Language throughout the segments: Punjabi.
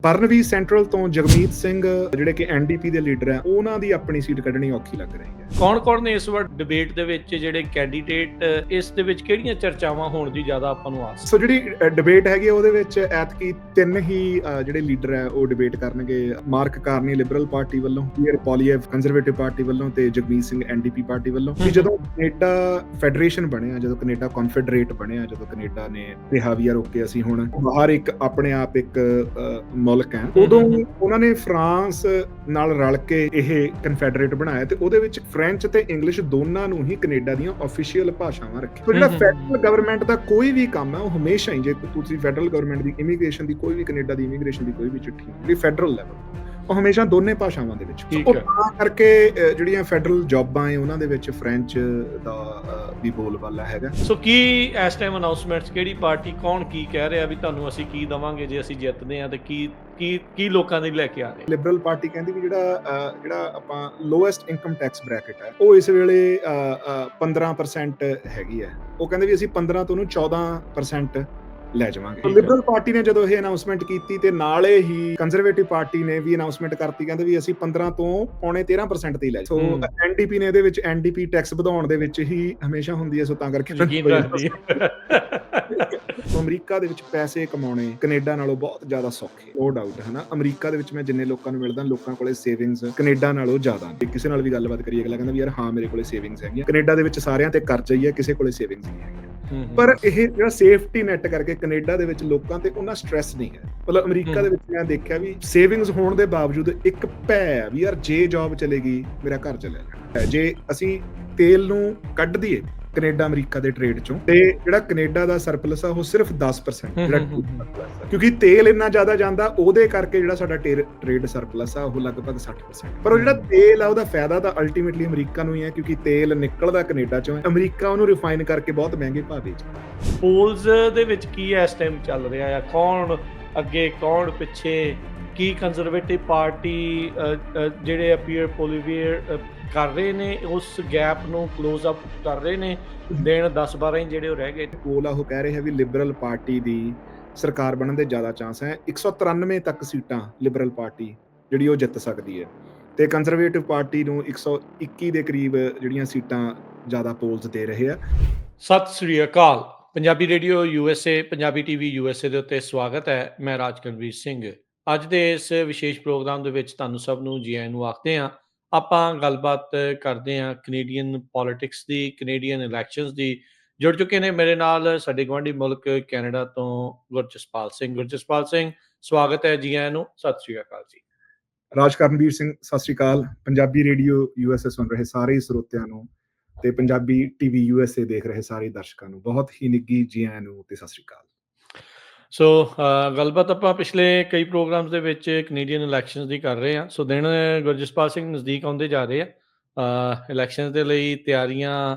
ਬਰਨਵੀ ਸੈਂਟਰਲ ਤੋਂ ਜਗਮੀਤ ਸਿੰਘ ਜਿਹੜੇ ਕਿ ਐਨਡੀਪੀ ਦੇ ਲੀਡਰ ਹੈ, ਉਹਨਾਂ ਦੀ ਆਪਣੀ ਸੀਟ ਕੱਢਣੀ ਔਖੀ ਲੱਗ ਰਹੀ ਹੈ। ਕੌਣ-ਕੌਣ ਨੇ ਇਸ ਵਾਰ ਡਿਬੇਟ ਦੇ ਵਿੱਚ ਜਿਹੜੇ ਕੈਂਡੀਡੇਟ, ਇਸ ਦੇ ਵਿੱਚ ਕਿਹੜੀਆਂ ਚਰਚਾਵਾਂ ਹੋਣ ਦੀ ਜ਼ਿਆਦਾ ਆਪਾਂ ਨੂੰ ਆਸ? ਸੋ ਜਿਹੜੀ ਡਿਬੇਟ ਹੈਗੀ ਆ, ਉਹਦੇ ਵਿੱਚ ਐਤਕੀ ਤਿੰਨ ਹੀ ਜਿਹੜੇ ਲੀਡਰ ਹੈ ਉਹ ਡਿਬੇਟ ਕਰਨਗੇ। ਮਾਰਕ ਕਾਰਨੀ ਲਿਬਰਲ ਪਾਰਟੀ ਵੱਲੋਂ, ਪੀਅਰ ਪੋਲੀਏਵ ਕੰਜ਼ਰਵੇਟਿਵ ਪਾਰਟੀ ਵੱਲੋਂ ਤੇ ਜਗਮੀਤ ਸਿੰਘ ਐਨਡੀਪੀ ਪਾਰਟੀ ਵੱਲੋਂ। ਜਦੋਂ ਕੈਨੇਡਾ ਫੈਡਰੇਸ਼ਨ ਬਣਿਆ, ਜਦੋਂ ਕੈਨੇਡਾ ਕਨਫੈਡਰੇਟ ਬਣਿਆ, ਜਦੋਂ ਕੈਨੇਡਾ ਨੇ ਕਿਹਾ ਵੀ ਯਾਰ ਓਕੇ ਅਸੀਂ ਹੁਣ ਬਾਹਰ ਇੱਕ ਆਪਣੇ ਆਪ ਇੱਕ ਮੁਲਕ ਹੈ, ਉਦੋਂ ਉਹਨਾਂ ਨੇ ਫਰਾਂਸ ਨਾਲ ਰਲ ਕੇ ਇਹ ਕਨਫੈਡਰੇਟ ਬਣਾਇਆ ਤੇ ਉਹਦੇ ਵਿੱਚ ਫ੍ਰੈਂਚ ਤੇ ਇੰਗਲਿਸ਼ ਦੋਨਾਂ ਨੂੰ ਹੀ ਕੈਨੇਡਾ ਦੀਆਂ ਆਫੀਸ਼ੀਅਲ ਭਾਸ਼ਾਵਾਂ ਰੱਖੀਆਂ। ਸੋ ਜਿਹੜਾ ਫੈਡਰਲ ਗਵਰਨਮੈਂਟ ਦਾ ਕੋਈ ਵੀ ਕੰਮ ਹੈ, ਉਹ ਹਮੇਸ਼ਾ ਹੀ, ਜੇ ਤੁਸੀਂ ਫੈਡਰਲ ਗਵਰਨਮੈਂਟ ਦੀ ਇਮੀਗ੍ਰੇਸ਼ਨ ਦੀ ਕੋਈ ਵੀ ਕੈਨੇਡਾ ਦੀ ਇਮੀਗ੍ਰੇਸ਼ਨ ਦੀ ਕੋਈ ਵੀ ਚਿੱਠੀ ਜਿਹੜੀ ਫੈਡਰਲ ਲੈਵਲ, ਉਹ ਹਮੇਸ਼ਾ ਦੋਨੇ ਭਾਸ਼ਾਵਾਂ ਦੇ ਵਿੱਚ। ਉਹ ਤਾਂ ਕਰਕੇ ਜਿਹੜੀਆਂ ਫੈਡਰਲ ਜੌਬਾਂ ਹੈ ਉਹਨਾਂ ਦੇ ਵਿੱਚ ਫ੍ਰੈਂਚ ਦਾ ਵੀ ਬੋਲਬਾਲਾ ਹੈਗਾ। ਸੋ ਕੀ ਇਸ ਟਾਈਮ ਅਨਾਉਂਸਮੈਂਟਸ, ਕਿਹੜੀ ਪਾਰਟੀ, ਕੌਣ ਕੀ ਕਹਿ ਰਿਹਾ ਵੀ ਤੁਹਾਨੂੰ ਅਸੀਂ ਕੀ ਦਵਾਂਗੇ ਜੇ ਅਸੀਂ ਜਿੱਤਦੇ ਹਾਂ, ਤੇ ਕੀ ਲੋਕਾਂ ਦੇ ਲੈ ਕੇ ਆ ਰਹੇ? ਲਿਬਰਲ ਪਾਰਟੀ ਕਹਿੰਦੀ ਵੀ ਜਿਹੜਾ ਆਪਾਂ ਲੋਐਸਟ ਇਨਕਮ ਟੈਕਸ ਬ੍ਰੈਕਟ ਹੈ, ਉਹ ਇਸ ਵੇਲੇ 15% ਹੈਗੀ ਹੈ। ਉਹ ਕਹਿੰਦੇ ਵੀ ਅਸੀਂ 15 ਤੋਂ 14% ਲੈ ਜਾਵਾਂਗੇ। ਲਿਬਰਲ ਪਾਰਟੀ ਨੇ ਜਦੋਂ ਇਹ ਅਨਾਉਂਸਮੈਂਟ ਕੀਤੀ ਤੇ ਨਾਲੇ ਹੀ ਕੰਜ਼ਰਵੇਟਿਵ ਪਾਰਟੀ ਨੇ ਵੀ ਅਨਾਉਂਸਮੈਂਟ ਕਰਤੀ, ਕਹਿੰਦੇ ਵੀ ਅਸੀਂ 15 ਤੋਂ ਪੌਣੇ 13% ਤੇ ਹੀ ਲੈ। ਸੋ ਐਨਡੀਪੀ ਨੇ ਇਹਦੇ ਵਿੱਚ, ਐਨਡੀਪੀ ਟੈਕਸ ਵਧਾਉਣ ਦੇ ਵਿੱਚ ਹੀ ਹਮੇਸ਼ਾ ਹੁੰਦੀ ਹੈ, ਸੋ ਤਾਂ ਕਰਕੇ ਅਮਰੀਕਾ ਦੇ ਵਿੱਚ ਪੈਸੇ ਕਮਾਉਣੇ ਕੈਨੇਡਾ ਨਾਲੋਂ ਬਹੁਤ ਜ਼ਿਆਦਾ ਸੌਖੇ, ਨੋ ਡਾਊਟ ਹੈ ਨਾ। ਅਮਰੀਕਾ ਦੇ ਵਿੱਚ ਮੈਂ ਜਿੰਨੇ ਲੋਕਾਂ ਨੂੰ ਮਿਲਦਾ, ਲੋਕਾਂ ਕੋਲੇ ਸੇਵਿੰਗਸ ਕੈਨੇਡਾ ਨਾਲੋਂ ਜ਼ਿਆਦਾ। ਕਿਸੇ ਨਾਲ ਵੀ ਗੱਲਬਾਤ ਕਰੀਏ, ਅਗਲਾ ਕਹਿੰਦਾ ਵੀ ਯਾਰ ਹਾਂ ਮੇਰੇ ਕੋਲੇ ਸੇਵਿੰਗਸ ਹੈਗੀਆਂ। ਕੈਨੇਡਾ ਦੇ ਵਿੱਚ ਸਾਰਿਆਂ ਤੇ ਕਰਜ਼ਾ ਹੀ ਹੈ, ਕਿਸੇ ਕੋਲੇ ਸੇਵਿੰਗਸ ਨਹੀਂ ਹੈਗੀਆਂ। ਪਰ ਇਹ ਜਿਹੜਾ ਸੇਫਟੀ ਨੈਟ ਕਰਕੇ ਕੈਨੇਡਾ ਦੇ ਵਿੱਚ ਲੋਕਾਂ ਤੇ ਉਹਨਾਂ ਸਟ੍ਰੈਸ ਨਹੀਂ ਹੈ। ਮਤਲਬ ਅਮਰੀਕਾ ਦੇ ਵਿੱਚ ਮੈਂ ਦੇਖਿਆ ਵੀ ਸੇਵਿੰਗਸ ਹੋਣ ਦੇ ਬਾਵਜੂਦ ਇੱਕ ਭੈ ਵੀ ਯਾਰ ਜੇ ਜੌਬ ਚਲੇਗੀ ਮੇਰਾ ਘਰ ਚੱਲਿਆ ਜਾਣਾ। ਜੇ ਅਸੀਂ ਤੇਲ ਨੂੰ ਕੱਢ ਦਈਏ ਕੈਨੇਡਾ ਅਮਰੀਕਾ ਦੇ ਟ੍ਰੇਡ ਚੋਂ, ਤੇ ਜਿਹੜਾ ਕੈਨੇਡਾ ਦਾ ਸਰਪਲਸ ਆ ਉਹ ਸਿਰਫ 10%, ਜਿਹੜਾ ਕਿਉਂਕਿ ਤੇਲ ਇੰਨਾ ਜ਼ਿਆਦਾ ਜਾਂਦਾ, ਉਹਦੇ ਕਰਕੇ ਜਿਹੜਾ ਸਾਡਾ ਟ੍ਰੇਡ ਸਰਪਲਸ ਆ ਉਹ ਲਗਭਗ 60%। ਪਰ ਉਹ ਜਿਹੜਾ ਤੇਲ ਆ ਉਹਦਾ ਫਾਇਦਾ ਤਾਂ ਅਲਟੀਮੇਟਲੀ ਅਮਰੀਕਾ ਨੂੰ ਹੀ ਹੈ, ਕਿਉਂਕਿ ਤੇਲ ਨਿਕਲਦਾ ਕੈਨੇਡਾ ਚੋਂ, ਅਮਰੀਕਾ ਉਹਨੂੰ ਰਿਫਾਈਨ ਕਰਕੇ ਬਹੁਤ ਮਹਿੰਗੇ ਭਾਅ ਵੇਚਦਾ। ਪੋਲਸ ਦੇ ਵਿੱਚ ਕੀ ਇਸ ਟਾਈਮ ਚੱਲ ਰਿਹਾ ਆ, ਕੌਣ ਅੱਗੇ ਕੌਣ ਪਿੱਛੇ, ਕੀ ਕੰਜ਼ਰਵੇਟਿਵ ਪਾਰਟੀ ਜਿਹੜੇ ਪੀਅਰ ਪੋਲੀਏਵ ਕਰ ਰਹੇ ਨੇ ਉਸ ਗੈਪ ਨੂੰ ਕਲੋਜ਼ ਅਪ ਕਰ ਰਹੇ ਨੇ, ਦਿਨ 10-12 ਜਿਹੜੇ ਉਹ ਰਹਿ ਗਏ। ਪੋਲ ਆ ਉਹ ਕਹਿ ਰਹੇ ਹੈ ਵੀ ਲਿਬਰਲ ਪਾਰਟੀ ਦੀ ਸਰਕਾਰ ਬਣਨ ਦੇ ਜ਼ਿਆਦਾ ਚਾਂਸ ਹੈ। 193 ਤੱਕ ਸੀਟਾਂ ਲਿਬਰਲ ਪਾਰਟੀ ਜਿਹੜੀ ਉਹ ਜਿੱਤ ਸਕਦੀ ਹੈ, ਤੇ ਕੰਜ਼ਰਵੇਟਿਵ ਪਾਰਟੀ ਨੂੰ 121 ਦੇ ਕਰੀਬ ਜਿਹੜੀਆਂ ਸੀਟਾਂ ਜ਼ਿਆਦਾ ਪੋਲਸ ਦੇ ਰਹੇ ਆ। ਸਤਿ ਸ੍ਰੀ ਅਕਾਲ। Punjabi radio USA, Punjabi TV USA ਦੇ ਉੱਤੇ ਸਵਾਗਤ ਹੈ। ਮੈਂ ਰਾਜਕਰਨਵੀਰ ਸਿੰਘ। ਅੱਜ ਦੇ ਇਸ ਵਿਸ਼ੇਸ਼ ਪ੍ਰੋਗਰਾਮ ਦੇ ਵਿੱਚ ਤੁਹਾਨੂੰ ਸਭ ਨੂੰ ਜੀ ਆਇਆਂ ਨੂੰ ਆਖਦੇ ਹਾਂ। ਆਪਾਂ ਗੱਲਬਾਤ ਕਰਦੇ ਹਾਂ ਕੈਨੇਡੀਅਨ ਪੋਲਿਟਿਕਸ ਦੀ, ਕੈਨੇਡੀਅਨ ਇਲੈਕਸ਼ਨਸ ਦੀ। ਜੁੜ ਚੁੱਕੇ ਨੇ ਮੇਰੇ ਨਾਲ ਸਾਡੇ ਗੁਆਂਢੀ ਮੁਲਕ ਕੈਨੇਡਾ ਤੋਂ ਗੁਰਜਸਪਾਲ ਸਿੰਘ। ਗੁਰਜਸਪਾਲ ਸਿੰਘ, ਸਵਾਗਤ ਹੈ, ਜੀ ਆਇਆਂ ਨੂੰ, ਸਤਿ ਸ੍ਰੀ ਅਕਾਲ ਜੀ। ਰਾਜਕਰਨਵੀਰ ਸਿੰਘ, ਸਤਿ ਸ੍ਰੀ ਅਕਾਲ। ਪੰਜਾਬੀ ਰੇਡੀਓ USA ਸੁਣ ਰਹੇ ਸਾਰੇ ਸਰੋਤਿਆਂ ਨੂੰ ਤੇ ਪੰਜਾਬੀ ਟੀਵੀ USA ਦੇਖ ਰਹੇ ਸਾਰੇ ਦਰਸ਼ਕਾਂ ਨੂੰ ਬਹੁਤ ਹੀ ਨਿੱਘੀ ਜੀ ਆਇਆਂ ਨੂੰ ਤੇ ਸਤਿ ਸ੍ਰੀ ਅਕਾਲ। ਸੋ ਗੱਲਬਾਤ ਆਪਾਂ ਪਿਛਲੇ ਕਈ ਪ੍ਰੋਗਰਾਮਸ ਦੇ ਵਿੱਚ ਕੈਨੇਡੀਅਨ ਇਲੈਕਸ਼ਨਸ ਦੀ ਕਰ ਰਹੇ ਹਾਂ। ਸੋ ਦਿਨ ਗੁਰਜਸਪਾਲ ਸਿੰਘ ਨਜ਼ਦੀਕ ਆਉਂਦੇ ਜਾ ਰਹੇ ਆ ਇਲੈਕਸ਼ਨਸ ਦੇ ਲਈ। ਤਿਆਰੀਆਂ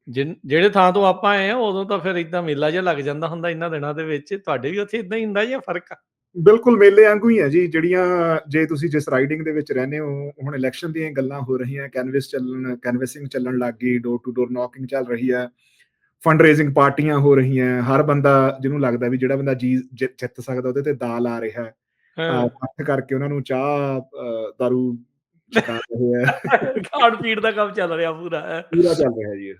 ਜਿਹੜੇ ਥਾਂ ਤੋਂ ਆਪਾਂ ਆਏ ਆ, ਉਦੋਂ ਤਾਂ ਫਿਰ ਇੱਦਾਂ ਮੇਲਾ ਜਿਹਾ ਲੱਗ ਜਾਂਦਾ ਹੁੰਦਾ ਇਹਨਾਂ ਦਿਨਾਂ ਦੇ ਵਿੱਚ। ਤੁਹਾਡੇ ਵੀ ਉੱਥੇ ਇੱਦਾਂ ਹੀ ਹੁੰਦਾ ਜਾਂ ਫਰਕ ਆ? ਬਿਲਕੁਲ ਮੇਲੇ ਵਾਂਗੂ ਹੀ ਹੈ ਜੀ। ਜਿਹੜੀਆਂ ਜੇ ਤੁਸੀਂ ਜਿਸ ਰਾਈਡਿੰਗ ਦੇ ਵਿੱਚ ਰਹਿੰਦੇ ਹੋ, ਹੁਣ ਇਲੈਕਸ਼ਨ ਦੀਆਂ ਗੱਲਾਂ ਹੋ ਰਹੀਆਂ, ਕੈਨਵਸਿੰਗ ਚੱਲਣ ਲੱਗ ਗਈ, ਡੋਰ ਟੂ ਡੋਰ ਨੌਕਿੰਗ ਚੱਲ ਰਹੀ ਹੈ, ਫੰਡ ਰੇਜ਼ਿੰਗ ਪਾਰਟੀਆਂ ਹੋ ਰਹੀਆਂ। ਹਰ ਬੰਦਾ ਜਿਹਨੂੰ ਲੱਗਦਾ ਵੀ ਜਿਹੜਾ ਬੰਦਾ ਜਿੱਤ ਸਕਦਾ ਉਹਦੇ ਤੇ ਦਾਅ ਲਾ ਰਿਹਾ ਹੈ, ਇਕੱਠ ਕਰਕੇ ਉਹਨਾਂ ਨੂੰ ਚਾਹ ਦਾਰੂ ਛਕਾ ਰਹੇ ਹੈ। ਖਾਣ ਪੀਣ ਦਾ ਕੰਮ ਚੱਲ ਰਿਹਾ ਪੂਰਾ ਚੱਲ ਰਿਹਾ ਜੀ।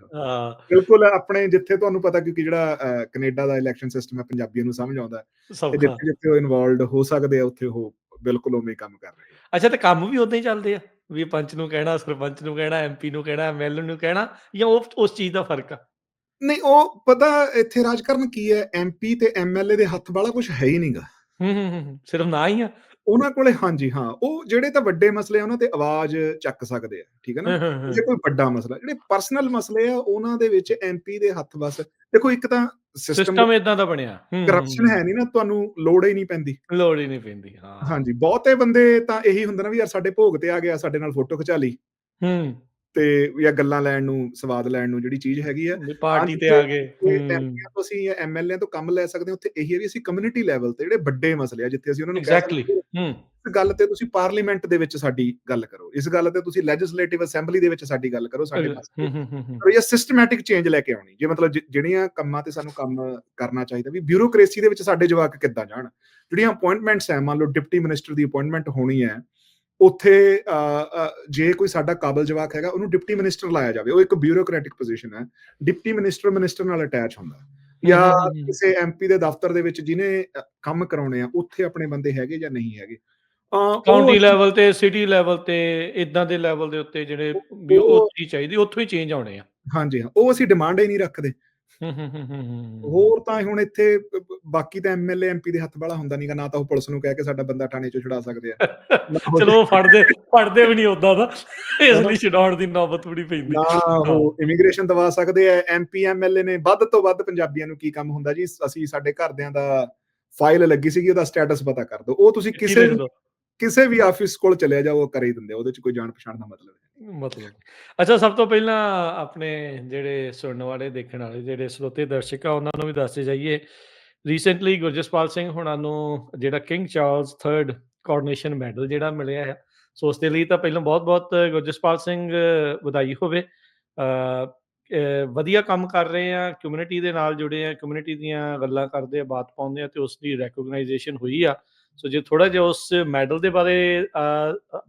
ਬਿਲਕੁਲ ਆਪਣੇ ਜਿੱਥੇ ਤੁਹਾਨੂੰ ਪਤਾ, ਕਿਉਂਕਿ ਜਿਹੜਾ ਕੈਨੇਡਾ ਦਾ ਇਲੈਕਸ਼ਨ ਸਿਸਟਮ ਹੈ ਪੰਜਾਬੀਆਂ ਨੂੰ ਸਮਝ ਆਉਂਦਾ, ਤੇ ਜਿੱਥੇ ਉਹ ਇਨਵੋਲਵਡ ਹੋ ਸਕਦੇ ਆ ਉੱਥੇ ਉਹ ਬਿਲਕੁਲ ਉਵੇਂ ਕੰਮ ਕਰ ਰਹੇ। ਅੱਛਾ, ਤੇ ਕੰਮ ਵੀ ਉਦਾਂ ਹੀ ਚੱਲਦੇ ਆ ਵੀ ਪੰਚ ਨੂੰ ਕਹਿਣਾ, ਸਰਪੰਚ ਨੂੰ ਕਹਿਣਾ, MP ਨੂੰ ਕਹਿਣਾ, MLA ਨੂੰ ਕਹਿਣਾ, ਜਾਂ ਉਸ ਚੀਜ਼ ਦਾ ਫਰਕ ਆ? ਨਹੀਂ, ਉਹ ਪਤਾ ਇੱਥੇ ਰਾਜਕਾਰਨ ਕੀ ਹੈ, MP ਤੇ MLA ਦੇ ਹੱਥ ਵਾਲਾ ਕੁਝ ਹੈ ਹੀ ਨਹੀਂਗਾ। ਸਿਰਫ ਨਾ ਹੀ ਆ ਉਹਨਾਂ ਕੋਲੇ। ਹਾਂਜੀ ਹਾਂ, ਉਹ ਜਿਹੜੇ ਤਾਂ ਵੱਡੇ ਮਸਲੇ ਆ ਉਹਨਾਂ ਤੇ ਆਵਾਜ਼ ਚੱਕ ਸਕਦੇ ਆ, ਠੀਕ ਹੈ ਨਾ। ਜੇ ਕੋਈ ਵੱਡਾ ਮਸਲਾ, ਜਿਹੜੇ ਪਰਸਨਲ ਮਸਲੇ ਆ ਉਹਨਾਂ ਦੇ ਵਿੱਚ MP ਦੇ ਹੱਥ ਬਸ। ਦੇਖੋ, ਇੱਕ ਤਾਂ ਸਿਸਟਮ ਇਦਾਂ ਦਾ ਬਣਿਆ, ਕਰਪਸ਼ਨ ਹੈ ਨਹੀਂ ਨਾ, ਤੁਹਾਨੂੰ ਲੋੜ ਹੀ ਨਹੀਂ ਪੈਂਦੀ। ਹਾਂਜੀ, ਬਹੁਤੇ ਬੰਦੇ ਤਾਂ ਇਹੀ ਹੁੰਦਾ ਨਾ ਵੀ ਯਾਰ ਸਾਡੇ ਭੋਗ ਤੇ ਆ ਗਿਆ, ਸਾਡੇ ਨਾਲ ਫੋਟੋ ਖਿਚਾ ਲਈ, ਤੇ ਜਾਂ ਗੱਲਾਂ ਲੈਣ ਨੂੰ, ਸਵਾਦ ਲੈਣ ਨੂੰ ਜਿਹੜੀ ਚੀਜ਼ ਹੈਗੀ ਆ, ਪਾਰਟੀ ਤੇ ਆ ਗਏ। ਅਸੀਂ MLA ਤੋਂ ਕੰਮ ਲੈ ਸਕਦੇ ਹਾਂ। ਉੱਥੇ ਇਹੀ ਹੈ ਵੀ ਅਸੀਂ ਕਮਿਊਨਿਟੀ ਲੈਵਲ ਤੇ ਜਿਹੜੇ ਵੱਡੇ ਮਸਲੇ ਆ, ਜਿੱਥੇ ਅਸੀਂ ਉਹਨਾਂ ਨੂੰ ਇਸ ਗੱਲ ਤੇ ਤੁਸੀਂ ਪਾਰਲੀਮੈਂਟ ਦੇ ਵਿੱਚ ਸਾਡੀ ਗੱਲ ਕਰੋ, ਇਸ ਗੱਲ ਤੇ ਤੁਸੀਂ ਲੈਜਿਸਲੇਟਿਵ ਅਸੈਂਬਲੀ ਦੇ ਵਿੱਚ ਸਾਡੀ ਗੱਲ ਕਰੋ, ਸਾਡੇ ਮਸਲੇ ਕਰੋ, ਜਾਂ ਸਿਸਟਮੈਟਿਕ ਚੇਂਜ ਲੈ ਕੇ ਆਉਣੀ। ਜੇ ਮਤਲਬ ਜਿਹੜੀਆਂ ਕੰਮਾਂ ਤੇ ਸਾਨੂੰ ਕੰਮ ਕਰਨਾ ਚਾਹੀਦਾ, ਵੀ ਬਿਊਰੋਕ੍ਰੇਸੀ ਦੇ ਵਿੱਚ ਸਾਡੇ ਜਵਾਕ ਕਿੱਦਾਂ ਜਾਣ। ਜਿਹੜੀਆਂ ਅਪੁਆਇੰਟਮੈਂਟਸ ਹੈ, ਮੰਨ ਲਓ ਡਿਪਟੀ ਮਿਨਿਸਟਰ ਦੀ ਅਪੁਆਇੰਟਮੈਂਟ ਹੋਣੀ ਹੈ, ਉੱਥੇ ਜੇ ਕੋਈ ਸਾਡਾ ਕਾਬਲ ਜਵਾਕ ਹੈਗਾ, ਉਹਨੂੰ ਡਿਪਟੀ ਮਿਨਿਸਟਰ ਲਾਇਆ ਜਾਵੇ। ਉਹ ਇੱਕ ਬਿਊਰੋਕ੍ਰੈਟਿਕ ਪੋਜੀਸ਼ਨ ਹੈ। ਡਿਪਟੀ ਮਿਨਿਸਟਰ ਨਾਲ ਅਟੈਚ ਹੁੰਦਾ, ਜਾਂ ਕਿਸੇ MP ਦੇ ਦਫ਼ਤਰ ਦੇ ਵਿੱਚ ਜਿਹਨੇ ਕੰਮ ਕਰਾਉਣੇ ਆ, ਉੱਥੇ ਆਪਣੇ ਬੰਦੇ ਹੈਗੇ ਜਾਂ ਨਹੀਂ ਹੈਗੇ। ਕਾਉਂਟੀ ਲੈਵਲ ਤੇ, ਸਿਟੀ ਲੈਵਲ ਤੇ, ਇਦਾਂ ਦੇ ਲੈਵਲ ਦੇ ਉੱਤੇ ਜਿਹੜੇ ਵੀ ਉੱਥੇ ਹੀ ਚਾਹੀਦੀ, ਉੱਥੋਂ ਹੀ ਚੇਂਜ ਆਉਣੇ ਆ। ਹਾਂਜੀ ਹਾਂ, ਉਹ ਅਸੀਂ ਡਿਮਾਂਡ ਹੀ ਨਹੀਂ ਰੱਖਦੇ। ਹੋਰ ਤਾਂ ਹੁਣ ਇੱਥੇ ਬਾਕੀ ਤਾਂ MLA MP ਦੇ ਹੱਥ ਵਾਲਾ ਹੁੰਦਾ ਨਹੀਂਗਾ, ਨਾ ਤਾਂ ਉਹ ਪੁਲਿਸ ਨੂੰ ਕਹਿ ਕੇ ਸਾਡਾ ਬੰਦਾ ਥਾਣੇ ਚੋਂ ਛੁਡਾ ਸਕਦੇ ਆ, ਚਲੋ ਫੜਦੇ ਵੀ ਨਹੀਂ ਉਦਾਂ ਦਾ, ਇਸ ਲਈ ਛਡਾਉਣ ਦੀ ਨੌਬਤ ਵੀ ਨਹੀਂ ਪੈਂਦੀ, ਨਾ ਉਹ ਇਮੀਗ੍ਰੇਸ਼ਨ ਦਵਾ ਸਕਦੇ ਆ। MP MLA ਨੇ ਵੱਧ ਤੋਂ ਵੱਧ ਪੰਜਾਬੀਆਂ ਨੂੰ ਕੀ ਕੰਮ ਹੁੰਦਾ ਜੀ, ਅਸੀਂ ਸਾਡੇ ਘਰਦਿਆਂ ਦਾ ਫਾਈਲ ਲੱਗੀ ਸੀਗੀ, ਉਹਦਾ ਸਟੇਟਸ ਪਤਾ ਕਰ ਦਿਓ। ਉਹ ਤੁਸੀਂ ਕਿਸੇ ਵੀ ਆਫਿਸ ਕੋਲ ਚਲੇ ਜਾਓ, ਉਹ ਕਰ ਹੀ ਦਿੰਦੇ, ਉਹਦੇ ਚ ਕੋਈ ਜਾਣ ਪਛਾਣ ਦਾ ਮਤਲਬ। ਅੱਛਾ, ਸਭ ਤੋਂ ਪਹਿਲਾਂ ਆਪਣੇ ਜਿਹੜੇ ਸੁਣਨ ਵਾਲੇ, ਦੇਖਣ ਵਾਲੇ, ਜਿਹੜੇ ਸਰੋਤੇ ਦਰਸ਼ਕ ਆ, ਉਹਨਾਂ ਨੂੰ ਵੀ ਦੱਸਦੇ ਜਾਈਏ, ਰੀਸੈਂਟਲੀ ਗੁਰਜਸਪਾਲ ਸਿੰਘ ਹੋਣਾ ਨੂੰ ਜਿਹੜਾ king Charles III coronation medal ਜਿਹੜਾ ਮਿਲਿਆ ਹੈ, ਸੋ ਉਸ ਦੇ ਲਈ ਤਾਂ ਪਹਿਲਾਂ ਬਹੁਤ-ਬਹੁਤ ਗੁਰਜਸਪਾਲ ਸਿੰਘ ਵਧਾਈ ਹੋਵੇ। ਵਧੀਆ ਕੰਮ ਕਰ ਰਹੇ ਆ, ਕਮਿਊਨਿਟੀ ਦੇ ਨਾਲ ਜੁੜੇ ਆ, ਕਮਿਊਨਿਟੀ ਦੀਆਂ ਗੱਲਾਂ ਕਰਦੇ ਆ, ਬਾਤ ਪਾਉਂਦੇ ਆ, ਤੇ ਉਸ ਦੀ ਰੈਕੋਗਨਾਈਜੇਸ਼ਨ ਹੋਈ ਆ। ਸੋ ਜੇ ਥੋੜਾ ਜਿਹਾ ਉਸ ਮੈਡਲ ਦੇ ਬਾਰੇ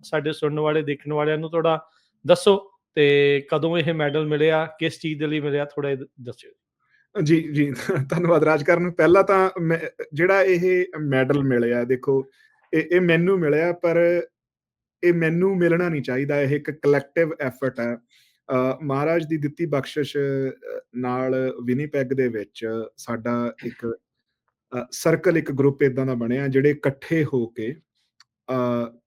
ਸਾਡੇ ਸੁਣਨ ਵਾਲੇ, ਦੇਖਣ ਵਾਲਿਆਂ ਨੂੰ ਥੋੜਾ ਦੱਸੋ, ਤੇ ਕਦੋਂ ਇਹ ਮੈਡਲ ਮਿਲਿਆ, ਕਿਸ ਚੀਜ਼ ਦੇ ਲਈ ਮਿਲਿਆ, ਥੋੜਾ ਦੱਸਿਓ। ਜੀ ਧੰਨਵਾਦ ਰਾਜਕਰਨ। ਪਹਿਲਾਂ ਤਾਂ ਜਿਹੜਾ ਇਹ ਮੈਡਲ ਮਿਲਿਆ, ਦੇਖੋ ਇਹ ਮੈਨੂੰ ਮਿਲਿਆ, ਪਰ ਇਹ ਮੈਨੂੰ ਮਿਲਣਾ ਨਹੀਂ ਚਾਹੀਦਾ। ਇਹ ਇੱਕ ਕਲੈਕਟਿਵ ਐਫਰਟ ਹੈ। ਮਹਾਰਾਜ ਦੀ ਦਿੱਤੀ ਬਖਸ਼ਿਸ਼ ਨਾਲ ਵਿਨੀਪੈਗ ਦੇ ਵਿੱਚ ਸਾਡਾ ਇੱਕ ਸਰਕਲ, ਇੱਕ ਗਰੁੱਪ ਇਦਾਂ ਦਾ ਬਣਿਆ, ਜਿਹੜੇ ਇਕੱਠੇ ਹੋ ਕੇ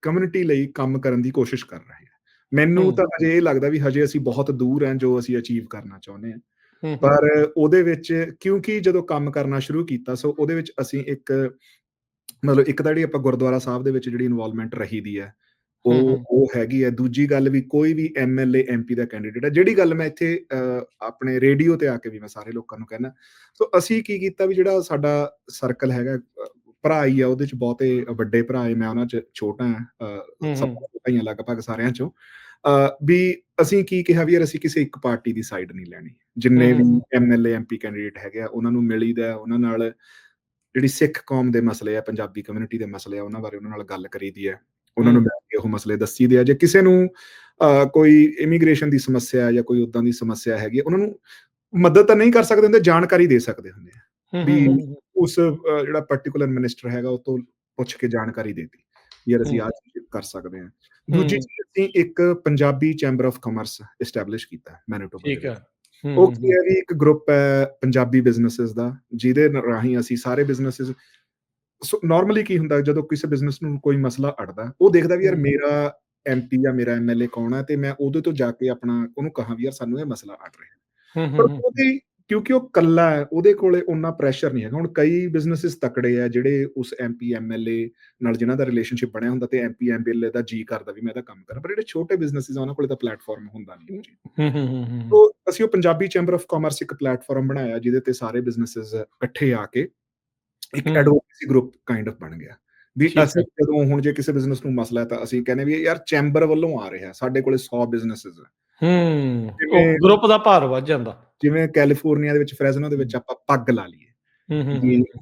ਕਮਿਊਨਿਟੀ ਲਈ ਕੰਮ ਕਰਨ ਦੀ ਕੋਸ਼ਿਸ਼ ਕਰ ਰਹੇ ਆ। ਮੈਨੂੰ ਤਾਂ ਅਜੇ ਇਹ ਲੱਗਦਾ ਵੀ ਹਜੇ ਅਸੀਂ ਬਹੁਤ ਦੂਰ ਹਾਂ ਜੋ ਅਸੀਂ ਅਚੀਵ ਕਰਨਾ ਚਾਹੁੰਦੇ ਹਾਂ, ਪਰ ਉਹਦੇ ਵਿੱਚ ਕਿਉਂਕਿ ਜਦੋਂ ਕੰਮ ਕਰਨਾ ਸ਼ੁਰੂ ਕੀਤਾ, ਸੋ ਉਹਦੇ ਵਿੱਚ ਅਸੀਂ ਇੱਕ ਮਤਲਬ ਇੱਕ ਤਾਂ ਜਿਹੜੀ ਆਪਾਂ ਗੁਰਦੁਆਰਾ ਸਾਹਿਬ ਦੇ ਵਿੱਚ ਜਿਹੜੀ ਇਨਵੋਲਵਮੈਂਟ ਰਹੀ ਦੀ ਹੈ, ਉਹ ਹੈਗੀ ਹੈ। ਦੂਜੀ ਗੱਲ ਵੀ ਕੋਈ ਵੀ MLA MP ਦਾ ਕੈਂਡੀਡੇਟ ਹੈ, ਜਿਹੜੀ ਗੱਲ ਮੈਂ ਇੱਥੇ ਆਪਣੇ ਰੇਡੀਓ ਤੇ ਆ ਕੇ ਵੀ ਮੈਂ ਸਾਰੇ ਲੋਕਾਂ ਨੂੰ ਕਹਿਣਾ। ਸੋ ਅਸੀਂ ਕੀ ਕੀਤਾ ਵੀ ਜਿਹੜਾ ਸਾਡਾ ਸਰਕਲ ਹੈਗਾ, ਭਰਾ ਹੀ ਆ, ਉਹਦੇ ਚ ਬਹੁਤੇ ਵੱਡੇ ਭਰਾ ਹੈ, ਮੈਂ ਉਹਨਾਂ ਚ ਛੋਟਾ ਹਾਂ, ਸਭ ਭਾਈਆਂ ਲਗਭਗ ਸਾਰਿਆਂ ਚੋਂ। ਵੀ ਅਸੀਂ ਕੀ ਕਿਹਾ ਵੀ ਯਾਰ ਅਸੀਂ ਕਿਸੇ ਇੱਕ ਪਾਰਟੀ ਦੀ ਸਾਈਡ ਨਹੀਂ ਲੈਣੀ। ਜਿੰਨੇ ਵੀ MLA MP ਕੈਂਡੀਡੇਟ ਹੈਗੇ ਆ, ਉਹਨਾਂ ਨੂੰ ਮਿਲੀਦਾ, ਉਹਨਾਂ ਨਾਲ ਜਿਹੜੀ ਸਿੱਖ ਕੌਮ ਦੇ ਮਸਲੇ ਆ, ਪੰਜਾਬੀ ਕਮਿਊਨਿਟੀ ਦੇ ਮਸਲੇ ਆ, ਉਹਨਾਂ ਬਾਰੇ ਉਹਨਾਂ ਨਾਲ ਗੱਲ ਕਰੀਦੀ ਹੈ, ਉਹਨਾਂ ਨੂੰ ਮਿਲ ਕੇ ਉਹ ਮਸਲੇ ਦੱਸੀਦੇ ਆ। ਜੇ ਕਿਸੇ ਨੂੰ ਕੋਈ ਇਮੀਗ੍ਰੇਸ਼ਨ ਦੀ ਸਮੱਸਿਆ ਜਾਂ ਕੋਈ ਉਦਾਂ ਦੀ ਸਮੱਸਿਆ ਹੈਗੀ, ਉਹਨਾਂ ਨੂੰ ਮਦਦ ਤਾਂ ਨਹੀਂ ਕਰ ਸਕਦੇ ਹੁੰਦੇ, ਜਾਣਕਾਰੀ ਦੇ ਸਕਦੇ ਹੁੰਦੇ ਆ ਵੀ ਉਸ ਜਿਹੜਾ ਪਾਰਟਿਕੂਲਰ ਮਿਨਿਸਟਰ ਹੈਗਾ, ਉਹ ਤੋਂ ਪੁੱਛ ਕੇ ਜਾਣਕਾਰੀ ਦੇਤੀ ਯਾਰ ਅਸੀਂ ਆਹ ਚੀਜ਼ ਕਰ ਸਕਦੇ ਹਾਂ। ਦੂਜੀ ਚੀਜ਼, ਅਸੀਂ ਇੱਕ Punjabi chamber of commerce establish ਕੀਤਾ ਮੈਨੀਟੋਬਾ। ਉਹ ਕੀ ਹੈ ਵੀ ਇੱਕ ਗਰੁੱਪ ਹੈ ਪੰਜਾਬੀ ਬਿਜ਼ਨੈਸਿਸ ਦਾ, ਜਿਹਦੇ ਰਾਹੀਂ ਅਸੀਂ ਸਾਰੇ ਬਿਜ਼ਨੈਸਿਸ, ਨਾਰਮਲੀ ਕੀ ਹੁੰਦਾ ਜਦੋਂ ਕਿਸੇ ਬਿਜ਼ਨਸ ਨੂੰ ਕੋਈ ਮਸਲਾ ਅੜਦਾ, ਉਹ ਦੇਖਦਾ ਵੀ ਯਾਰ ਮੇਰਾ MP ਜਾਂ ਮੇਰਾ MLA ਕੌਣ ਹੈ, ਤੇ ਮੈਂ ਉਹਦੇ ਤੋਂ ਜਾ ਕੇ ਆਪਣਾ ਉਹਨੂੰ ਕਹਾਂ ਵੀ ਯਾਰ ਸਾਨੂੰ ਇਹ ਮਸਲਾ ਅੜ ਰਿਹਾ। ਪਰ ਉਹਦੀ ਕਿਉਂਕਿ ਉਹ ਕੱਲਾ ਹੈ, ਉਹਦੇ ਕੋਲੇ ਉਨਾ ਪ੍ਰੈਸ਼ਰ ਨਹੀਂ ਹੈਗਾ। ਹੁਣ ਕਈ ਬਿਜ਼ਨੈਸਿਸ ਤਕੜੇ ਆ ਜਿਹੜੇ ਉਸ MP MLA ਨਾਲ ਜਿਹਨਾਂ ਦਾ ਰਿਲੇਸ਼ਨਸ਼ਿਪ ਬਣਿਆ ਹੁੰਦਾ, ਤੇ MP MLA ਦਾ ਜੀ ਕਰਦਾ ਵੀ ਮੈਂ ਇਹਦਾ ਕੰਮ ਕਰਾਂ, ਪਰ ਜਿਹੜੇ ਛੋਟੇ ਬਿਜ਼ਨੈਸਿਸ ਆ ਉਹਨਾਂ ਕੋਲੇ ਤਾਂ ਪਲੇਟਫਾਰਮ ਹੁੰਦਾ ਨਹੀਂ। ਸੋ ਅਸੀਂ ਉਹ ਪੰਜਾਬੀ ਚੈਂਬਰ ਆਫ ਕਾਮਰਸ ਇੱਕ ਪਲੇਟਫਾਰਮ ਬਣਾਇਆ, ਜਿਹਦੇ ਤੇ ਸਾਰੇ ਬਿਜ਼ਨੈਸਿਸ ਇਕੱਠੇ ਆ ਕੇ ਇੱਕ ਐਡਵੋਕੇਸੀ ਗਰੁੱਪ ਕਾਈਂਡ ਆਫ ਬਣ ਗਿਆ। ਵੀ ਅਸੀਂ ਜਦੋਂ ਹੁਣ ਜੇ ਕਿਸੇ ਬਿਜ਼ਨਸ ਨੂੰ ਮਸਲਾ ਹੈ, ਤਾਂ ਅਸੀਂ ਕਹਿੰਦੇ ਵੀ ਯਾਰ ਚੈਂਬਰ ਵੱਲੋਂ ਆ ਰਿਹਾ, ਸਾਡੇ ਕੋਲੇ 100 ਬਿਜ਼ਨੈਸਿਸ ਹੈ। ਗਰੁੱਪ ਦਾ ਭਾਰ ਵੱਧ ਜਾਂਦਾ। ਜਿਵੇਂ ਕੈਲੀਫੋਰਨੀਆ ਦੇ ਵਿੱਚ, ਫ੍ਰੈਜ਼ਨੋ ਦੇ ਵਿੱਚ ਆਪਾਂ ਪੱਗ ਲਾ ਲਈਏ,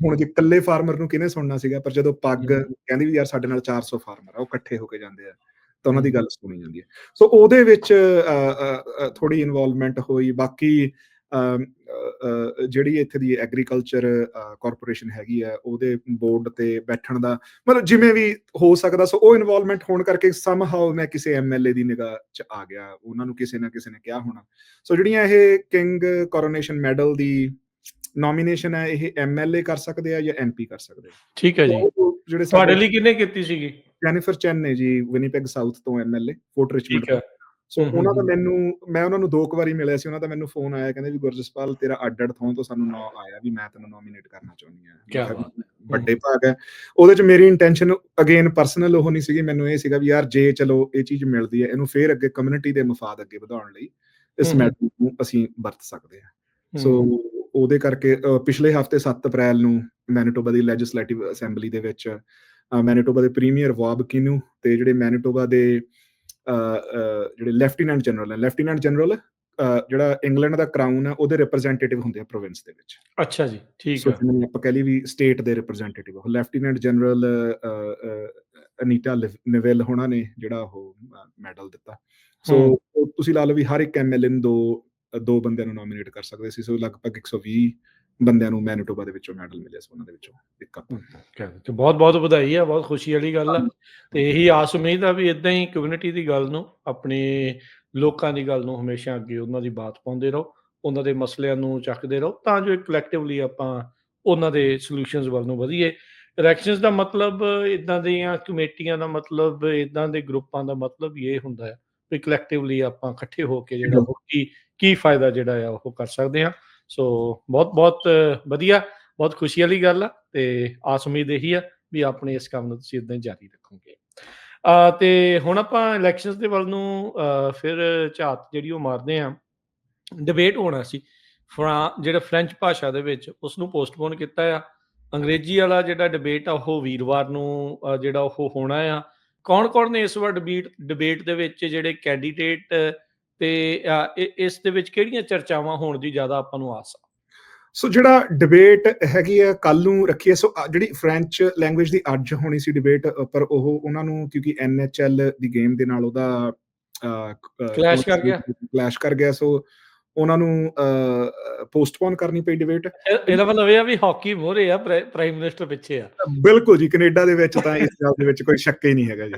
ਹੁਣ ਜੇ ਇਕੱਲੇ ਫਾਰਮਰ ਨੂੰ ਕਿਹਨੇ ਸੁਣਨਾ ਸੀਗਾ, ਪਰ ਜਦੋਂ ਪੱਗ ਕਹਿੰਦੀ ਵੀ ਯਾਰ ਸਾਡੇ ਨਾਲ 400 ਫਾਰਮਰ ਆ, ਉਹ ਇਕੱਠੇ ਹੋ ਕੇ ਜਾਂਦੇ ਆ, ਤਾਂ ਉਹਨਾਂ ਦੀ ਗੱਲ ਸੁਣੀ ਜਾਂਦੀ ਹੈ। ਸੋ ਉਹਦੇ ਵਿੱਚ ਥੋੜੀ ਇਨਵੋਲਵਮੈਂਟ ਹੋਈ। ਬਾਕੀ ਜਿਹੜੀ ਇੱਥੇ ਦੀ ਐਗਰੀਕਲਚਰ ਕਾਰਪੋਰੇਸ਼ਨ ਹੈਗੀ ਹੈ, ਉਹਦੇ ਬੋਰਡ ਤੇ ਬੈਠਣ ਦਾ ਮਤਲਬ ਜਿਵੇਂ ਵੀ ਹੋ ਸਕਦਾ, ਸੋ ਉਹ ਇਨਵੋਲਵਮੈਂਟ ਹੋਣ ਕਰਕੇ ਸਮਹਾਉ ਮੈਂ ਕਿਸੇ MLA ਦੀ ਨਿਗਾਹ ਚ ਆ ਗਿਆ, ਉਹਨਾਂ ਨੂੰ ਕਿਸੇ ਨਾ ਕਿਸੇ ਨੇ ਕਿਹਾ ਹੋਣਾ। ਸੋ ਜਿਹੜੀਆਂ ਇਹ ਕਿੰਗ ਕੋਰੋਨੇਸ਼ਨ ਮੈਡਲ ਦੀ ਨੋਮੀਨੇਸ਼ਨ ਹੈ, ਇਹ MLA ਕਰ ਸਕਦੇ ਆ ਜਾਂ MP ਕਰ ਸਕਦੇ ਆ। ਠੀਕ ਹੈ ਜੀ। ਜਿਹੜੇ ਤੁਹਾਡੇ ਲਈ ਕਿਹਨੇ ਕੀਤੀ ਸੀਗੀ? ਜੈਨੀਫਰ ਚੈਨ ਨੇ ਜੀ, ਵਿਨੀਪੈਗ ਸਾਊਥ ਤੋਂ MLA, ਫੋਰਟ ਰਿਚਮੰਡ। ਸੋ ਉਹਨਾਂ ਦਾ ਮੈਂ ਉਹਨਾਂ ਨੂੰ 2 ਵਾਰੀ ਮਿਲਿਆ ਸੀ। ਉਹਨਾਂ ਦਾ ਮੈਨੂੰ ਫੋਨ ਆਇਆ, ਕਹਿੰਦੇ ਵੀ ਗੁਰਜਸਪਾਲ ਤੇਰਾ ਅੱਡ ਥਾਂ ਤੋਂ ਸਾਨੂੰ ਨਾਂ ਆਇਆ ਵੀ ਮੈਂ ਤੈਨੂੰ ਨੋਮੀਨੇਟ ਕਰਨਾ ਚਾਹੁੰਦੀ ਹਾਂ। ਵੱਡੇ ਭਾਗ ਹੈ ਉਹਦੇ ਚ। ਮੇਰੀ ਇੰਟੈਂਸ਼ਨ ਅਗੇਨ ਪਰਸਨਲ ਉਹ ਨਹੀਂ ਸੀਗੀ, ਮੈਨੂੰ ਇਹ ਸੀਗਾ ਵੀ ਯਾਰ ਜੇ ਚਲੋ ਇਹ ਚੀਜ਼ ਮਿਲਦੀ ਹੈ, ਇਹਨੂੰ ਫੇਰ ਅੱਗੇ ਕਮਿਊਨਿਟੀ ਦੇ ਮਫਾਦ ਅੱਗੇ ਵਧਾਉਣ ਲਈ ਇਸ ਮੈਡਲ ਨੂੰ ਅਸੀਂ ਵਰਤ ਸਕਦੇ ਹਾਂ। ਸੋ ਉਹਦੇ ਕਰਕੇ ਪਿਛਲੇ ਹਫ਼ਤੇ 7 ਅਪ੍ਰੈਲ ਨੂੰ ਮੈਨੀਟੋਬਾ ਦੀ ਲੈਜਿਸਲੇਟਿਵ ਅਸੈਂਬਲੀ ਦੇ ਵਿੱਚ ਮੈਨੀਟੋਬਾ ਦੇ ਪ੍ਰੀਮੀਅਰ ਵਾਬ ਕਿਨੂ ਤੇ ਜਿਹੜੇ ਮੈਨੀਟੋਬਾ ਦੇ ਜਿਹੜੇ ਲੈਫਟੀਨੈਂਟ ਜਨਰਲ ਜਿਹੜਾ ਇੰਗਲੈਂਡ ਦਾ ਕਰਾਊਨ ਹੈ ਉਹਦੇ ਰਿਪਰੈਜ਼ੈਂਟੇਟਿਵ ਹੁੰਦੇ ਆ ਪ੍ਰੋਵਿੰਸ ਦੇ ਵਿੱਚ। ਅੱਛਾ ਜੀ, ਠੀਕ ਸੋ ਆ। ਜਿਹਨੂੰ ਆਪਾਂ ਕਹਿ ਲਈ ਵੀ ਸਟੇਟ ਦੇ ਰਿਪਰੈਜ਼ੈਂਟੇਟਿਵ ਲੈਫਟੀਨੈਂਟ ਜਨਰਲ ਅਨੀਟਾ ਨਿਵਿਲ ਹੋਣਾ ਨੇ ਜਿਹੜਾ ਉਹ ਮੈਡਲ ਦਿੱਤਾ। ਸੋ ਤੁਸੀਂ ਲਾ ਲਓ ਵੀ ਹਰ ਇੱਕ ਐਮਐਲਏ ਨੂੰ ਦੋ ਬੰਦਿਆਂ ਨੂੰ ਨੋਮੀਨੇਟ ਕਰ ਸਕਦੇ ਸੀ। ਸੋ ਲਗਭਗ 120 ਬੰਦਿਆਂ ਨੂੰ ਮੈਨੀਟੋਬਾ ਦੇ ਵਿੱਚੋਂ ਮੈਡਲ ਮਿਲਿਆ ਸੀ, ਉਹਨਾਂ ਦੇ ਵਿੱਚੋਂ ਇੱਕ ਤੇ ਬਹੁਤ ਬਹੁਤ ਵਧਾਈ ਆ, ਬਹੁਤ ਖੁਸ਼ੀ ਵਾਲੀ ਗੱਲ ਆ। ਤੇ ਇਹੀ ਆਸ ਉਮੀਦ ਆ ਵੀ ਇਦਾਂ ਹੀ ਕਮਿਊਨਿਟੀ ਦੀ ਗੱਲ ਨੂੰ, ਆਪਣੇ ਲੋਕਾਂ ਦੀ ਗੱਲ ਨੂੰ ਹਮੇਸ਼ਾ ਅੱਗੇ ਉਹਨਾਂ ਦੀ ਬਾਤ ਪਾਉਂਦੇ ਰਹੋ, ਉਹਨਾਂ ਦੇ ਮਸਲਿਆਂ ਨੂੰ ਚੱਕਦੇ ਰਹੋ, ਤਾਂ ਜੋ ਕਲੈਕਟਿਵਲੀ ਆਪਾਂ ਉਹਨਾਂ ਦੇ ਸੋਲੂਸ਼ਨਸ ਵੱਲ ਨੂੰ ਵਧੀਏ। ਇਲੈਕਸ਼ਨਸ ਦਾ ਮਤਲਬ, ਇਦਾਂ ਦੀਆਂ ਕਮੇਟੀਆਂ ਦਾ ਮਤਲਬ, ਇਦਾਂ ਦੇ ਗਰੁੱਪਾਂ ਦਾ ਮਤਲਬ ਇਹ ਹੁੰਦਾ ਹੈ ਵੀ ਕਲੈਕਟਿਵਲੀ ਆਪਾਂ ਇਕੱਠੇ ਹੋ ਕੇ ਜਿਹੜਾ ਉਹ ਕੀ ਫਾਇਦਾ ਜਿਹੜਾ ਆ ਉਹ ਕਰ ਸਕਦੇ ਹਾਂ। ਸੋ ਬਹੁਤ ਬਹੁਤ ਵਧੀਆ, ਬਹੁਤ ਖੁਸ਼ੀ ਵਾਲੀ ਗੱਲ ਆ ਤੇ ਆਸ ਉਮੀਦ ਇਹੀ ਆ ਵੀ ਆਪਣੇ ਇਸ ਕੰਮ ਨੂੰ ਤੁਸੀਂ ਇਦਾਂ ਹੀ ਜਾਰੀ ਰੱਖੋਗੇ। ਤੇ ਹੁਣ ਆਪਾਂ ਇਲੈਕਸ਼ਨਸ ਦੇ ਵੱਲ ਨੂੰ ਫਿਰ ਝਾਤ ਜਿਹੜੀ ਉਹ ਮਾਰਦੇ ਹਾਂ। ਡਿਬੇਟ ਹੋਣਾ ਸੀ ਜਿਹੜਾ ਫ੍ਰੈਂਚ ਭਾਸ਼ਾ ਦੇ ਵਿੱਚ, ਉਸਨੂੰ ਪੋਸਟਪੋਨ ਕੀਤਾ ਆ। ਅੰਗਰੇਜ਼ੀ ਵਾਲਾ ਜਿਹੜਾ ਡਿਬੇਟ ਆ ਉਹ ਵੀਰਵਾਰ ਨੂੰ ਜਿਹੜਾ ਉਹ ਹੋਣਾ ਆ। ਕੌਣ ਨੇ ਇਸ ਵਾਰ ਡਿਬੇਟ ਦੇ ਵਿੱਚ ਜਿਹੜੇ ਕੈਂਡੀਡੇਟ ਤੇ ਇਸ ਦੇ ਵਿੱਚ ਕਿਹੜੀਆਂ ਚਰਚਾਵਾਂ ਹੋਣ ਦੀ ਜ਼ਿਆਦਾ ਆਪਾਂ ਨੂੰ ਆਸ ਆ? ਸੋ ਜਿਹੜਾ ਡਿਬੇਟ ਹੈਗੀ ਆ ਕੱਲ ਨੂੰ ਰੱਖੀ ਹੈ। ਸੋ ਜਿਹੜੀ ਫ੍ਰੈਂਚ ਲੈਂਗੁਏਜ ਦੀ ਅੱਜ ਹੋਣੀ ਸੀ ਡਿਬੇਟ, ਪਰ ਉਹਨਾਂ ਨੂੰ ਕਿਉਂਕਿ NHL ਦੀ ਗੇਮ ਦੇ ਨਾਲ ਉਹਦਾ ਕਲੈਸ਼ ਕਰ ਗਿਆ। ਸੋ ਉਹਨਾਂ ਨੂੰ ਪੋਸਟਪੋਨ ਕਰਨੀ ਪਈ ਡਿਬੇਟ। ਇਹਦਾ ਮਤਲਬ ਇਹ ਆ ਵੀ ਹਾਕੀ ਮੋਹਰੇ ਆ, ਪ੍ਰਾਈਮ ਮਿਨਿਸਟਰ ਪਿੱਛੇ ਆ। ਬਿਲਕੁਲ ਜੀ, ਕੈਨੇਡਾ ਦੇ ਵਿੱਚ ਤਾਂ ਇਸ ਗੱਲ ਦੇ ਵਿੱਚ ਕੋਈ ਸ਼ੱਕ ਹੀ ਨਹੀਂ ਹੈਗਾ ਜੀ।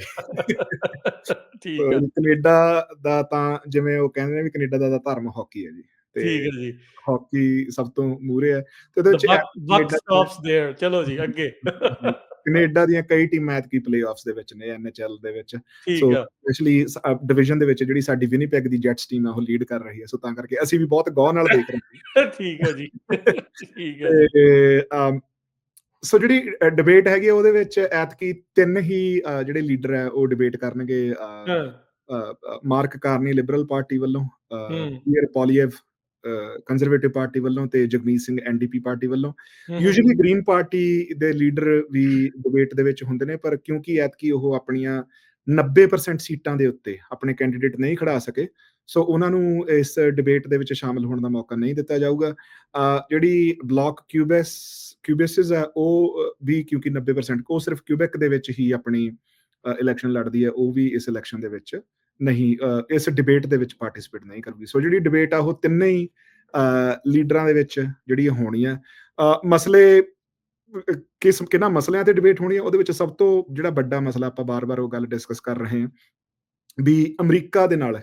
ਠੀਕ ਹੈ। ਕੈਨੇਡਾ ਦਾ ਤਾਂ ਜਿਵੇਂ ਉਹ ਕਹਿੰਦੇ ਨੇ ਵੀ ਕੈਨੇਡਾ ਦਾ ਧਰਮ ਹਾਕੀ ਹੈ ਜੀ, ਠੀਕ ਹੈ ਜੀ, ਹਾਕੀ ਸਭ ਤੋਂ ਮੂਹਰੇ ਹੈ ਤੇ ਉਹਦੇ ਵਿੱਚ ਚਲੋ ਜੀ ਅੱਗੇ। ਕੈਨੇਡਾ ਦੀਆਂ ਕਈ ਟੀਮਾਂ ਐਤਕੀ ਪਲੇਆਫਸ ਦੇ ਵਿੱਚ ਨੇ NHL ਦੇ ਵਿੱਚ। ਸੋ ਸਪੈਸ਼ਲੀ ਡਿਵੀਜ਼ਨ ਦੇ ਵਿੱਚ ਜਿਹੜੀ ਸਾਡੀ ਵਿਨੀਪੈਗ ਦੀ ਜੈਟਸ ਟੀਮ ਆ ਉਹ ਲੀਡ ਕਰ ਰਹੀ ਹੈ। ਸੋ ਤਾਂ ਕਰਕੇ ਅਸੀਂ ਵੀ ਬਹੁਤ ਗੌਰ ਨਾਲ ਦੇਖ ਰਹੇ ਹਾਂ। ਠੀਕ ਹੈ ਜੀ, ਠੀਕ ਹੈ। ਤੇ ਸੋ ਜਿਹੜੀ ਡਿਬੇਟ ਹੈਗੀ ਉਹਦੇ ਵਿੱਚ ਐਤਕੀ 3 ਹੀ ਜਿਹੜੇ ਲੀਡਰ ਹੈ ਉਹ ਡਿਬੇਟ ਕਰਨਗੇ। ਮਾਰਕ ਕਾਰਨੀ ਲਿਬਰਲ ਪਾਰਟੀ ਵੱਲੋਂ, ਪੀਅਰ ਪੋਲੀਏਵ ਕੰਜ਼ਰਵੇਟਿਵ ਪਾਰਟੀ ਵੱਲੋਂ ਤੇ ਜਗਮੀਤ ਸਿੰਘ NDP ਪਾਰਟੀ ਵੱਲੋਂ। ਯੂਜੂਅਲੀ ਗ੍ਰੀਨ ਪਾਰਟੀ ਦੇ ਲੀਡਰ ਵੀ ਡਿਬੇਟ ਦੇ ਵਿੱਚ ਹੁੰਦੇ ਨੇ, ਪਰ ਕਿਉਂਕਿ ਐਤਕੀ ਉਹ ਆਪਣੀਆਂ 90% ਸੀਟਾਂ ਦੇ ਉੱਤੇ ਆਪਣੇ ਕੈਂਡੀਡੇਟ ਨਹੀਂ ਖੜਾ ਸਕੇ, ਸੋ ਉਹਨਾਂ ਨੂੰ ਇਸ ਡਿਬੇਟ ਦੇ ਵਿੱਚ ਸ਼ਾਮਲ ਹੋਣ ਦਾ ਮੌਕਾ ਨਹੀਂ ਦਿੱਤਾ ਜਾਊਗਾ। ਜਿਹੜੀ ਬਲਾਕ ਕਿਊਬੇਸਿਸ ਹੈ ਉਹ ਵੀ ਕਿਉਂਕਿ 90% ਉਹ ਸਿਰਫ ਕਿਊਬੈਕ ਦੇ ਵਿੱਚ ਹੀ ਆਪਣੀ ਇਲੈਕਸ਼ਨ ਲੜਦੀ ਹੈ, ਉਹ ਵੀ ਇਸ ਇਲੈਕਸ਼ਨ ਦੇ ਵਿੱਚ ਨਹੀਂ, ਇਸ ਡਿਬੇਟ ਦੇ ਵਿੱਚ ਪਾਰਟਿਸਿਪੇਟ ਨਹੀਂ ਕਰੂਗੀ। ਸੋ ਜਿਹੜੀ ਡਿਬੇਟ ਆ ਉਹ ਤਿੰਨੇ ਹੀ ਲੀਡਰਾਂ ਦੇ ਵਿੱਚ ਜਿਹੜੀ ਹੋਣੀ ਹੈ। ਮਸਲੇ ਕਿਹਨਾਂ ਮਸਲਿਆਂ ਤੇ ਡਿਬੇਟ ਹੋਣੀ ਹੈ, ਉਹਦੇ ਵਿੱਚ ਸਭ ਤੋਂ ਜਿਹੜਾ ਵੱਡਾ ਮਸਲਾ ਆਪਾਂ ਬਾਰ-ਬਾਰ ਉਹ ਗੱਲ ਡਿਸਕਸ ਕਰ ਰਹੇ ਹਾਂ ਵੀ ਅਮਰੀਕਾ ਦੇ ਨਾਲ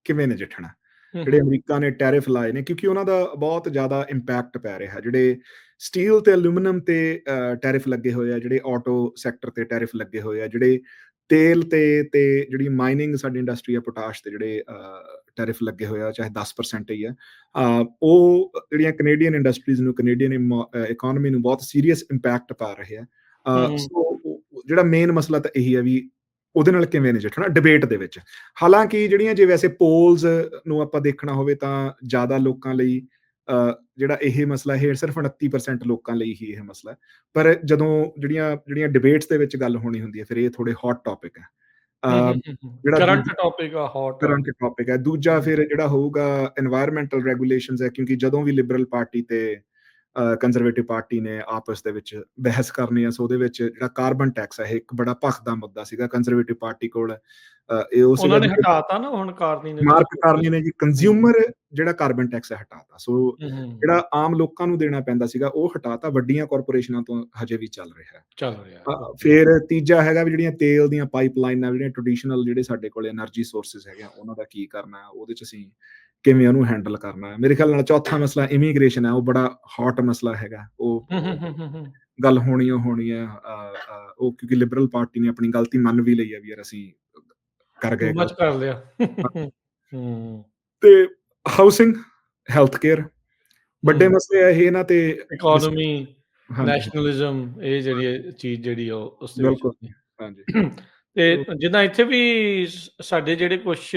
ਕਿਵੇਂ ਨਜਿੱਠਣਾ। ਜਿਹੜੇ ਅਮਰੀਕਾ ਨੇ ਟੈਰਿਫ ਲਾਏ ਨੇ, ਕਿਉਂਕਿ ਉਹਨਾਂ ਦਾ ਬਹੁਤ ਜ਼ਿਆਦਾ ਇੰਪੈਕਟ ਪੈ ਰਿਹਾ। ਜਿਹੜੇ ਸਟੀਲ ਤੇ ਐਲੂਮੀਨੀਅਮ ਤੇ ਟੈਰਿਫ ਲੱਗੇ ਹੋਏ ਆ, ਜਿਹੜੇ ਆਟੋ ਸੈਕਟਰ ਤੇ ਟੈਰਿਫ ਲੱਗੇ ਹੋਏ ਆ, ਜਿਹੜੇ ਤੇਲ ਤੇ ਜਿਹੜੀ ਮਾਈਨਿੰਗ ਸਾਡੀ ਇੰਡਸਟਰੀ ਆ ਪੋਟਾਸ਼ ਤੇ ਜਿਹੜੇ ਟੈਰਿਫ ਲੱਗੇ ਹੋਏ ਆ, ਚਾਹੇ 10% ਹੀ ਆ, ਉਹ ਜਿਹੜੀਆਂ ਕੈਨੇਡੀਅਨ ਇੰਡਸਟਰੀਜ਼ ਨੂੰ, ਕੈਨੇਡੀਅਨ ਇਕਨੋਮੀ ਨੂੰ ਬਹੁਤ ਸੀਰੀਅਸ ਇੰਪੈਕਟ ਪਾ ਰਹੇ ਆ। ਸੋ ਜਿਹੜਾ ਮੇਨ ਮਸਲਾ ਤਾਂ ਇਹੀ ਹੈ ਵੀ ਉਹਦੇ ਨਾਲ ਕਿਵੇਂ ਨਜਿੱਠਣਾ ਡਿਬੇਟ ਦੇ ਵਿੱਚ। ਹਾਲਾਂਕਿ ਜਿਹੜੀਆਂ ਜੇ ਵੈਸੇ ਪੋਲਸ ਨੂੰ ਆਪਾਂ ਦੇਖਣਾ ਹੋਵੇ ਤਾਂ ਜ਼ਿਆਦਾ ਲੋਕਾਂ ਲਈ ਜਿਹੜਾ ਇਹ ਮਸਲਾ ਹੈ ਸਿਰਫ 29% ਲੋਕਾਂ ਲਈ ਹੀ ਇਹ ਮਸਲਾ ਹੈ, ਪਰ ਜਦੋਂ ਜਿਹੜੀਆਂ ਡਿਬੇਟਸ ਦੇ ਵਿੱਚ ਗੱਲ ਹੋਣੀ ਹੁੰਦੀ ਹੈ ਫਿਰ ਇਹ ਥੋੜੇ ਹੌਟ ਟੌਪਿਕ ਹੈ। ਕਰੰਟ ਟੌਪਿਕ ਹੈ। ਦੂਜਾ ਫਿਰ ਜਿਹੜਾ ਹੋਊਗਾ এনवायरमेंटल ਰੈਗੂਲੇਸ਼ਨਸ ਹੈ, ਕਿਉਂਕਿ ਜਦੋਂ ਵੀ ਲਿਬਰਲ ਪਾਰਟੀ ਤੇ ਕੰਜ਼ਰਵੇਟਿਵ ਪਾਰਟੀ ਨੇ ਆਪਸ ਦੇ ਵਿੱਚ ਬਹਿਸ ਕਰਨੀ ਹੈ, ਸੋ ਉਹਦੇ ਵਿੱਚ ਜਿਹੜਾ ਕਾਰਬਨ ਟੈਕਸ ਹੈ ਇਹ ਇੱਕ ਬੜਾ ਭਖਦਾ ਮੁੱਦਾ ਸੀਗਾ ਕੰਜ਼ਰਵੇਟਿਵ ਪਾਰਟੀ ਕੋਲ। ਇਹ ਉਹਨਾਂ ਨੇ ਹਟਾਤਾ ਨਾ ਹੁਣ ਮਾਰਕ ਕਾਰਨੀ ਨੇ ਜੀ ਕੰਜ਼ਿਊਮਰ ਜਿਹੜਾ ਕਾਰਬਨ ਟੈਕਸ ਹੈ ਹਟਾਤਾ। ਸੋ ਜਿਹੜਾ ਆਮ ਲੋਕਾਂ ਨੂੰ ਦੇਣਾ ਪੈਂਦਾ ਸੀਗਾ ਉਹ ਹਟਾਤਾ, ਵੱਡੀਆਂ ਕਾਰਪੋਰੇਸ਼ਨਾਂ ਤੋਂ ਹਜੇ ਵੀ ਚੱਲ ਰਿਹਾ। ਫਿਰ ਤੀਜਾ ਹੈਗਾ ਵੀ ਜਿਹੜੀਆਂ ਤੇਲ ਦੀਆਂ ਪਾਈਪਲਾਈਨਾਂ, ਜਿਹੜੀਆਂ ਟ੍ਰੈਡੀਸ਼ਨਲ ਜਿਹੜੇ ਸਾਡੇ ਕੋਲ એનર્ਜੀ ਸੋਰਸਿਸ ਹੈਗੇ ਉਹਨਾਂ ਦਾ ਕੀ ਕਰਨਾ, ਉਹਦੇ ਚ ਅਸੀਂ ਕਿਵੇਂ ਉਹਨੂੰ ਹੈਂਡਲ ਕਰਨਾ। ਮੇਰੇ ਖਿਆਲ ਨਾਲ ਚੌਥਾ ਮਸਲਾ ਇਮੀਗ੍ਰੇਸ਼ਨ ਹੈ, ਉਹ ਬੜਾ ਹੌਟ ਮਸਲਾ ਹੈਗਾ। ਉਹ ਗੱਲ ਹੋਣੀ ਹੈ ਉਹ ਕਿਉਂਕਿ ਲਿਬਰਲ ਪਾਰਟੀ ਨੇ ਆਪਣੀ ਗਲਤੀ ਮੰਨ ਵੀ ਲਈ ਹੈ ਵੀ ਯਾਰ ਅਸੀਂ ਕਰ ਲਿਆ। ਤੇ ਹਾਊਸਿੰਗ, ਹੈਲਥ ਕੇਅਰ ਵੱਡੇ ਮਸਲੇ ਆ ਇਹ ਇਹਨਾਂ ਤੇ। ਇਕਨੋਮੀ, ਨੈਸ਼ਨਲਿਜ਼ਮ, ਇਹ ਜਿਹੜੀ ਚੀਜ਼ ਜਿਹੜੀ ਉਸ ਦੇ ਵਿੱਚ ਹਾਂਜੀ। ਤੇ ਜਿੱਦਾਂ ਇੱਥੇ ਵੀ ਸਾਡੇ ਜਿਹੜੇ ਕੁਛ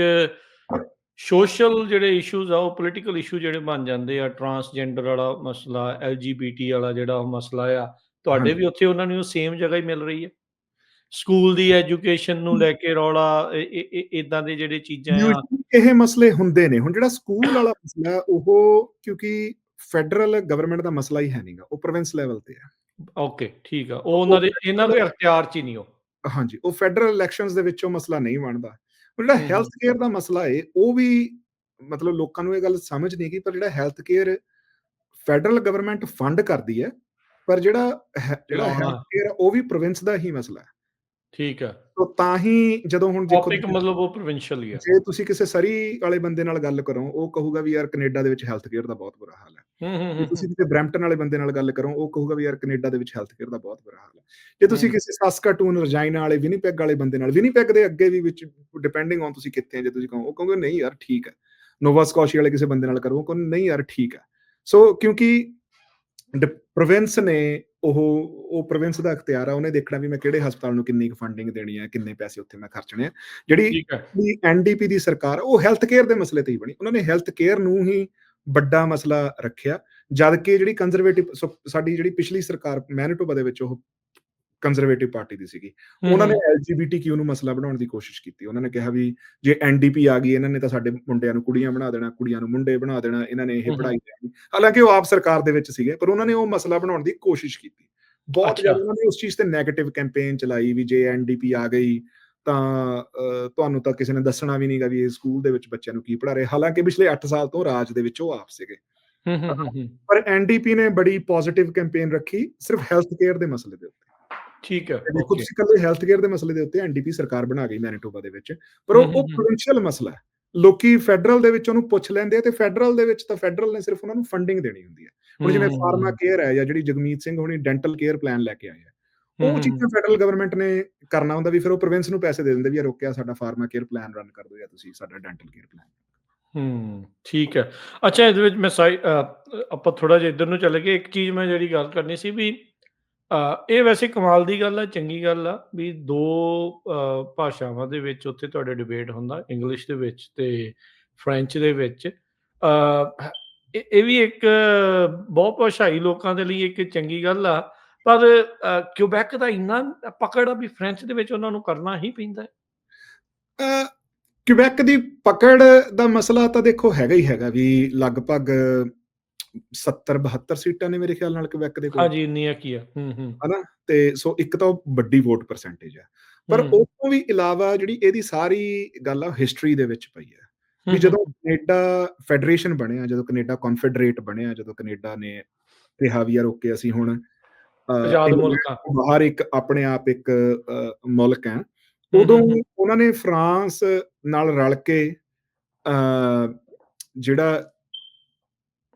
ਸੋਸ਼ਲ ਜਿਹੜੇ ਇਸ਼ੂਜ਼ ਆ, ਉਹ ਪੋਲੀਟੀਕਲ ਇਸ਼ੂ ਜਿਹੜੇ ਬਣ ਜਾਂਦੇ ਆ, ਟਰਾਂਸਜੈਂਡਰ ਵਾਲਾ ਮਸਲਾ, LGBT ਵਾਲਾ ਜਿਹੜਾ ਉਹ ਮਸਲਾ ਆ, ਤੁਹਾਡੇ ਵੀ ਉੱਥੇ ਉਹਨਾਂ ਨੂੰ ਸੇਮ ਜਗ੍ਹਾ ਹੀ ਮਿਲ ਰਹੀ ਹੈ? ਸਕੂਲ ਦੀ ਐਜੂਕੇਸ਼ਨ ਨੂੰ ਲੈ ਕੇ ਰੌਲਾ ਇਦਾਂ ਦੇ ਜਿਹੜੇ ਚੀਜ਼ਾਂ ਆ। ਯੂਜੂਅਲੀ ਇਹ ਮਸਲੇ ਹੁੰਦੇ ਨੇ। ਹੁਣ ਜਿਹੜਾ ਸਕੂਲ ਵਾਲਾ ਮਸਲਾ ਉਹ ਕਿਉਂਕਿ ਫੈਡਰਲ ਗਵਰਨਮੈਂਟ ਦਾ ਮਸਲਾ ਹੀ ਹੈ ਨਹੀਂਗਾ, ਉਹ ਪ੍ਰੋਵਿੰਸ ਲੈਵਲ ਤੇ ਹੈ। ਓਕੇ, ਠੀਕ ਆ। ਉਹ ਉਹ ਉਹਨਾਂ ਦੇ ਇਹਨਾਂ ਦੇ ਅਖਤਿਆਰ 'ਚ ਹੀ ਨਹੀਂ ਉਹ। ਹਾਂਜੀ, ਉਹ ਫੈਡਰਲ ਇਲੈਕਸ਼ਨਸ ਦੇ ਵਿੱਚ ਉਹ ਮਸਲਾ ਨਹੀਂ ਬਣਦਾ। ਹੁਣ ਜਿਹੜਾ ਹੂੰ, ਹੈਲਥ ਹੂੰ। ਕੇਅਰ ਦਾ ਮਸਲਾ ਏ, ਉਹ ਵੀ ਮਤਲਬ ਲੋਕਾਂ ਨੂੰ ਇਹ ਗੱਲ ਸਮਝ ਨਹੀਂ ਗਈ, ਪਰ ਜਿਹੜਾ health care federal government fund ਕਰਦੀ ਹੈ, ਪਰ ਜਿਹੜਾ ਚਲਾਉਣਾ ਹੈਲਥ ਕੇਅਰ ਉਹ ਵੀ ਪ੍ਰੋਵਿੰਸ ਦਾ ਹੀ ਮਸਲਾ ਹੈ। ਠੀਕ ਆ। ਤੋ ਤਾਂ ਹੀ ਜਦੋਂ ਹੁਣ ਦੇਖੋ ਟੌਪਿਕ ਮਤਲਬ ਉਹ ਪ੍ਰੋਵਿੰਸ਼ੀਅਲ ਹੀ ਆ। ਜੇ ਤੁਸੀਂ ਕਿਸੇ ਸਰੀ ਵਾਲੇ ਬੰਦੇ ਨਾਲ ਗੱਲ ਕਰੋ, ਉਹ ਕਹੂਗਾ ਵੀ ਯਾਰ ਕੈਨੇਡਾ ਦੇ ਵਿੱਚ ਹੈਲਥ ਕੇਅਰ ਦਾ ਬਹੁਤ ਬੁਰਾ ਹਾਲ ਹੈ। ਹੂੰ, ਹੂੰ, ਜੇ ਹੂੰ, ਤੁਸੀਂ ਹੂੰ। ਕਿਸੇ ਬਰੈਂਪਟਨ ਵਾਲੇ ਬੰਦੇ ਨਾਲ ਗੱਲ ਕਰੋ, ਉਹ ਕਹੂਗਾ ਵੀ ਯਾਰ ਕੈਨੇਡਾ ਦੇ ਵਿੱਚ ਹੈਲਥ ਕੇਅਰ ਦਾ ਬਹੁਤ ਬੁਰਾ ਹਾਲ ਹੈ। ਜੇ ਤੁਸੀਂ ਹੂੰ, ਕਿਸੇ ਸਾਸਕਾਟੂਨ, ਰਜਾਈਨਾ ਵਾਲੇ, ਵਿਨੀਪੈਗ ਵਾਲੇ ਬੰਦੇ ਨਾਲ, ਵਿਨੀਪੈਗ ਦੇ ਅੱਗੇ ਵੀ ਵਿੱਚ ਡਿਪੈਂਡਿੰਗ ਔਨ ਤੁਸੀਂ ਕਿੱਥੇ, ਜੇ ਤੁਸੀਂ ਕਹੋ, ਉਹ ਕਹੋਗੇ ਨਹੀਂ ਯਾਰ ਠੀਕ ਹੈ। ਨੋਵਾ ਸਕੋਸ਼ੀਆ ਵਾਲੇ ਕਿਸੇ ਬੰਦੇ ਨਾਲ ਕਰੋ, ਉਹ ਕਹੋਗੇ ਨਹੀਂ ਯਾਰ ਠੀਕ ਹੈ। ਸੋ ਕਿਉਂਕਿ ਪ੍ਰੋਵਿੰਸ ਨੇ ਉਹ ਪ੍ਰੋਵਿੰਸ ਦਾ ਅਖਤਿਆਰ ਆ, ਉਹਨੇ ਦੇਖਣਾ ਵੀ ਮੈਂ ਕਿਹੜੇ ਹਸਪਤਾਲ ਨੂੰ ਕਿੰਨੀ ਕੁ ਫੰਡਿੰਗ ਦੇਣੀ ਹੈ, ਕਿੰਨੇ ਪੈਸੇ ਉੱਥੇ ਮੈਂ ਖਰਚਣੇ ਆ। ਜਿਹੜੀ ਠੀਕ ਹੈ। ਐਨਡੀਪੀ ਦੀ ਸਰਕਾਰ, ਉਹ ਹੈਲਥ ਕੇਅਰ ਦੇ ਮਸਲੇ ਤੇ ਹੀ ਬਣੀ। ਉਹਨਾਂ ਨੇ ਹੈਲਥ ਕੇਅਰ ਨੂੰ ਹੀ ਵੱਡਾ ਮਸਲਾ ਰੱਖਿਆ, ਜਦ ਕਿ ਜਿਹੜੀ ਕੰਜ਼ਰਵੇਟਿਵ ਸਾਡੀ ਜਿਹੜੀ ਪਿਛਲੀ ਸਰਕਾਰ ਮੈਨੀਟੋਬਾ ਦੇ ਵਿੱਚ ਉਹ ਕੰਜ਼ਰਵੇਟਿਵ ਪਾਰਟੀ ਦੀ ਸੀਗੀ, ਹੂੰ, ਉਹਨਾਂ ਨੇ ਹੂੰ। ਐਲਜੀਬੀਟੀਕਿਊ ਨੂੰ ਮਸਲਾ ਬਣਾਉਣ ਦੀ ਕੋਸ਼ਿਸ਼ ਕੀਤੀ। ਉਹਨਾਂ ਨੇ ਕਿਹਾ ਵੀ ਜੇ ਐਨਡੀਪੀ ਆ ਗਈ, ਇਹਨਾਂ ਨੇ ਤਾਂ ਸਾਡੇ ਮੁੰਡਿਆਂ ਨੂੰ ਕੁੜੀਆਂ ਬਣਾ ਦੇਣਾ, ਕੁੜੀਆਂ ਨੂੰ ਮੁੰਡੇ ਬਣਾ ਦੇਣਾ, ਇਹਨਾਂ ਨੇ ਇਹ ਹੂੰ, ਹੂੰ। ਪੜ੍ਹਾਈ ਦੇਣੀ। ਹਾਲਾਂਕਿ ਉਹ ਆਪ ਸਰਕਾਰ ਦੇ ਵਿੱਚ ਸੀਗੇ, ਪਰ ਉਹਨਾਂ ਨੇ ਉਹ ਮਸਲਾ ਬਣਾਉਣ ਦੀ ਕੋਸ਼ਿਸ਼ ਕੀਤੀ। ਬਹੁਤ ਅੱਛਾ। ਜ਼ਿਆਦਾ ਉਹਨਾਂ ਨੇ ਉਸ ਚੀਜ਼ ਤੇ ਨੈਗੇਟਿਵ ਕੈਂਪੇਨ ਚਲਾਈ ਵੀ ਜੇ ਐਨਡੀਪੀ ਆ ਗਈ ਤਾਂ ਤੁਹਾਨੂੰ ਤਾਂ ਕਿਸੇ ਨੇ ਦੱਸਣਾ ਵੀ ਨਹੀਂਗਾ ਵੀ ਇਹ ਸਕੂਲ ਦੇ ਵਿੱਚ ਬੱਚਿਆਂ ਨੂੰ ਕੀ ਪੜ੍ਹਾ ਰਹੇ। ਹਾਲਾਂਕਿ ਪਿਛਲੇ 8 ਸਾਲ ਤੋਂ ਰਾਜ ਦੇ ਵਿੱਚ ਉਹ ਆਪ ਸੀਗੇ। ਹੂੰ, ਹੂੰ, ਹੂੰ, ਹੂੰ। ਪਰ ਐਨਡੀਪੀ ਨੇ ਬੜੀ ਪੋਜ਼ਿਟਿਵ ਕੈਂਪੇਨ ਰੱਖੀ ਸਿਰਫ ਹੈਲਥ ਕੇਅਰ ਦੇ ਮਸਲੇ ਦੇ ਉੱਤੇ। ਠੀਕ ਹੈ। ਦੇਖੋ ਓਕੇ। ਤੁਸੀਂ ਇਕੱਲੇ ਹੈਲਥ ਕੇਅਰ ਦੇ ਮਸਲੇ ਦੇ ਉੱਤੇ ਐਨਡੀਪੀ ਸਰਕਾਰ ਬਣਾ ਗਈ ਮੈਨੀਟੋਬਾ ਦੇ ਵਿੱਚ, ਪਰ ਹੂੰ, ਉਹ ਹੂੰ, ਹੂੰ। ਪ੍ਰੋਵਿੰਸ਼ੀਅਲ ਮਸਲਾ ਹੈ। ਲੋਕੀ ਫੈਡਰਲ ਦੇ ਵਿੱਚ ਉਹਨੂੰ ਪੁੱਛ ਲੈਂਦੇ ਆ, ਤੇ ਫੈਡਰਲ ਦੇ ਵਿੱਚ ਤਾਂ ਫੈਡਰਲ ਨੇ ਸਿਰਫ ਉਹਨਾਂ ਨੂੰ ਫੰਡਿੰਗ ਦੇਣੀ ਹੁੰਦੀ ਹੈ। ਹੁਣ ਹੂੰ, ਜਿਵੇਂ ਹੂੰ, ਫਾਰਮਾ ਹੂੰ। ਕੇਅਰ ਹੈ, ਜਾਂ ਜਿਹੜੀ ਜਗਮੀਤ ਸਿੰਘ ਹੋਣੀ ਡੈਂਟਲ ਕੇਅਰ ਪਲਾਨ ਲੈ ਕੇ ਆਏ ਆ, ਹੂੰ, ਉਹ ਹੂੰ, ਹੂੰ। ਚੀਜ਼ਾਂ ਫੈਡਰਲ ਗਵਰਨਮੈਂਟ ਨੇ ਕਰਨਾ ਹੁੰਦਾ, ਵੀ ਫਿਰ ਉਹ ਪ੍ਰੋਵਿੰਸ ਨੂੰ ਪੈਸੇ ਦੇ ਦਿੰਦੇ ਵੀ ਯਾਰ ਰੋਕਿਆ ਸਾਡਾ ਫਾਰਮਾ ਕੇਅਰ ਪਲਾਨ ਰਨ ਕਰ ਦਿਓ, ਜਾਂ ਤੁਸੀਂ ਸਾਡਾ ਡੈਂਟਲ ਕੇਅਰ ਪਲਾਨ। ਠੀਕ ਹੈ। ਅੱਛਾ, ਇਹਦੇ ਵਿੱਚ ਮੈਂ ਆਪਾਂ ਥੋੜਾ ਜਿਹਾ ਇੱਧਰ ਨੂੰ ਚਲੇ ਗਏ। ਇੱਕ ਚੀਜ਼ ਮੈਂ ਜਿਹੜੀ ਗੱਲ ਕਰਨੀ ਸੀ ਵੀ ਇਹ ਵੈਸੇ ਕਮਾਲ ਦੀ ਗੱਲ ਆ, ਚੰਗੀ ਗੱਲ ਆ ਵੀ 2 ਭਾਸ਼ਾਵਾਂ ਦੇ ਵਿੱਚ ਉੱਥੇ ਤੁਹਾਡੇ ਡਿਬੇਟ ਹੁੰਦਾ, ਇੰਗਲਿਸ਼ ਦੇ ਵਿੱਚ ਤੇ ਫਰੈਂਚ ਦੇ ਵਿੱਚ। ਇਹ ਵੀ ਇੱਕ ਬਹੁ ਭਾਸ਼ਾਈ ਲੋਕਾਂ ਦੇ ਲਈ ਇੱਕ ਚੰਗੀ ਗੱਲ ਆ, ਪਰ ਕਿਊਬੈਕ ਦਾ ਇੰਨਾ ਪਕੜ ਆ ਵੀ ਫਰੈਂਚ ਦੇ ਵਿੱਚ ਉਹਨਾਂ ਨੂੰ ਕਰਨਾ ਹੀ ਪੈਂਦਾ ਹੈ। ਕਿਊਬੈਕ ਦੀ ਪਕੜ ਦਾ ਮਸਲਾ ਤਾਂ ਦੇਖੋ ਹੈਗਾ ਹੀ ਹੈਗਾ ਵੀ ਲਗਭਗ 70-72 ਸੀਟਾਂ ਨੇ ਮੇਰੇ ਖਿਆਲ ਨਾਲ ਕਿਊਬੈਕ ਦੇ ਕੋਲ, ਹਾਂਜੀ, ਇੰਨੀਆਂ ਕੀ ਆ। ਹਨਾ। ਤੇ ਸੋ ਇੱਕ ਤਾਂ ਉਹ ਵੱਡੀ ਵੋਟ ਪਰਸੈਂਟੇਜ ਹੈ, ਪਰ ਹੂੰ, ਉਹ ਤੋਂ ਵੀ ਇਲਾਵਾ ਜਿਹੜੀ ਇਹਦੀ ਸਾਰੀ ਗੱਲ ਆ ਹਿਸਟਰੀ ਦੇ ਵਿੱਚ ਪਈ ਹੈ। ਹੂੰ, ਵੀ ਹੂੰ। ਜਦੋਂ ਕੈਨੇਡਾ ਫੈਡਰੇਸ਼ਨ ਬਣਿਆ, ਜਦੋਂ ਕੈਨੇਡਾ ਕਨਫੈਡਰੇਟ ਬਣਿਆ, ਜਦੋਂ ਕੈਨੇਡਾ ਨੇ ਕਿਹਾ ਵੀ ਯਾਰ ਓਕੇ ਅਸੀਂ ਹੁਣ ਆਜ਼ਾਦ ਇੰਗਲੈਂਡ ਮੁਲਕਾਂ। ਤੋਂ ਬਾਹਰ ਇੱਕ ਆਪਣੇ ਆਪ ਇੱਕ ਮੁਲਕ ਹੈ, ਹੂੰ, ਉਦੋਂ ਹੂੰ, ਹੂੰ। ਉਹਨਾਂ ਨੇ ਫਰਾਂਸ ਨਾਲ ਰਲ ਕੇ ਜਿਹੜਾ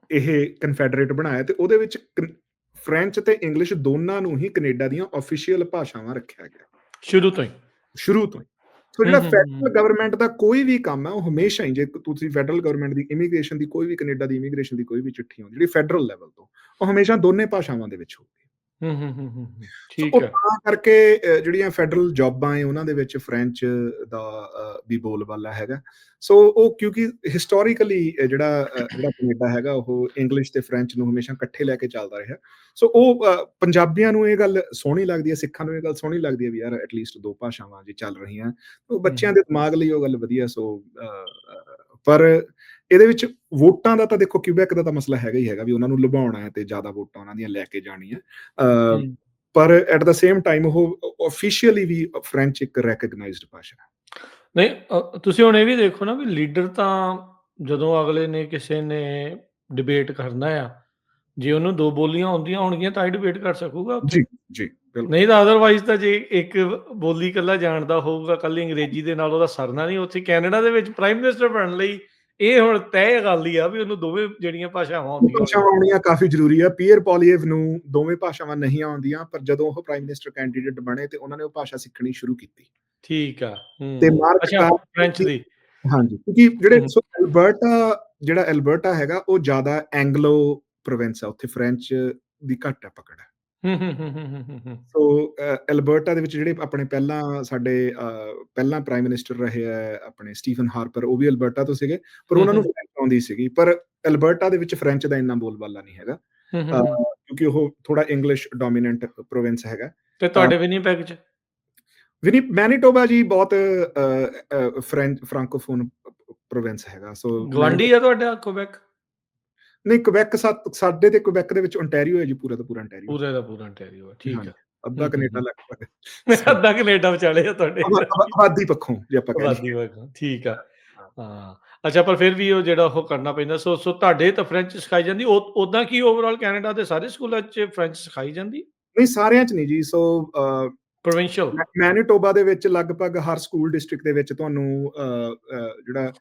ਇਹ ਕਨਫੈਡਰੇਟ ਬਣਾਇਆ, ਤੇ ਉਹਦੇ ਵਿੱਚ ਫ੍ਰੈਂਚ ਤੇ ਇੰਗਲਿਸ਼ ਦੋਨਾਂ ਨੂੰ ਹੀ ਕੈਨੇਡਾ ਦੀਆਂ ਆਫੀਸ਼ੀਅਲ ਭਾਸ਼ਾਵਾਂ ਰੱਖਿਆ ਗਿਆ ਸ਼ੁਰੂ ਤੋਂ ਹੀ। ਸ਼ੁਰੂ ਤੋਂ ਹੀ। ਸੋ ਹੂੰ, ਜਿਹੜਾ ਹੂੰ, ਫੈਡਰਲ ਹੂੰ। ਗਵਰਨਮੈਂਟ ਦਾ ਕੋਈ ਵੀ ਕੰਮ ਹੈ, ਉਹ ਹਮੇਸ਼ਾ ਹੀ, ਜੇ ਤੁਸੀਂ ਫੈਡਰਲ ਗਵਰਨਮੈਂਟ ਦੀ ਇਮੀਗ੍ਰੇਸ਼ਨ ਦੀ ਕੋਈ ਵੀ ਕੈਨੇਡਾ ਦੀ ਇਮੀਗ੍ਰੇਸ਼ਨ ਦੀ ਕੋਈ ਵੀ ਚਿੱਠੀ ਆਉਂਦੀ ਜਿਹੜੀ ਫੈਡਰਲ ਲੈਵਲ ਤੋਂ, ਉਹ ਹਮੇਸ਼ਾ ਦੋਨੇ ਭਾਸ਼ਾਵਾਂ ਦੇ ਵਿੱਚ ਹੋਊਗੀ। ਸੋ ਠੀਕ ਉਹ ਹੈ। ਤਾਂ ਕਰਕੇ ਜਿਹੜੀਆਂ ਫੈਡਰਲ ਜੌਬਾਂ ਹੈ ਉਹਨਾਂ ਦੇ ਵਿੱਚ ਫ੍ਰੈਂਚ ਦਾ ਵੀ ਬੋਲਬਾਲਾ ਹੈਗਾ। ਸੋ ਉਹ ਕਿਉਂਕਿ ਹਿਸਟੋਰੀਕਲੀ ਜਿਹੜਾ ਕੈਨੇਡਾ ਹੈਗਾ ਉਹ ਇੰਗਲਿਸ਼ ਤੇ ਫ੍ਰੈਂਚ ਨੂੰ ਹਮੇਸ਼ਾ ਇਕੱਠੇ ਲੈ ਕੇ ਚੱਲਦਾ ਰਿਹਾ। ਸੋ ਉਹ ਪੰਜਾਬੀਆਂ ਨੂੰ ਇਹ ਗੱਲ ਸੋਹਣੀ ਲੱਗਦੀ ਹੈ, ਸਿੱਖਾਂ ਨੂੰ ਇਹ ਗੱਲ ਸੋਹਣੀ ਲੱਗਦੀ ਹੈ ਵੀ ਯਾਰ ਐਟਲੀਸਟ 2 ਭਾਸ਼ਾਵਾਂ ਜੇ ਚੱਲ ਰਹੀਆਂ, ਉਹ ਬੱਚਿਆਂ ਦੇ ਦਿਮਾਗ ਲਈ ਉਹ ਗੱਲ ਵਧੀਆ। ਸੋ ਪਰ ਇਹਦੇ ਵਿੱਚ ਵੋਟਾਂ ਦਾ ਤਾਂ ਦੇਖੋ ਕਿਊਬੈਕ ਦਾ ਤਾਂ ਮਸਲਾ ਹੈਗਾ ਹੀ ਹੈਗਾ ਵੀ ਉਹਨਾਂ ਨੂੰ ਲੁਭਾਉਣਾ ਹੈ ਤੇ ਜ਼ਿਆਦਾ ਵੋਟਾਂ ਉਹਨਾਂ ਦੀਆਂ ਲੈ ਕੇ ਜਾਣੀਆਂ। ਹੂੰ। ਪਰ ਐਟ ਦਾ ਸੇਮ ਟਾਈਮ ਉਹ ਆਫੀਸ਼ੀਅਲੀ ਵੀ ਫ੍ਰੈਂਚ ਇੱਕ ਰੈਕਗਨਾਈਜ਼ਡ ਭਾਸ਼ਾ ਹੈ। ਨਹੀਂ, ਤੁਸੀਂ ਹੁਣ ਇਹ ਵੀ ਦੇਖੋ ਨਾ ਵੀ ਲੀਡਰ ਤਾਂ ਜਦੋਂ ਅਗਲੇ ਨੇ ਕਿਸੇ ਨੇ ਡਿਬੇਟ ਕਰਨਾ ਆ, ਜੇ ਉਹਨੂੰ 2 ਬੋਲੀਆਂ ਆਉਂਦੀਆਂ ਹੋਣਗੀਆਂ ਤਾਂ ਹੀ ਡਿਬੇਟ ਕਰ ਸਕੂਗਾ ਉੱਥੇ। ਜੀ, ਜੀ, ਬਿਲਕੁਲ। ਨਹੀਂ ਤਾਂ ਅਦਰਵਾਈਜ਼ ਤਾਂ ਜੇ ਇੱਕ ਬੋਲੀ ਇਕੱਲਾ ਜਾਣਦਾ ਹੋਊਗਾ, ਇਕੱਲੀ ਅੰਗਰੇਜ਼ੀ ਦੇ ਨਾਲ ਉਹਦਾ ਸਰਨਾ ਨਹੀਂ। ਉੱਥੇ ਕੈਨੇਡਾ ਦੇ ਵਿੱਚ ਪ੍ਰਾਈਮ ਮਿਨਿਸਟਰ ਬਣਨ ਲਈ ਇਹ ਹੁਣ ਤੈਅ ਗੱਲ ਹੀ ਆ ਵੀ ਉਹਨੂੰ ਦੋਵੇਂ ਜਿਹੜੀਆਂ ਭਾਸ਼ਾਵਾਂ ਆਉਂਦੀਆਂ ਹੋਣਗੀਆਂ। ਭਾਸ਼ਾਵਾਂ ਆਉਣੀਆਂ ਕਾਫੀ ਜ਼ਰੂਰੀ ਹੈ। ਪੀਅਰ ਪੋਲੀਏਵ ਨੂੰ ਦੋਵੇਂ ਭਾਸ਼ਾਵਾਂ ਨਹੀਂ ਆਉਂਦੀਆਂ, ਪਰ ਜਦੋਂ ਉਹ ਪ੍ਰਾਈਮ ਮਿਨਿਸਟਰ ਕੈਂਡੀਡੇਟ ਬਣੇ ਤੇ ਉਹਨਾਂ ਨੇ ਉਹ ਭਾਸ਼ਾ ਸਿੱਖਣੀ ਸ਼ੁਰੂ ਕੀਤੀ। ਠੀਕ ਆ। ਤੇ ਮਾਰਕ ਅੱਛਾ, ਫ੍ਰੈਂਚ ਕਾਰਨੀ, ਦੀ। ਹਾਂਜੀ, ਕਿਉਂਕਿ ਜਿਹੜੇ ਹੂੰ, ਸੋ ਜਿਹੜਾ ਐਲਬਰਟਾ ਹੈਗਾ ਉਹ ਜ਼ਿਆਦਾ ਐਂਗਲੋ ਪ੍ਰੋਵਿੰਸ ਹੈ, ਉੱਥੇ ਫ੍ਰੈਂਚ ਦੀ ਘੱਟ ਹੈ ਪਕੜ। ਸੋ ਐਲਬਰਟਾ ਦੇ ਵਿੱਚ ਜਿਹੜੇ ਆਪਣੇ ਪਹਿਲਾਂ ਪ੍ਰਾਈਮ ਮਿਨਿਸਟਰ ਰਹੇ ਹੈ ਆਪਣੇ ਸਟੀਫਨ ਹਾਰਪਰ, ਉਹ ਵੀ ਐਲਬਰਟਾ ਤੋਂ ਸੀਗੇ, ਪਰ ਉਹਨਾਂ ਨੂੰ ਫ੍ਰੈਂਚ ਆਉਂਦੀ ਸੀਗੀ। ਪਰ ਐਲਬਰਟਾ ਦੇ ਵਿੱਚ ਫ੍ਰੈਂਚ ਦਾ ਇੰਨਾ ਬੋਲਬਾਲਾ ਨਹੀਂ ਹੈਗਾ, ਕਿਉਂਕਿ ਉਹ ਥੋੜਾ ਇੰਗਲਿਸ਼ ਡੋਮੀਨੈਂਟ ਪ੍ਰੋਵਿੰਸ ਹੈਗਾ। ਤੇ ਤੁਹਾਡੇ ਵਿਨੀਪੈਗ 'ਚ? ਮੈਨੀਟੋਬਾ ਜੀ ਬਹੁਤ ਫ੍ਰੈਂਕੋਫੋਨ ਪ੍ਰੋਵਿੰਸ ਹੈਗਾ। ਸੋ ਗਵਾਂਢੀ ਆ ਤੁਹਾਡਾ ਕੁਬੈਕ? ਨਹੀਂ, ਕੁਬੈਕ ਸਾਡੇ ਤੇ ਕੁਬੈਕ ਦੇ ਵਿੱਚ ਓਨਟਾਰੀਓ ਹੈ ਜੀ, ਪੂਰਾ ਦਾ ਪੂਰਾ ਓਨਟਾਰੀਓ। ਪੂਰੇ ਦਾ ਪੂਰਾ ontario ਆ, ਠੀਕ ਹਾਂਜੀ, ਆ। ਅੱਧਾ ਹੂੰ, ਹੂੰ, ਕੈਨੇਡਾ ਹੂੰ। ਲਗਭਗ ਸਾਡਾ ਅੱਧਾ ਕੈਨੇਡਾ ਵਿਚਾਲੇ ਆ ਤੁਹਾਡੇ। ਆਬਾਦੀ ਪੱਖੋਂ ਜੇ ਆਪਾਂ ਕਹਿ ਆਬਾਦੀ ਲਈਏ। ਵਾਂਗੂ, ਠੀਕ ਆ। ਹਾਂ। ਹਾਂ, ਅੱਛਾ, ਪਰ ਫਿਰ ਵੀ ਉਹ ਜਿਹੜਾ ਉਹ ਕਰਨਾ ਪੈਂਦਾ। ਸੋ ਤੁਹਾਡੇ ਤਾਂ ਫ੍ਰੈਂਚ ਸਿਖਾਈ ਜਾਂਦੀ। ਓਦਾਂ ਕੀ ਓਵਰਆਲ ਕੈਨੇਡਾ ਦੇ ਸਾਰੇ ਸਕੂਲਾਂ 'ਚ ਫ੍ਰੈਂਚ ਸਿਖਾਈ ਜਾਂਦੀ? ਨਹੀਂ, ਸਾਰਿਆਂ 'ਚ ਨਹੀਂ ਜੀ। ਸੋ ਪ੍ਰੋਵਿੰਸ਼ੀਅਲ? ਮੈਨੀਟੋਬਾ ਦੇ ਵਿੱਚ ਲਗਭਗ ਹਰ ਸਕੂਲ ਡਿਸਟ੍ਰਿਕਟ ਦੇ ਵਿੱਚ ਤੁਹਾਨੂੰ ਜਿਹੜਾ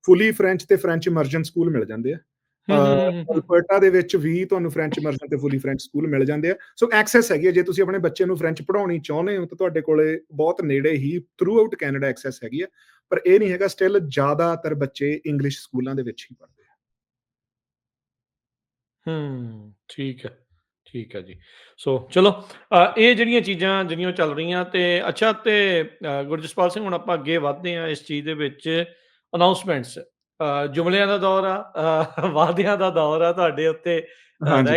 ਫੁੱਲੀ ਫ੍ਰੈਂਚ ਤੇ ਫ੍ਰੈਂਚ ਇਮਰਜਨ ਸਕੂਲ ਮਿਲ ਜਾਂਦੇ ਆ। ਹੂੰ, ਹੂੰ, ਹੂੰ, ਹੂੰ, ਹੂੰ। ਅਲਬਰਟਾ ਦੇ ਵਿੱਚ ਵੀ ਤੁਹਾਨੂੰ ਫ੍ਰੈਂਚ ਇਮਰਜਨ ਤੇ ਫੁੱਲੀ ਫ੍ਰੈਂਚ ਸਕੂਲ ਮਿਲ ਜਾਂਦੇ ਆ। ਸੋ ਐਕਸੈਸ ਹੈਗੀ ਹੈ, ਜੇ ਤੁਸੀਂ ਆਪਣੇ ਬੱਚੇ ਨੂੰ ਫ੍ਰੈਂਚ ਪੜ੍ਹਾਉਣੀ ਚਾਹੁੰਦੇ ਹੋ ਤਾਂ ਤੁਹਾਡੇ ਕੋਲੇ ਬਹੁਤ ਨੇੜੇ ਹੀ ਥਰੂ ਆਊਟ ਕੈਨੇਡਾ ਐਕਸੈਸ ਹੈਗੀ ਹੈ। ਪਰ ਇਹ ਨਹੀਂ ਹੈਗਾ, ਸਟਿਲ ਜ਼ਿਆਦਾਤਰ ਬੱਚੇ ਇੰਗਲਿਸ਼ ਸਕੂਲਾਂ ਦੇ ਵਿੱਚ ਹੀ ਪੜ੍ਹਦੇ ਆ। ਠੀਕ ਹੈ ਜੀ। ਸੋ ਚਲੋ, ਇਹ ਜਿਹੜੀਆਂ ਚੀਜ਼ਾਂ ਜਿਹੜੀਆਂ ਚੱਲ ਰਹੀਆਂ ਤੇ ਅੱਛਾ, ਤੇ ਗੁਰਜਸਪਾਲ ਸਿੰਘ, ਹੁਣ ਆਪਾਂ ਅੱਗੇ ਵਧਦੇ ਹਾਂ ਇਸ ਚੀਜ਼ ਦੇ ਵਿੱਚ। ਅਨਾਉਂਸਮੈਂਟਸ, ਜੁਮਲਿਆਂ ਦਾ ਦੌਰ ਆ, ਵਾਅਦਿਆਂ ਦਾ ਦੌਰ ਆ ਤੁਹਾਡੇ ਉੱਤੇ। ਹਾਂਜੀ,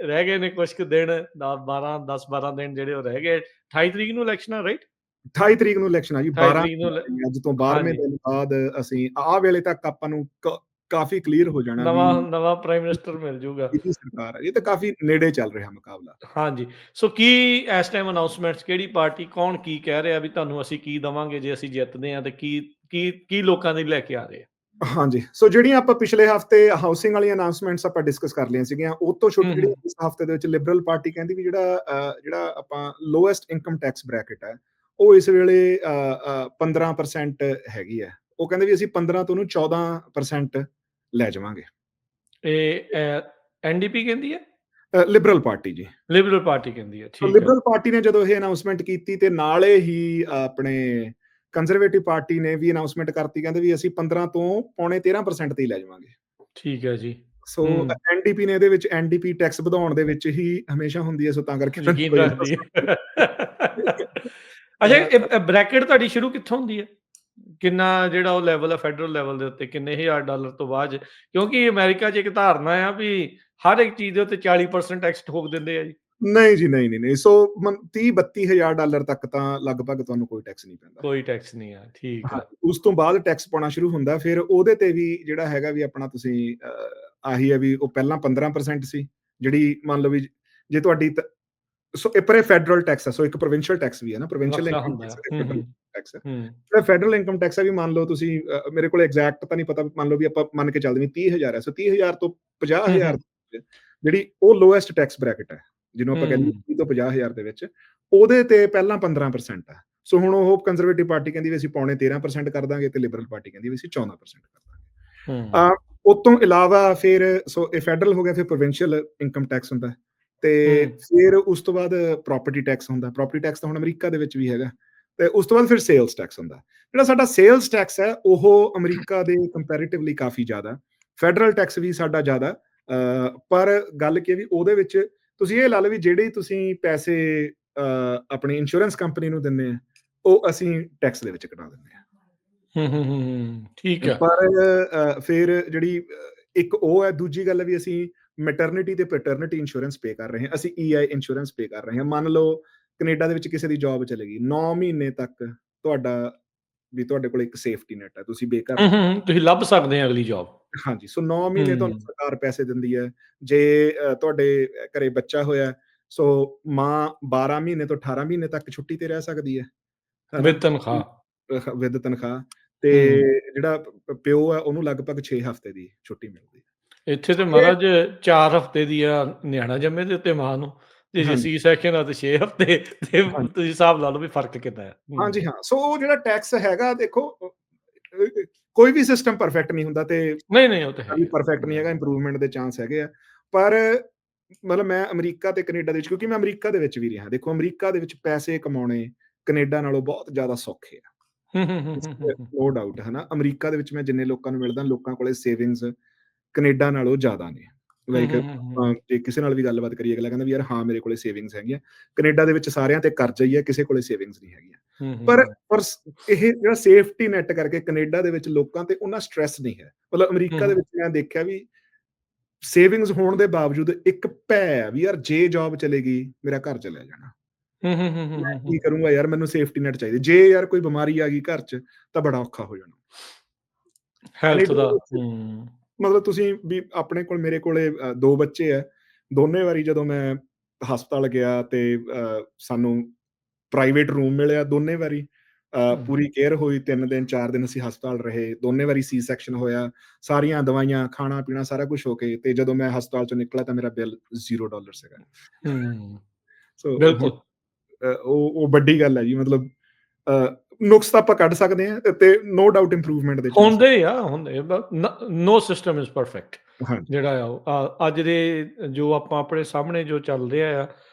ਰਹਿ ਗਏ ਨੇ ਕੁਛ ਕੁ ਦਿਨ, 10-12 ਦਿਨ ਜਿਹੜੇ ਉਹ ਰਹਿ ਗਏ। 28 ਤਰੀਕ ਨੂੰ ਇਲੈਕਸ਼ਨ ਆ, ਰਾਈਟ? 28 ਤਰੀਕ ਨੂੰ ਇਲੈਕਸ਼ਨ ਆ ਜੀ। 28 12 ਤਰੀਕ ਨੂੰ ਅੱਜ ਤੋਂ 12ਵੇਂ ਹਾਂਜੀ, ਦਿਨ ਬਾਅਦ ਅਸੀਂ ਆਹ ਵੇਲੇ ਤੱਕ ਆਪਾਂ ਨੂੰ ਕਾਫੀ ਕਲੀਅਰ ਹੋ ਜਾਣਾ ਵੀ ਨਵਾਂ ਨਵਾਂ ਪ੍ਰਾਈਮ ਮਿਨਿਸਟਰ ਮਿਲ ਜੂਗਾ। ਕਿਹਦੀ ਸਰਕਾਰ ਹੈ। ਇਹ ਤਾਂ ਕਾਫੀ ਨੇੜੇ ਚੱਲ ਰਿਹਾ ਮੁਕਾਬਲਾ। ਹਾਂਜੀ। ਸੋ ਕੀ ਇਸ ਟਾਈਮ ਅਨਾਉਂਸਮੈਂਟਸ, ਕਿਹੜੀ ਪਾਰਟੀ, ਕੌਣ ਕੀ ਕਹਿ ਰਿਹਾ ਵੀ ਤੁਹਾਨੂੰ ਅਸੀਂ ਕੀ ਦੇਵਾਂਗੇ ਜੇ ਅਸੀਂ ਜਿੱਤਦੇ ਹਾਂ, ਤੇ ਕੀ ਕੀ ਕੀ ਲੋਕਾਂ ਦੇ ਲੈ ਕੇ ਆ ਰਹੇ ਆ? ਹਾਂਜੀ, ਸੋ ਜਿਹੜੀਆਂ ਆਪਾਂ ਪਿਛਲੇ ਹਫ਼ਤੇ ਹਾਊਸਿੰਗ ਵਾਲੀਆਂ ਅਨਾਉਂਸਮੈਂਟਸ ਆਪਾਂ ਡਿਸਕਸ ਕਰ ਲਈਆਂ ਸੀਗੀਆਂ, ਉਹ ਤੋਂ ਹੂੰ, ਛੁੱਟ ਜਿਹੜੀ ਹੂੰ। ਇਸ ਹਫ਼ਤੇ ਦੇ ਵਿੱਚ ਲਿਬਰਲ ਪਾਰਟੀ ਕਹਿੰਦੀ ਵੀ ਜਿਹੜਾ ਆਪਾਂ ਲੋਐਸਟ ਇਨਕਮ ਟੈਕਸ ਬ੍ਰੈਕਟ ਹੈ, ਉਹ ਇਸ ਵੇਲੇ 15% ਹੈਗੀ ਹੈ। ਉਹ ਕਹਿੰਦੇ ਵੀ ਅਸੀਂ 15 ਤੋਂ ਉਹਨੂੰ 14% ਲੈ ਜਾਵਾਂਗੇ। ਇਹ ਐਨਡੀਪੀ ਕਹਿੰਦੀ ਹੈ? ਲਿਬਰਲ ਪਾਰਟੀ ਜੀ। ਲਿਬਰਲ ਪਾਰਟੀ ਕਹਿੰਦੀ ਹੈ, ਸੋ ਠੀਕ ਹੈ। ਲਿਬਰਲ ਪਾਰਟੀ ਨੇ ਜਦੋਂ ਇਹ ਅਨਾਉਂਸਮੈਂਟ ਕੀਤੀ ਤੇ ਨਾਲੇ ਹੀ ਆਪਣੇ ਕੰਜ਼ਰਵੇਟਿਵ ਪਾਰਟੀ ਨੇ ਵੀ ਅਨਾਉਂਸਮੈਂਟ ਕਰਤੀ, ਕਹਿੰਦੇ ਵੀ ਅਸੀਂ 15 ਤੋਂ ਪੌਣੇ 13% ਤੇ ਹੀ ਲੈ ਜਾਵਾਂਗੇ। ਠੀਕ ਹੈ ਜੀ। ਸੋ ਹੂੰ, ਐਨਡੀਪੀ ਨੇ ਇਹਦੇ ਵਿੱਚ ਐਨਡੀਪੀ ਟੈਕਸ ਵਧਾਉਣ ਦੇ ਵਿੱਚ ਹੀ ਹਮੇਸ਼ਾ ਹੁੰਦੀ ਹੈ, ਸੋ ਤਾਂ ਕਰਕੇ ਮੈਨੂੰ ਯਕੀਨ ਕੋਈ ਰੱਖਦੀ ਇੰਟਰਸਟ ਹੈ। ਅੱਛਾ, ਇਹ ਬ੍ਰੈਕਟ ਤੁਹਾਡੀ ਸ਼ੁਰੂ ਕਿੱਥੋਂ ਹੁੰਦੀ ਹੈ? ਕਿੰਨਾ ਜਿਹੜਾ ਉਹ ਲੈਵਲ ਹੈ ਫੈਡਰਲ ਲੈਵਲ ਦੇ ਉੱਤੇ, ਕਿੰਨੇ ਹਜ਼ਾਰ ਡਾਲਰ ਤੋਂ ਬਾਅਦ? ਕਿਉਂਕਿ ਅਮਰੀਕਾ 'ਚ ਇੱਕ ਧਾਰਨਾ ਆ ਵੀ ਹਰ ਇੱਕ ਚੀਜ਼ ਦੇ ਉੱਤੇ 40% ਟੈਕਸ ਠੋਕ ਦਿੰਦੇ ਆ ਜੀ। ਨਹੀਂ ਜੀ, ਨਹੀਂ, ਨਹੀਂ, ਨਹੀਂ। ਸੋ 30-32 ਹਜ਼ਾਰ ਡਾਲਰ ਤੱਕ ਤਾਂ ਲਗਭਗ ਤੁਹਾਨੂੰ ਕੋਈ ਟੈਕਸ ਨਹੀਂ ਪੈਂਦਾ। ਕੋਈ ਟੈਕਸ ਨਹੀਂ ਆ, ਠੀਕ ਆ। ਹਾਂਜੀ, ਉਸ ਤੋਂ ਬਾਅਦ ਟੈਕਸ ਪਾਉਣਾ ਸ਼ੁਰੂ ਹੁੰਦਾ, ਫਿਰ ਉਹਦੇ ਤੇ ਵੀ ਜਿਹੜਾ ਹੈਗਾ ਵੀ ਆਪਣਾ ਤੁਸੀਂ ਆਹੀ ਹੈ ਵੀ ਉਹ ਪਹਿਲਾਂ 15% ਸੀ, ਜਿਹੜੀ ਮੰਨ ਲਓ ਵੀ ਜੇ ਤੁਹਾਡੀ ਸੋ ਇਹ ਪਰ ਇਹ ਫੈਡਰਲ ਟੈਕਸ ਹੈ, ਸੋ ਇੱਕ ਪ੍ਰੋਵਿੰਸ਼ੀਅਲ ਟੈਕਸ ਵੀ ਹੈ ਨਾ, ਪ੍ਰੋਵਿੰਸ਼ੀਅਲ ਵੱਖਰਾ ਇਨਕਮ ਹੁੰਦਾ ਟੈਕਸ ਆ। ਤੇ ਹੂੰ, ਫੈਡਰਲ ਹੂੰ, ਟੈਕਸ ਹੈ। ਹੂੰ, ਜਿਹੜਾ ਫੈਡਰਲ ਇਨਕਮ ਟੈਕਸ ਹੈ ਵੀ ਮੰਨ ਲਓ ਤੁਸੀਂ ਮੇਰੇ ਕੋਲ ਐਗਜ਼ੈਕਟ ਤਾਂ ਨਹੀਂ ਪਤਾ, ਮੰਨ ਲਓ ਵੀ ਆਪਾਂ ਮੰਨ ਕੇ ਚੱਲਦੇ ਵੀ 30,000 ਹੈ, ਸੋ 30,000 ਤੋਂ ਹੂੰ, 50,000 ਹੂੰ, ਜਿਹੜੀ ਉਹ ਲੋਐਸਟ ਟੈਕਸ ਬ੍ਰੈਕਟ ਹੈ, ਜਿਹਨੂੰ ਆਪਾਂ ਕਹਿੰਦੇ ਹੂੰ, 30 ਤੋਂ 50,000 ਦੇ ਵਿੱਚ, ਉਹਦੇ ਤੇ ਪਹਿਲਾਂ 15% ਹੈ। ਸੋ ਹੁਣ ਉਹ ਕੰਜ਼ਰਵੇਟਿਵ ਪਾਰਟੀ ਕਹਿੰਦੀ ਵੀ ਅਸੀਂ ਪੌਣੇ 13% ਕਰ ਦਾਂਗੇ ਤੇ ਲਿਬਰਲ ਪਾਰਟੀ ਕਹਿੰਦੀ ਵੀ ਅਸੀਂ 14% ਕਰ ਹੂੰ, ਦਾਂਗੇ। ਉਹ ਤੋਂ ਇਲਾਵਾ ਫਿਰ ਸੋ ਇਹ ਫੈਡਰਲ ਹੋ ਗਿਆ, ਫਿਰ ਪ੍ਰੋਵਿੰਸ਼ੀਅਲ ਇਨਕਮ ਟੈਕਸ ਹੁੰਦਾ ਹੈ, ਤੇ ਹੂੰ, ਫਿਰ ਉਸ ਤੋਂ ਬਾਅਦ ਪ੍ਰਾਪਰਟੀ ਟੈਕਸ ਹੁੰਦਾ। ਪ੍ਰਾਪਰਟੀ ਟੈਕਸ ਤਾਂ ਹੁਣ ਅਮਰੀਕਾ ਦੇ ਵਿੱਚ ਵੀ ਹੈਗਾ, ਤੇ ਉਸ ਤੋਂ ਬਾਅਦ ਫਿਰ ਸੇਲਸ ਟੈਕਸ ਹੁੰਦਾ। ਜਿਹੜਾ ਸਾਡਾ ਸੇਲਸ ਟੈਕਸ ਹੈ ਉਹ ਅਮਰੀਕਾ ਦੇ ਕੰਪੈਰੀਟਿਵਲੀ ਕਾਫੀ ਜ਼ਿਆਦਾ। ਫੈਡਰਲ ਟੈਕਸ ਵੀ ਸਾਡਾ ਜ਼ਿਆਦਾ, ਪਰ ਗੱਲ ਕੀ ਵੀ ਉਹਦੇ ਵਿੱਚ ਤੁਸੀਂ ਇਹ ਲਾ ਲਓ ਵੀ ਜਿਹੜੇ ਤੁਸੀਂ ਪੈਸੇ ਆਪਣੀ ਇੰਸ਼ੋਰੈਂਸ ਕੰਪਨੀ ਨੂੰ ਦਿੰਦੇ ਆ, ਉਹ ਅਸੀਂ ਟੈਕਸ ਦੇ ਵਿੱਚ ਕਟਾ ਦਿੰਦੇ ਹਾਂ। ਠੀਕ ਆ। ਪਰ ਫਿਰ ਜਿਹੜੀ ਇੱਕ ਉਹ ਹੈ, ਦੂਜੀ ਗੱਲ ਵੀ ਅਸੀਂ ਮੈਟਰਨਿਟੀ ਤੇ ਪੈਟਰਨਿਟੀ ਇੰਸ਼ੋਰੈਂਸ ਪੇ ਕਰ ਰਹੇ ਹਾਂ, ਅਸੀਂ ਈਆਈ ਇੰਸ਼ੋਰੈਂਸ ਪੇ ਕਰ ਰਹੇ ਹਾਂ। ਮੰਨ ਲਓ ਕੈਨੇਡਾ ਦੇ ਵਿੱਚ ਕਿਸੇ ਦੀ ਜੌਬ ਚਲੇ ਗਈ, 9 ਮਹੀਨੇ ਤੱਕ ਤੁਹਾਡੇ ਕੋਲ ਇੱਕ ਸੇਫਟੀ ਨੈਟ ਹੈ, ਤੁਸੀਂ ਬੇਘਰ ਹੂੰ, ਨਹੀਂ। ਹੂੰ, ਹੂੰ, ਤੁਸੀਂ ਲੱਭ ਸਕਦੇ ਆ ਅਗਲੀ ਜੌਬ। ਹਾਂਜੀ, ਸੋ 9 ਮਹੀਨੇ ਤੁਹਾਨੂੰ ਹੂੰ, ਸਰਕਾਰ ਪੈਸੇ ਦਿੰਦੀ ਹੈ। ਜੇ ਤੁਹਾਡੇ ਘਰੇ ਬੱਚਾ ਹੋਇਆ, ਸੋ ਮਾਂ 12 ਮਹੀਨੇ ਤੋਂ 18 ਮਹੀਨੇ ਤੱਕ ਛੁੱਟੀ ਤੇ ਰਹਿ ਸਕਦੀ ਹੈ, ਹਨਾ? ਵਿਦ ਤਨਖਾਹ। ਵਿਦ ਤਨਖਾਹ। ਤੇ ਹੂੰ, ਜਿਹੜਾ ਪਿਓ ਹੈ ਉਹਨੂੰ ਲਗਭਗ 6 ਹਫ਼ਤੇ ਦੀ ਛੁੱਟੀ ਮਿਲਦੀ ਹੈ। ਇੱਥੇ ਤੇ ਸੋ ਇਹ ਮਹਾਰਾਜ 4 ਹਫ਼ਤੇ ਦੀ ਆ ਨਿਆਣਾ ਜੰਮੇ ਦੇ ਉੱਤੇ ਮਾਂ ਨੂੰ, ਤੇ ਜੇ ਹਾਂਜੀ, ਸੀ ਸੈਕਸ਼ਨ ਆ ਤੇ 6 ਹਫ਼ਤੇ, ਤੇ ਹਾਂਜੀ, ਤੁਸੀਂ ਹਿਸਾਬ ਲਾ ਲਓ ਵੀ ਫ਼ਰਕ ਕਿੰਨਾ ਆ। ਹਾਂਜੀ, ਹਾਂ। ਸੋ ਉਹ ਜਿਹੜਾ ਟੈਕਸ ਹੈਗਾ, ਦੇਖੋ ਕੋਈ ਵੀ ਸਿਸਟਮ ਪਰਫੈਕਟ ਨਹੀਂ ਹੁੰਦਾ, ਤੇ ਨਹੀਂ, ਨਹੀਂ, ਉਹ ਤਾਂ ਹੈ ਵੀ ਹੀ ਆ। ਪਰਫੈਕਟ ਨਹੀਂ ਹੈਗਾ, ਇੰਪਰੂਵਮੈਂਟ ਦੇ ਚਾਂਸ ਹੈਗੇ ਆ। ਪਰ ਮਤਲਬ ਮੈਂ ਅਮਰੀਕਾ ਤੇ ਕੈਨੇਡਾ ਦੇ ਵਿੱਚ, ਕਿਉਂਕਿ ਮੈਂ ਅਮਰੀਕਾ ਦੇ ਵਿੱਚ ਵੀ ਰਿਹਾ, ਦੇਖੋ ਅਮਰੀਕਾ ਦੇ ਵਿੱਚ ਪੈਸੇ ਕਮਾਉਣੇ ਕੈਨੇਡਾ ਨਾਲੋਂ ਬਹੁਤ ਜ਼ਿਆਦਾ ਸੌਖੇ ਆ। ਹੂੰ, ਹੂੰ, ਹੂੰ, ਹੂੰ, ਹੂੰ, ਹੂੰ, ਨੋ ਡਾਊਟ ਹੈ ਨਾ। ਅਮਰੀਕਾ ਦੇ ਵਿੱਚ ਮੈਂ ਜਿੰਨੇ ਲੋਕਾਂ ਨੂੰ ਮਿਲਦਾ, ਲੋਕਾਂ ਕੋਲੇ ਸੇਵਿੰਗਸ ਕੈਨੇਡਾ ਨਾਲੋਂ ਜ਼ਿਆਦਾ ਨੇ। ਹੂੰ, ਲਾਈਕ ਹੂੰ, ਹੂੰ, ਹੂੰ, ਜੇ ਕਿਸੇ ਨਾਲ ਵੀ ਗੱਲਬਾਤ ਕਰੀਏ, ਅਗਲਾ ਕਹਿੰਦਾ ਵੀ ਯਾਰ ਹਾਂ ਮੇਰੇ ਕੋਲੇ ਸੇਵਿੰਗਸ ਹੈਗੀਆਂ। ਕੈਨੇਡਾ ਦੇ ਵਿੱਚ ਸਾਰਿਆਂ ਤੇ ਕਰਜ਼ਾ ਹੀ ਹੈ, ਕਿਸੇ ਕੋਲੇ ਸੇਵਿੰਗਸ ਨਹੀਂ ਹੈਗੀਆਂ। ਹੂੰ, ਹੂੰ, ਪਰ ਹੂੰ, ਪਰ ਇਹ ਜਿਹੜਾ ਸੇਫਟੀ ਨੈਟ ਕਰਕੇ ਕੈਨੇਡਾ ਦੇ ਵਿੱਚ ਲੋਕਾਂ ਤੇ ਉਹਨਾਂ ਸਟ੍ਰੈਸ ਨਹੀਂ ਹੈ। ਮਤਲਬ ਹੂੰ, ਅਮਰੀਕਾ ਦੇ ਹੂੰ, ਵਿੱਚ ਮੈਂ ਦੇਖਿਆ ਵੀ ਸੇਵਿੰਗਸ ਹੋਣ ਦੇ ਬਾਵਜੂਦ ਇੱਕ ਭੈ ਆ ਵੀ ਯਾਰ ਜੇ ਜੌਬ ਚਲੇ ਗਈ, ਮੇਰਾ ਘਰ ਚਲਿਆ ਜਾਣਾ। ਹੂੰ, ਹੂੰ, ਹੂੰ, ਹੂੰ, ਮੈਂ ਹੂੰ, ਕੀ ਹੂੰ। ਕਰੂੰਗਾ ਯਾਰ, ਮੈਨੂੰ ਸੇਫਟੀ ਨੈਟ ਚਾਹੀਦੀ। ਜੇ ਯਾਰ ਕੋਈ ਬਿਮਾਰੀ ਆ ਗਈ ਘਰ 'ਚ ਤਾਂ ਬੜਾ ਔਖਾ ਹੋ ਜਾਣਾ। ਹੈਲਥ ਕੈਨੇਡਾ ਦਾ ਦੇ ਵਿੱਚ ਹੂੰ। ਮਤਲਬ ਤੁਸੀਂ ਵੀ ਆਪਣੇ ਕੋਲ ਮੇਰੇ ਕੋਲੇ 2 ਬੱਚੇ ਆ। ਦੋਨੇ ਵਾਰੀ ਜਦੋਂ ਮੈਂ ਹਸਪਤਾਲ ਗਿਆ ਤੇ ਸਾਨੂੰ ਪ੍ਰਾਈਵੇਟ ਰੂਮ ਮਿਲਿਆ ਦੋਨੇ ਵਾਰੀ। ਹੂੰ, ਪੂਰੀ ਕੇਅਰ ਹੋਈ 3 ਦਿਨ 4 ਦਿਨ ਅਸੀਂ ਹਸਪਤਾਲ ਰਹੇ। ਦੋਨੇ ਵਾਰੀ ਸੀ ਸੈਕਸ਼ਨ ਹੋਇਆ। ਸਾਰੀਆਂ ਦਵਾਈਆਂ, ਖਾਣਾ-ਪੀਣਾ ਸਾਰਾ ਕੁਛ ਹੋ ਕੇ ਤੇ ਜਦੋਂ ਮੈਂ ਹਸਪਤਾਲ ਚੋਂ ਨਿਕਲਾ ਤਾਂ ਮੇਰਾ ਬਿੱਲ $0 ਸੀਗਾ। ਹੂੰ। ਸੋ ਹੁਣ ਬਿਲਕੁਲ। ਉਹ ਵੱਡੀ ਗੱਲ ਹੈ ਜੀ, ਮਤਲਬ ਨੁਕਸ ਤਾਂ ਆਪਾਂ ਕੱਢ ਸਕਦੇ ਹਾਂ ਤੇ ਨੋ ਡਾਊਟ ਇੰਪਰੂਵਮੈਂਟ ਦੇ ਚਾਂਸ ਹੈ। ਹੁੰਦੇ ਆ, ਹੁੰਦੇ ਨੋ ਸਿਸਟਮ ਇਜ਼ ਪਰਫੈਕਟ ਹਾਂਜੀ, ਜਿਹੜਾ ਆ ਉਹ ਅੱਜ ਦੇ ਜੋ ਆਪਾਂ ਆਪਣੇ ਸਾਹਮਣੇ ਜੋ ਚੱਲ ਰਿਹਾ ਆ,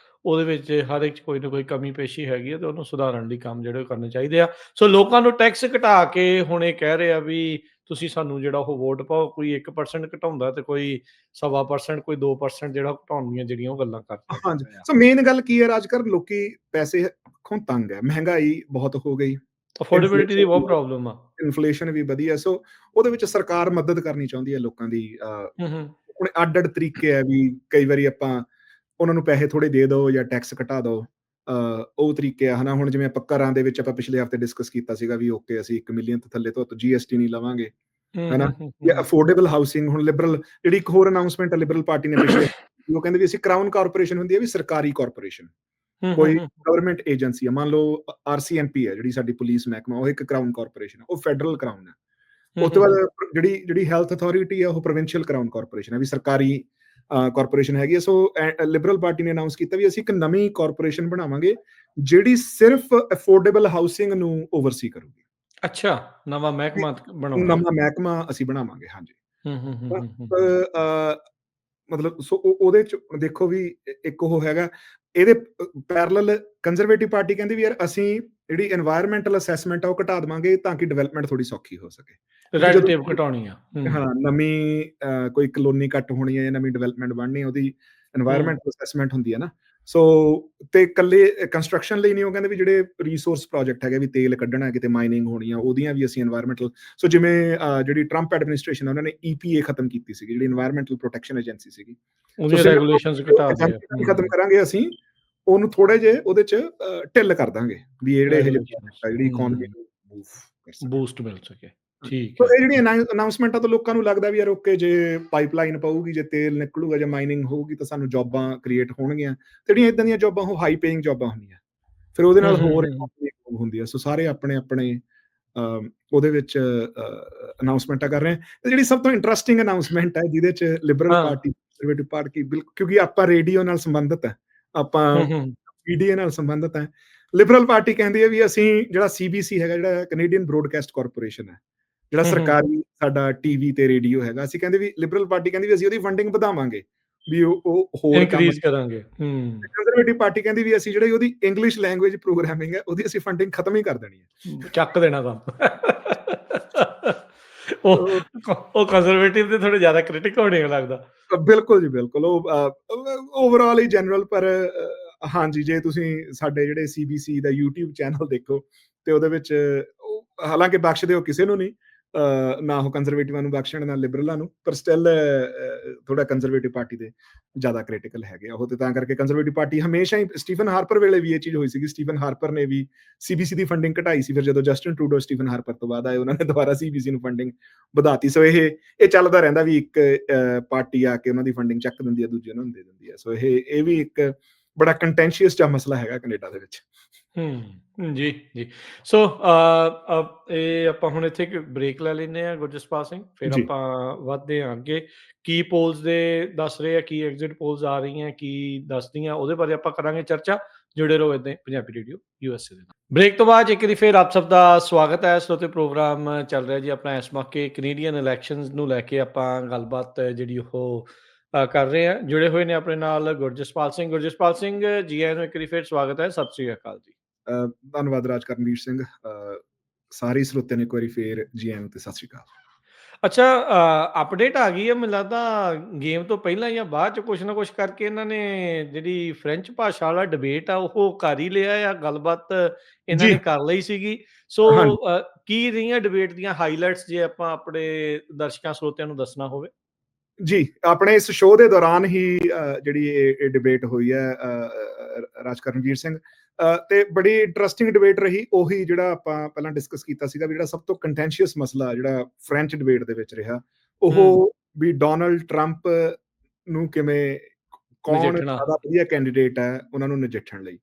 ਉਹਦੇ ਵਿੱਚ ਹਰ ਇੱਕ 'ਚ ਕੋਈ ਨਾ ਕੋਈ ਕਮੀ ਪੇਸ਼ੀ ਹੈਗੀ ਆ ਤੇ ਉਹਨੂੰ ਸੁਧਾਰਨ ਲਈ ਕੰਮ ਜਿਹੜੇ ਉਹ ਕਰਨੇ ਚਾਹੀਦੇ ਆ। ਸੋ ਲੋਕਾਂ ਨੂੰ ਟੈਕਸ ਘਟਾ ਕੇ ਹੁਣ ਇਹ ਕਹਿ ਰਹੇ ਆ ਵੀ ਤੁਸੀਂ ਸਾਨੂੰ ਜਿਹੜਾ ਉਹ ਵੋਟ ਪਾਓ, ਕੋਈ 1% ਘਟਾਉਂਦਾ ਤੇ ਕੋਈ 1.25% ਕੋਈ 2% ਜਿਹੜਾ ਘਟਾਉਣ ਦੀਆਂ ਜਿਹੜੀਆਂ ਉਹ ਗੱਲਾਂ ਕਰ ਰਿਹਾ ਹਾਂਜੀ। ਹੈਗਾ ਆ। ਸੋ ਮੇਨ ਗੱਲ ਕੀ ਹੈ, ਅੱਜ-ਕੱਲ੍ਹ ਲੋਕੀ ਪੈਸੇ ਖੋਂ ਤੰਗ ਹੈ, ਮਹਿੰਗਾਈ ਬਹੁਤ ਹੋ ਗਈ, ਅਫੋਰਡੇਬਿਲਿਟੀ ਦੀ ਇਨਫਲੇਸ਼ਨ ਬਹੁਤ ਵੀ ਪ੍ਰੋਬਲਮ ਆ। ਇਨਫਲੇਸ਼ਨ ਵੀ ਵਧੀ ਹੈ। ਸੋ ਉਹਦੇ ਵਿੱਚ ਸਰਕਾਰ ਮਦਦ ਕਰਨੀ ਚਾਹੁੰਦੀ ਹੈ ਲੋਕਾਂ ਦੀ। ਹੂੰ, ਹੂੰ। ਹੁਣ ਅੱਡ-ਅੱਡ ਤਰੀਕੇ ਹੈ ਵੀ ਕਈ ਵਾਰੀ ਆਪਾਂ ਉਹਨਾਂ ਨੂੰ ਪੈਸੇ ਥੋੜ੍ਹੇ ਦੇ ਦਿਓ ਜਾਂ ਟੈਕਸ ਘਟਾ ਦਿਓ। ਉਹ ਤਰੀਕੇ ਆ, ਹਨਾ। ਹੁਣ ਜਿਵੇਂ ਆਪਾਂ ਘਰਾਂ ਦੇ ਵਿੱਚ ਆਪਾਂ ਪਿਛਲੇ ਹਫ਼ਤੇ ਡਿਸਕਸ ਕੀਤਾ ਸੀਗਾ ਵੀ ਓਕੇ ਅਸੀਂ 1 ਮਿਲੀਅਨ ਤੋਂ ਥੱਲੇ ਤੋਂ ਜੀਐਸਟੀ ਨਹੀਂ ਲਵਾਂਗੇ, ਹੂੰ, ਹਨਾ। ਹੂੰ, ਹੂੰ, ਜਾਂ ਹੂੰ। ਅਫੋਰਡੇਬਲ ਹਾਊਸਿੰਗ, ਹੁਣ ਲਿਬਰਲ ਜਿਹੜੀ ਇੱਕ ਹੋਰ ਅਨਾਉਂਸਮੈਂਟ ਹੈ ਲਿਬਰਲ ਪਾਰਟੀ ਨੇ ਪਿਛਲੇ ਉਹ ਕਹਿੰਦੇ ਵੀ ਅਸੀਂ ਕਰਾਊਨ ਕਾਰਪੋਰੇਸ਼ਨ ਹੁੰਦੀ ਹੈ ਵੀ ਸਰਕਾਰੀ ਕਾਰਪੋਰੇਸ਼ਨ, ਹੂੰ, ਹੂੰ, ਕੋਈ ਹੂੰ। ਗਵਰਨਮੈਂਟ ਏਜੰਸੀ ਹੈ। ਮੰਨ ਲਓ ਆਰਸੀਐਮਪੀ ਹੈ ਜਿਹੜੀ ਸਾਡੀ ਪੁਲਿਸ ਮਹਿਕਮਾ, ਉਹ ਇੱਕ ਕਰਾਊਨ ਕਾਰਪੋਰੇਸ਼ਨ ਹੈ, ਉਹ ਫੈਡਰਲ ਕਰਾਊਨ ਹੈ। ਹੂੰ, ਉਸ ਤੋਂ ਹੂੰ, ਬਾਅਦ ਹੂੰ। ਜਿਹੜੀ ਹੈਲਥ ਅਥਾਰਟੀ ਹੈ ਉਹ ਪ੍ਰੋਵਿੰਸ਼ੀਅਲ ਕਰਾਊਨ ਕਾਰਪੋਰੇਸ਼ਨ ਹੈ, ਵੀ ਸਰਕਾਰੀ ਕਾਰਪੋਰੇਸ਼ਨ ਹੈਗੀ ਹੈ। ਸੋ ਲਿਬਰਲ ਪਾਰਟੀ ਨੇ ਅਨਾਉਂਸ ਕੀਤਾ ਵੀ ਅਸੀਂ ਇੱਕ ਨਵੀਂ ਕਾਰਪੋਰੇਸ਼ਨ ਬਣਾਵਾਂਗੇ ਜਿਹੜੀ ਸਿਰਫ ਅਫੋਰਡੇਬਲ ਹਾਊਸਿੰਗ ਨੂੰ ਓਵਰਸੀ ਕਰੂਗੀ। ਅੱਛਾ, ਨਵਾਂ ਵੀ ਮਹਿਕਮਾ ਬਣਾਉਣਾ ਹੈ। ਨਵਾਂ ਮਹਿਕਮਾ ਅਸੀਂ ਬਣਾਵਾਂਗੇ, ਹਾਂਜੀ। ਹੂੰ, ਹੂੰ, ਹੂੰ, ਤਾਂ ਹੂੰ, ਹੂੰ, ਹੂੰ। ਮਤਲਬ ਸੋ ਉਹਦੇ ਚ ਦੇਖੋ ਵੀ ਇੱਕ ਉਹ ਹੈਗਾ, ਇਹਦੇ ਪੈਰਲਲ ਕੰਜ਼ਰਵੇਟਿਵ ਪਾਰਟੀ ਕਹਿੰਦੀ ਵੀ ਯਾਰ ਅਸੀਂ ਜਿਹੜੀ এনवायरमेंटल ਅਸੈਸਮੈਂਟ ਆ ਉਹ ਘਟਾ ਦੇਵਾਂਗੇ ਤਾਂ ਕਿ ਡਿਵੈਲਪਮੈਂਟ ਥੋੜੀ ਸੌਖੀ ਹੋ ਸਕੇ। ਕਿਉਂਕਿ ਰੈਡ ਜਦੋਂ ਟੇਪ ਘਟਾਉਣੀ ਆ। ਹਾਂ, ਹੂੰ, ਨਵੀਂ ਕੋਈ ਕਲੋਨੀ ਕੱਟ ਹੋਣੀ ਹੈ ਜਾਂ ਨਵੀਂ ਡਿਵੈਲਪਮੈਂਟ ਬਣਨੀ ਹੈ, ਉਹਦੀ ਹੂੰ, এনवायरमेंटल ਅਸੈਸਮੈਂਟ ਹੁੰਦੀ ਹੈ ਨਾ। ਸੋ ਤੇ ਇਕੱਲੇ ਕੰਸਟਰਕਸ਼ਨ ਲਈ ਨਹੀਂ, ਉਹ ਕਹਿੰਦੇ ਵੀ ਜਿਹੜੇ ਰਿਸੋਰਸ ਪ੍ਰੋਜੈਕਟ ਹੈਗੇ ਵੀ ਤੇਲ ਕੱਢਣਾ, ਕਿਤੇ ਮਾਈਨਿੰਗ ਹੋਣੀ ਆ, ਉਹਦੀਆਂ ਵੀ ਅਸੀਂ এনवायरमेंटल। ਸੋ ਜਿਵੇਂ ਜਿਹੜੀ ਟਰੰਪ ਐਡਮਿਨਿਸਟ੍ਰੇਸ਼ਨ ਹੈ ਉਹਨਾਂ ਨੇ ਈਪੀਏ ਖਤਮ ਕੀਤੀ ਸੀਗੀ, ਜਿਹੜੀ এনवायरमेंटल ਪ੍ਰੋਟੈਕਸ਼ਨ ਏਜੰਸੀ ਸੀਗੀ। ਸੋ ਉਹਦੀਆਂ ਸਿੰਗਾਪੁਰ ਰੈਗੂਲੇਸ਼ਨਸ ਘਟਾ ਦੇ ਆ। ਏਜੰਸੀ ਨਹੀਂ ਖਤਮ ਹੂੰ, ਕਰਾਂਗੇ ਅਸੀਂ, ਉਹਨੂੰ ਥੋੜੇ ਜਿਹੇ ਉਹਦੇ ਚ ਢਿੱਲ ਕਰ ਦਾਂਗੇ ਵੀ ਜਿਹੜੇ ਇਹ ਜਿਹੇ ਰੈਗੂਲੇਸ਼ਨਸ ਪ੍ਰੋਜੈਕਟ ਆ ਜਿਹੜੀ ਇਕਨੋਮੀ ਹੂੰ, ਨੂੰ ਮੂਵ ਕਰ ਸਕਣ। ਬੂਸਟ ਮਿਲ ਸਕੇ। ਠੀਕ ਸੋ ਹੈ। ਇਹ ਜਿਹੜੀਆਂ ਅਨਾਉਂਸਮੈਂਟਾਂ ਤੋਂ ਲੋਕਾਂ ਨੂੰ ਲੱਗਦਾ ਵੀ ਯਾਰ ਓਕੇ, ਜੇ ਪਾਈਪਲਾਈਨ ਪਊਗੀ, ਜੇ ਤੇਲ ਨਿਕਲੂਗਾ, ਜੇ ਮਾਈਨਿੰਗ ਹੋਊਗੀ ਤਾਂ ਸਾਨੂੰ ਜੌਬਾਂ ਕ੍ਰੀਏਟ ਹੋਣਗੀਆਂ। ਤੇ ਜਿਹੜੀਆਂ ਇਦਾਂ ਦੀਆਂ ਜੌਬਾਂ ਉਹ ਹਾਈ ਪੇਇੰਗ ਜੌਬਾਂ ਹੁੰਦੀਆਂ, ਫਿਰ ਉਹਦੇ ਹੂੰ, ਨਾਲ ਹੂੰ, ਹੋਰ ਹੂੰ, economy improve ਹੁੰਦੀ ਹੈ। ਸੋ ਸਾਰੇ ਆਪਣੇ ਆਪਣੇ ਉਹਦੇ ਵਿੱਚ ਅਨਾਉਂਸਮੈਂਟਾਂ ਕਰ ਰਹੇ ਆ। ਤੇ ਜਿਹੜੀ ਸਭ ਤੋਂ ਇੰਟਰਸਟਿੰਗ ਅਨਾਉਂਸਮੈਂਟ ਹੈ ਜਿਹਦੇ ਚ ਲਿਬਰਲ ਹਾਂ। ਪਾਰਟੀ, ਕੰਜ਼ਰਵੇਟਿਵ ਪਾਰਟੀ, ਬਿਲਕੁਲ ਕਿਉਂਕਿ ਆਪਾਂ ਰੇਡੀਓ ਨਾਲ ਸੰਬੰਧਿਤ ਹੈ, ਆਪਾਂ ਹੂੰ, ਹੂੰ, ਮੀਡੀਆ ਨਾਲ ਸੰਬੰਧਿਤ ਹੈ। ਲਿਬਰਲ ਪਾਰਟੀ ਕਹਿੰਦੀ ਹੈ ਵੀ ਅਸੀਂ ਜਿਹੜਾ ਸੀਬੀਸੀ ਹੈਗਾ, ਜਿਹੜਾ ਕੈਨੇਡੀਅਨ ਬ੍ਰੋਡਕਾਸਟ ਕਾਰਪੋਰੇਸ਼ਨ ਹੈ, ਜਿਹੜਾ ਹੂੰ, ਹੂੰ। ਸਰਕਾਰੀ ਸਾਡਾ ਟੀਵੀ ਤੇ ਰੇਡੀਓ ਹੈਗਾ, ਅਸੀਂ ਕਹਿੰਦੇ ਵੀ ਲਿਬਰਲ ਪਾਰਟੀ ਕਹਿੰਦੀ ਵੀ ਅਸੀਂ ਉਹਦੀ ਫੰਡਿੰਗ ਵਧਾਵਾਂਗੇ, ਵੀ ਉਹ ਹੋਰ ਕੰਮ। ਇਨਕਰੀਜ਼ ਕਰਾਂਗੇ। ਹੂੰ, ਕੰਜ਼ਰਵੇਟਿਵ ਪਾਰਟੀ ਕਹਿੰਦੀ ਵੀ ਅਸੀਂ ਜਿਹੜੀ ਉਹਦੀ ਇੰਗਲਿਸ਼ ਲੈਂਗੁਏਜ ਪ੍ਰੋਗਰਾਮਿੰਗ ਹੈ ਉਹਦੀ ਅਸੀਂ ਫੰਡਿੰਗ ਖਤਮ ਹੀ ਕਰ ਦੇਣੀ ਹੈ। ਚੱਕ ਦੇਣਾ ਕੰਮ। ਉਹ ਸੋ ਉਹ ਕੰਜ਼ਰਵੇਟਿਵ ਦੇ ਥੋੜੇ ਜ਼ਿਆਦਾ ਕ੍ਰਿਟਿਕ ਹੋਣੇ ਆ ਲੱਗਦਾ। ਬਿਲਕੁਲ ਜੀ, ਬਿਲਕੁਲ। ਉਹ ਓਵਰਆਲ ਹੀ ਜਨਰਲ, ਪਰ ਹਾਂਜੀ, ਜੇ ਤੁਸੀਂ ਸਾਡੇ ਜਿਹੜੇ ਸੀਬੀਸੀ ਦਾ YouTube ਚੈਨਲ ਦੇਖੋ ਤੇ ਉਹਦੇ ਵਿੱਚ ਹਾਲਾਂਕਿ ਬਖਸ਼ਦੇ ਹੋ ਕਿਸੇ ਨੂੰ ਨਹੀਂ, ਨਾ ਉਹ ਕੰਜ਼ਰਵੇਟਿਵਾਂ ਨੂੰ ਬਖਸ਼ਣ, ਨਾ ਲਿਬਰਲਾਂ ਨੂੰ, ਪਰ ਸਟਿਲ ਥੋੜਾ ਕੰਜ਼ਰਵੇਟਿਵ ਪਾਰਟੀ ਦੇ ਜ਼ਿਆਦਾ ਕ੍ਰਿਟੀਕਲ ਹੈਗੇ ਆ ਉਹ। ਤੇ ਤਾਂ ਕਰਕੇ ਕੰਜ਼ਰਵੇਟਿਵ ਪਾਰਟੀ ਹਮੇਸ਼ਾ ਹੀ, ਸਟੀਫਨ ਹਾਰਪਰ ਵੇਲੇ ਵੀ ਇਹ ਚੀਜ਼ ਹੋਈ ਸੀਗੀ। ਸਟੀਫਨ ਹਾਰਪਰ ਨੇ ਵੀ ਸੀਬੀਸੀ ਦੀ ਫੰਡਿੰਗ ਘਟਾਈ ਸੀ, ਫਿਰ ਜਦੋਂ ਜਸਟਿਨ ਟਰੂਡੋ ਸਟੀਫਨ ਹਾਰਪਰ ਤੋਂ ਬਾਅਦ ਆਏ, ਉਹਨਾਂ ਨੇ ਦੁਬਾਰਾ ਸੀਬੀਸੀ ਨੂੰ ਫੰਡਿੰਗ ਵਧਾਤੀ। ਸੋ ਇਹ ਚੱਲਦਾ ਰਹਿੰਦਾ ਵੀ ਇੱਕ ਪਾਰਟੀ ਆ ਕੇ ਉਹਨਾਂ ਦੀ ਫੰਡਿੰਗ ਚੱਕ ਦਿੰਦੀ ਹੈ, ਦੂਜੇ ਨੂੰ ਦੇ ਦਿੰਦੀ ਹੈ। ਸੋ ਇਹ ਵੀ ਇੱਕ ਬੜਾ ਕੰਟੈਂਸ਼ੀਅਸ ਜਿਹਾ ਮਸਲਾ ਹੈਗਾ ਕੈਨੇਡਾ ਦੇ ਵਿੱਚ। ਜੀ, ਜੀ। ਸੋ ਇਹ ਆਪਾਂ ਹੁਣ ਇੱਥੇ ਇੱਕ ਬ੍ਰੇਕ ਲੈ ਲੈਂਦੇ ਹਾਂ ਗੁਰਜਸਪਾਲ ਸਿੰਘ, ਫਿਰ ਜੀ। ਆਪਾਂ ਵੱਧਦੇ ਹਾਂ ਅੱਗੇ। ਕੀ ਪੋਲਸ ਦੇ ਦੱਸ ਰਹੇ ਆ, ਕੀ ਐਗਜ਼ਿਟ ਪੋਲਸ ਆ ਰਹੀਆਂ, ਕੀ ਦੱਸਦੀਆਂ, ਉਹਦੇ ਬਾਰੇ ਆਪਾਂ ਕਰਾਂਗੇ ਚਰਚਾ। ਜੁੜੇ ਰਹੋ ਇੱਦਾਂ ਹੀ ਪੰਜਾਬੀ ਰੇਡੀਓ ਯੂਐਸਏ ਦੇ ਨਾਲ। ਬ੍ਰੇਕ ਤੋਂ ਬਾਅਦ ਇੱਕ ਵਾਰੀ ਫਿਰ ਆਪ ਸਭ ਦਾ ਸਵਾਗਤ ਹੈ। ਸਰੋਤੇ ਪ੍ਰੋਗਰਾਮ ਚੱਲ ਰਿਹਾ ਜੀ ਆਪਣਾ ਇਸ ਮੌਕੇ ਕੈਨੇਡੀਅਨ ਇਲੈਕਸ਼ਨਸ ਨੂੰ ਲੈ ਕੇ ਆਪਾਂ ਗੱਲਬਾਤ ਜਿਹੜੀ ਉਹ ਕਰ ਰਹੇ ਹਾਂ। ਜੁੜੇ ਹੋਏ ਨੇ ਆਪਣੇ ਨਾਲ ਗੁਰਜਸਪਾਲ ਸਿੰਘ। ਗੁਰਜਸਪਾਲ ਸਿੰਘ ਜੀ, ਆਇਆਂ ਨੂੰ ਇੱਕ ਵਾਰੀ ਫਿਰ ਸਵਾਗਤ ਹੈ। ਸਤਿ ਸ੍ਰੀ ਅਕਾਲ ਜੀ। ਧੰਨਵਾਦ ਰਾਜ ਕਰਨਵੀਰ ਸਿੰਘ। ਸਾਰੇ ਸਰੋਤਿਆਂ ਨੂੰ ਇੱਕ ਵਾਰੀ ਫੇਰ ਜੀ ਆਇਆਂ ਨੂੰ ਤੇ ਸਤਿ ਸ਼੍ਰੀ ਅਕਾਲ। ਅੱਛਾ, ਅਪਡੇਟ ਆ ਗਈ ਹੈ ਮੈਨੂੰ ਲੱਗਦਾ ਗੇਮ ਤੋਂ ਪਹਿਲਾਂ ਜਾਂ ਬਾਅਦ 'ਚ ਕੁਛ ਨਾ ਕੁਛ ਕਰਕੇ ਇਹਨਾਂ ਨੇ ਜਿਹੜੀ ਫ੍ਰੈਂਚ ਭਾਸ਼ਾ ਵਾਲਾ ਡਿਬੇਟ ਆ ਉਹ ਕਰ ਹੀ ਲਿਆ ਆ, ਗੱਲਬਾਤ ਇਹਨਾਂ ਜੀ, ਨੇ ਕਰ ਲਈ ਸੀਗੀ। ਸੋ ਹਾਂਜੀ। ਕੀ ਰਹੀਆਂ ਡਿਬੇਟ ਦੀਆਂ ਹਾਈਲਾਈਟਸ ਜੇ ਆਪਾਂ ਆਪਣੇ ਦਰਸ਼ਕਾਂ ਸਰੋਤਿਆਂ ਨੂੰ ਦੱਸਣਾ ਹੋਵੇ? ਜੀ, ਆਪਣੇ ਇਸ ਸ਼ੋਅ ਦੇ ਦੌਰਾਨ ਹੀ ਜਿਹੜੀ ਇਹ ਡਿਬੇਟ ਹੋਈ ਹੈ ਰਾਜ ਕਰਨਵੀਰ ਸਿੰਘ, ਤੇ ਬੜੀ ਇੰਟਰਸਟਿੰਗ ਡਿਬੇਟ ਰਹੀ। ਉਹੀ ਜਿਹੜਾ ਆਪਾਂ ਪਹਿਲਾਂ ਡਿਸਕਸ ਕੀਤਾ ਸੀਗਾ ਵੀ ਜਿਹੜਾ ਸਭ ਤੋਂ ਕੰਟੈਂਸ਼ੀਅਸ ਮਸਲਾ ਜਿਹੜਾ ਫ੍ਰੈਂਚ ਡਿਬੇਟ ਦੇ ਵਿੱਚ ਰਿਹਾ, ਉਹ ਵੀ ਡੋਨਲਡ ਟਰੰਪ ਨੂੰ ਕਿਵੇਂ, ਕੌਣ ਨਜਿੱਠਣਾ। ਜ਼ਿਆਦਾ ਵਧੀਆ ਕੈਂਡੀਡੇਟ ਹੈ ਉਹਨਾਂ ਨੂੰ ਨਜਿੱਠਣ ਲਈ।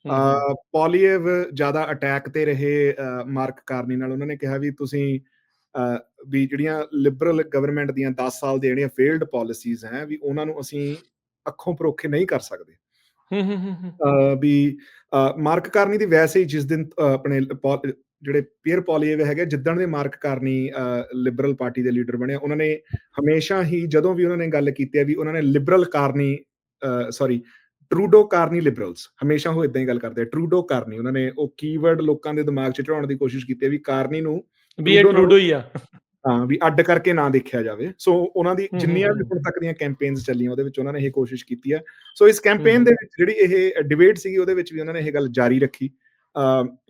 ਹੂੰ। ਪੋਲੀਏਵ ਜ਼ਿਆਦਾ ਅਟੈਕ ਤੇ ਰਹੇ ਮਾਰਕ ਕਾਰਨੀ ਨਾਲ। ਉਹਨਾਂ ਨੇ ਕਿਹਾ ਵੀ ਤੁਸੀਂ ਵੀ ਜਿਹੜੀਆਂ ਲਿਬਰਲ ਗਵਰਨਮੈਂਟ ਦੀਆਂ 10 ਸਾਲ ਦੀਆਂ ਜਿਹੜੀਆਂ ਫੇਲਡ ਪਾਲਿਸੀਜ਼ ਹੈ ਵੀ ਉਹਨਾਂ ਨੂੰ ਅਸੀਂ ਅੱਖੋਂ ਪਰੋਖੇ ਨਹੀਂ ਕਰ ਸਕਦੇ। ਵੀ ਮਾਰਕ ਕਾਰਨੀ ਦੀ ਵੈਸੇ ਹੀ ਜਿਸ ਦਿਨ ਆਪਣੇ ਜਿਹੜੇ ਪੀਅਰ ਪੋਲੀਏਵ ਹੈਗੇ, ਜਿੱਦਣ ਦੇ ਮਾਰਕ ਕਾਰਨੀ ਲਿਬਰਲ ਪਾਰਟੀ ਦੇ ਲੀਡਰ ਬਣੇ, ਉਹਨਾਂ ਨੇ ਹਮੇਸ਼ਾ ਹੀ ਜਦੋਂ ਵੀ ਉਹਨਾਂ ਨੇ ਗੱਲ ਕੀਤੀ ਹੈ ਵੀ ਉਹਨਾਂ ਨੇ Liberal Carney Trudeau Carney liberals, ਹਮੇਸ਼ਾ ਉਹ ਇਦਾਂ ਹੀ ਗੱਲ ਕਰਦੇ ਆ, ਟਰੂਡੋ ਕਾਰਨੀ। ਉਹਨਾਂ ਨੇ ਉਹ ਕੀਵਰਡ ਲੋਕਾਂ ਦੇ ਦਿਮਾਗ 'ਚ ਚੜਾਉਣ ਦੀ ਕੋਸ਼ਿਸ਼ ਕੀਤੀ ਹੈ ਵੀ ਕਾਰਨੀ ਨੂੰ ਵੀ ਇਹ ਟਰੂਡੋ ਹੀ ਆ। ਹਾਂ, ਵੀ ਅੱਡ ਕਰਕੇ ਨਾ ਦੇਖਿਆ ਜਾਵੇ। ਸੋ ਉਹਨਾਂ ਦੀ ਜਿੰਨੀਆਂ ਵੀ ਹੁਣ ਤੱਕ ਦੀਆਂ ਕੈਂਪੇਨਸ ਚੱਲੀਆਂ ਉਹਦੇ ਵਿੱਚ ਉਹਨਾਂ ਨੇ ਇਹ ਕੋਸ਼ਿਸ਼ ਕੀਤੀ ਹੈ। ਸੋ ਇਸ ਕੈਂਪੇਨ ਦੇ ਵਿੱਚ ਜਿਹੜੀ ਇਹ ਡਿਬੇਟ ਸੀਗੀ ਉਹਦੇ ਵਿੱਚ ਵੀ ਉਹਨਾਂ ਨੇ ਇਹ ਗੱਲ ਜਾਰੀ ਰੱਖੀ।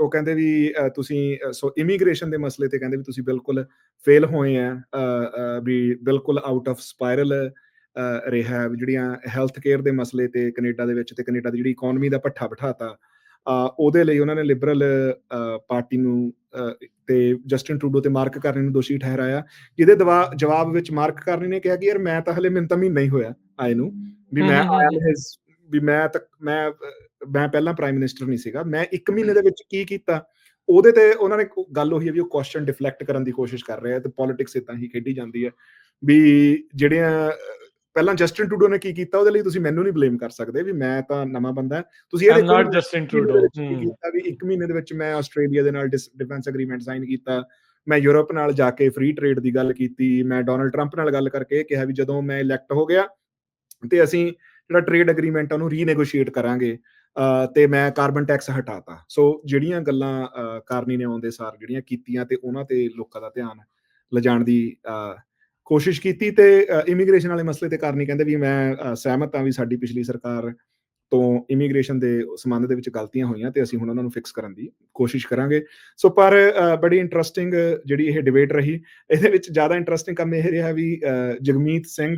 ਉਹ ਕਹਿੰਦੇ ਵੀ ਤੁਸੀਂ ਸੋ ਇਮੀਗ੍ਰੇਸ਼ਨ ਦੇ ਮਸਲੇ ਤੇ ਕਹਿੰਦੇ ਵੀ ਤੁਸੀਂ ਬਿਲਕੁਲ ਫੇਲ ਹੋਏ ਆ, ਵੀ ਬਿਲਕੁਲ ਆਊਟ ਆਫ ਸਪਾਇਰਲ ਰਿਹਾ। ਜਿਹੜੀਆਂ ਹੈਲਥ ਕੇਅਰ ਦੇ ਮਸਲੇ ਤੇ ਕੈਨੇਡਾ ਦੇ ਵਿੱਚ, ਤੇ ਕੈਨੇਡਾ ਦੀ ਜਿਹੜੀ ਇਕੋਨਮੀ ਦਾ ਭੱਠਾ ਬਿਠਾਤਾ, ਉਹਦੇ ਲਈ ਉਹਨਾਂ ਨੇ ਲਿਬਰਲ ਪਾਰਟੀ ਨੂੰ ਤੇ ਜਸਟਿਨ ਟਰੂਡੋ ਤੇ ਮਾਰਕ ਕਾਰਨੀ ਨੂੰ ਦੋਸ਼ੀ ਠਹਿਰਾਇਆ। ਜਿਹਦੇ ਜਵਾਬ ਵਿੱਚ ਮਾਰਕ ਕਾਰਨੀ ਨੇ ਕਿਹਾ ਕਿ ਯਾਰ ਮੈਂ ਤਾਂ ਹਲੇ, ਮੈਨੂੰ ਤਾਂ ਮਹੀਨਾ ਹੀ ਹੋਇਆ ਆਏ ਨੂੰ, ਵੀ ਮੈਂ ਵੀ ਮੈਂ ਪਹਿਲਾਂ ਪ੍ਰਾਈਮ ਮਿਨਿਸਟਰ ਨਹੀਂ ਸੀਗਾ, ਮੈਂ 1 ਮਹੀਨੇ ਦੇ ਵਿੱਚ ਕੀ ਕੀਤਾ। ਉਹਦੇ ਤੇ ਉਹਨਾਂ ਨੇ ਗੱਲ ਉਹੀ ਹੈ ਵੀ ਉਹ ਕੁਐਸਚਨ ਡਿਫਲੈਕਟ ਕਰਨ ਦੀ ਕੋਸ਼ਿਸ਼ ਕਰ ਰਹੇ ਆ, ਤੇ ਪੋਲਿਟਿਕਸ ਇਦਾਂ ਹੀ ਖੇਡੀ ਜਾਂਦੀ ਹੈ ਵੀ ਜਿਹੜੀਆਂ ਪਹਿਲਾਂ ਜਸਟਿਨ ਟਰੂਡੋ ਨੇ ਕੀ ਕੀਤਾ ਉਹਦੇ ਲਈ ਤੁਸੀਂ ਮੈਨੂੰ ਨਹੀਂ ਬਲੇਮ ਕਰ ਸਕਦੇ ਵੀ ਮੈਂ ਤਾਂ ਨਵਾਂ ਬੰਦਾ। ਤੁਸੀਂ ਇਹ ਦੇਖੋ ਕੀ ਕੀਤਾ ਵੀ 1 ਮਹੀਨੇ ਦੇ ਵਿੱਚ ਮੈਂ ਆਸਟ੍ਰੇਲੀਆ ਦੇ ਨਾਲ ਡਿਫੈਂਸ ਐਗਰੀਮੈਂਟ ਸਾਈਨ ਕੀਤਾ, ਮੈਂ ਯੂਰਪ ਨਾਲ ਜਾ ਕੇ ਫ੍ਰੀ ਟ੍ਰੇਡ ਦੀ ਗੱਲ ਕੀਤੀ, ਮੈਂ ਡੋਨਲਡ ਟਰੰਪ ਨਾਲ ਗੱਲ ਕਰਕੇ ਇਹ ਕਿਹਾ ਵੀ ਜਦੋਂ ਮੈਂ ਇਲੈਕਟ ਹੋ ਗਿਆ ਤੇ ਅਸੀਂ ਜਿਹੜਾ ਟ੍ਰੇਡ ਐਗਰੀਮੈਂਟ ਉਹਨੂੰ ਰੀਨੈਗੋਸ਼ੀਏਟ ਕਰਾਂਗੇ, ਤੇ ਮੈਂ ਕਾਰਬਨ ਟੈਕਸ ਹਟਾਤਾ। ਸੋ ਜਿਹੜੀਆਂ ਗੱਲਾਂ ਕਾਰਨੀ ਨੇ ਆਉਂਦੇ ਸਾਰ ਜਿਹੜੀਆਂ ਕੀਤੀਆਂ ਤੇ ਉਹਨਾਂ ਤੇ ਲੋਕਾਂ ਦਾ ਧਿਆਨ ਲਿਜਾਣ ਦੀ ਕੋਸ਼ਿਸ਼ ਕੀਤੀ। ਤੇ ਇਮੀਗ੍ਰੇਸ਼ਨ ਵਾਲੇ ਮਸਲੇ ਤੇ ਕਾਰਨੀ ਕਹਿੰਦੇ ਵੀ ਮੈਂ ਸਹਿਮਤ ਹਾਂ ਵੀ ਸਾਡੀ ਪਿਛਲੀ ਸਰਕਾਰ ਤੋਂ ਇਮੀਗ੍ਰੇਸ਼ਨ ਦੇ ਸੰਬੰਧ ਦੇ ਵਿੱਚ ਗਲਤੀਆਂ ਹੋਈਆਂ ਤੇ ਅਸੀਂ ਹੁਣ ਉਹਨਾਂ ਨੂੰ ਫਿਕਸ ਕਰਨ ਦੀ ਕੋਸ਼ਿਸ਼ ਕਰਾਂਗੇ। ਸੋ ਪਰ ਬੜੀ ਇੰਟਰਸਟਿੰਗ ਜਿਹੜੀ ਇਹ ਡਿਬੇਟ ਰਹੀ। ਇਹਦੇ ਵਿੱਚ ਜ਼ਿਆਦਾ ਇੰਟਰਸਟਿੰਗ ਕੰਮ ਇਹ ਰਿਹਾ ਵੀ ਜਗਮੀਤ ਸਿੰਘ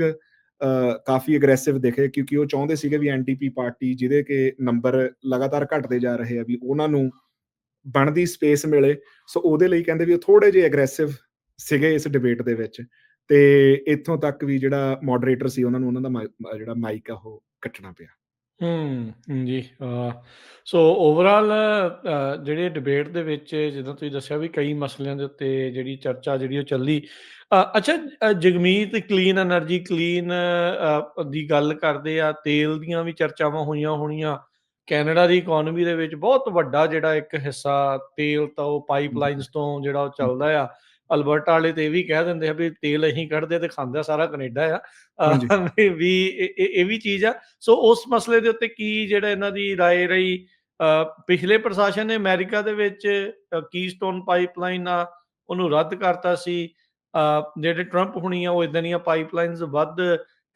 ਕਾਫੀ ਅਗਰੈਸਿਵ ਦਿਖੇ, ਕਿਉਂਕਿ ਉਹ ਚਾਹੁੰਦੇ ਸੀਗੇ ਵੀ ਐਨਡੀਪੀ ਪਾਰਟੀ, ਜਿਹਦੇ ਕਿ ਨੰਬਰ ਲਗਾਤਾਰ ਘਟਦੇ ਜਾ ਰਹੇ ਆ, ਵੀ ਉਹਨਾਂ ਨੂੰ ਬਣਦੀ ਸਪੇਸ ਮਿਲੇ। ਸੋ ਉਹਦੇ ਲਈ ਕਹਿੰਦੇ ਵੀ ਉਹ ਥੋੜੇ ਜਿਹੇ ਅਗਰੈਸਿਵ ਸੀਗੇ ਇਸ ਡਿਬੇਟ ਦੇ ਵਿੱਚ, ਤੇ ਇੱਥੋਂ ਤੱਕ ਵੀ ਜਿਹੜਾ ਮੋਡਰੇਟਰ ਸੀ ਉਹਨਾਂ ਨੂੰ ਉਹਨਾਂ ਦਾ ਜਿਹੜਾ ਮਾਈਕ ਆ ਉਹ ਕੱਟਣਾ ਪਿਆ। ਜੀ। ਸੋ ਓਵਰਆਲ ਜਿਹੜੇ ਡਿਬੇਟ ਦੇ ਵਿੱਚ ਜਿੱਦਾਂ ਤੁਸੀਂ ਦੱਸਿਆ ਵੀ ਕਈ ਮਸਲਿਆਂ ਦੇ ਉੱਤੇ ਜਿਹੜੀ ਚਰਚਾ ਜਿਹੜੀ ਉਹ ਚੱਲੀ। ਅੱਛਾ, ਜਗਮੀਤ ਕਲੀਨ ਐਨਰਜੀ, ਕਲੀਨ ਦੀ ਗੱਲ ਕਰਦੇ ਆ, ਤੇਲ ਦੀਆਂ ਵੀ ਚਰਚਾਵਾਂ ਹੋਈਆਂ ਹੋਣੀਆਂ। ਕੈਨੇਡਾ ਦੀ ਇਕੋਨਮੀ ਦੇ ਵਿੱਚ ਬਹੁਤ ਵੱਡਾ ਜਿਹੜਾ ਇੱਕ ਹਿੱਸਾ ਤੇਲ ਤਾਂ ਉਹ ਪਾਈਪਲਾਈਨਸ ਤੋਂ ਜਿਹੜਾ ਉਹ ਚੱਲਦਾ ਆ। ਅਲਬਰਟਾ ਵਾਲੇ ਤੇ ਇਹ ਵੀ ਕਹਿ ਦਿੰਦੇ ਆ ਵੀ ਤੇਲ ਅਸੀਂ ਕੱਢਦੇ ਤੇ ਖਾਂਦਾ ਸਾਰਾ ਕੈਨੇਡਾ ਆ। ਹਾਂਜੀ। ਵੀ ਇਹ ਵੀ ਚੀਜ਼ ਆ। ਸੋ ਉਸ ਮਸਲੇ ਦੇ ਉੱਤੇ ਕੀ ਜਿਹੜਾ ਇਹਨਾਂ ਦੀ ਰਾਏ ਰਹੀ? ਪਿਛਲੇ ਪ੍ਰਸ਼ਾਸਨ ਨੇ ਅਮਰੀਕਾ ਦੇ ਵਿੱਚ ਕੀਸਟੋਨ ਪਾਈਪਲਾਈਨ ਆ ਉਹਨੂੰ ਰੱਦ ਕਰਤਾ ਸੀ। ਜਿਹੜੇ ਟਰੰਪ ਹੁਣੀ ਆ ਉਹ ਇਦਾਂ ਦੀਆਂ ਪਾਈਪਲਾਈਨਸ ਵੱਧ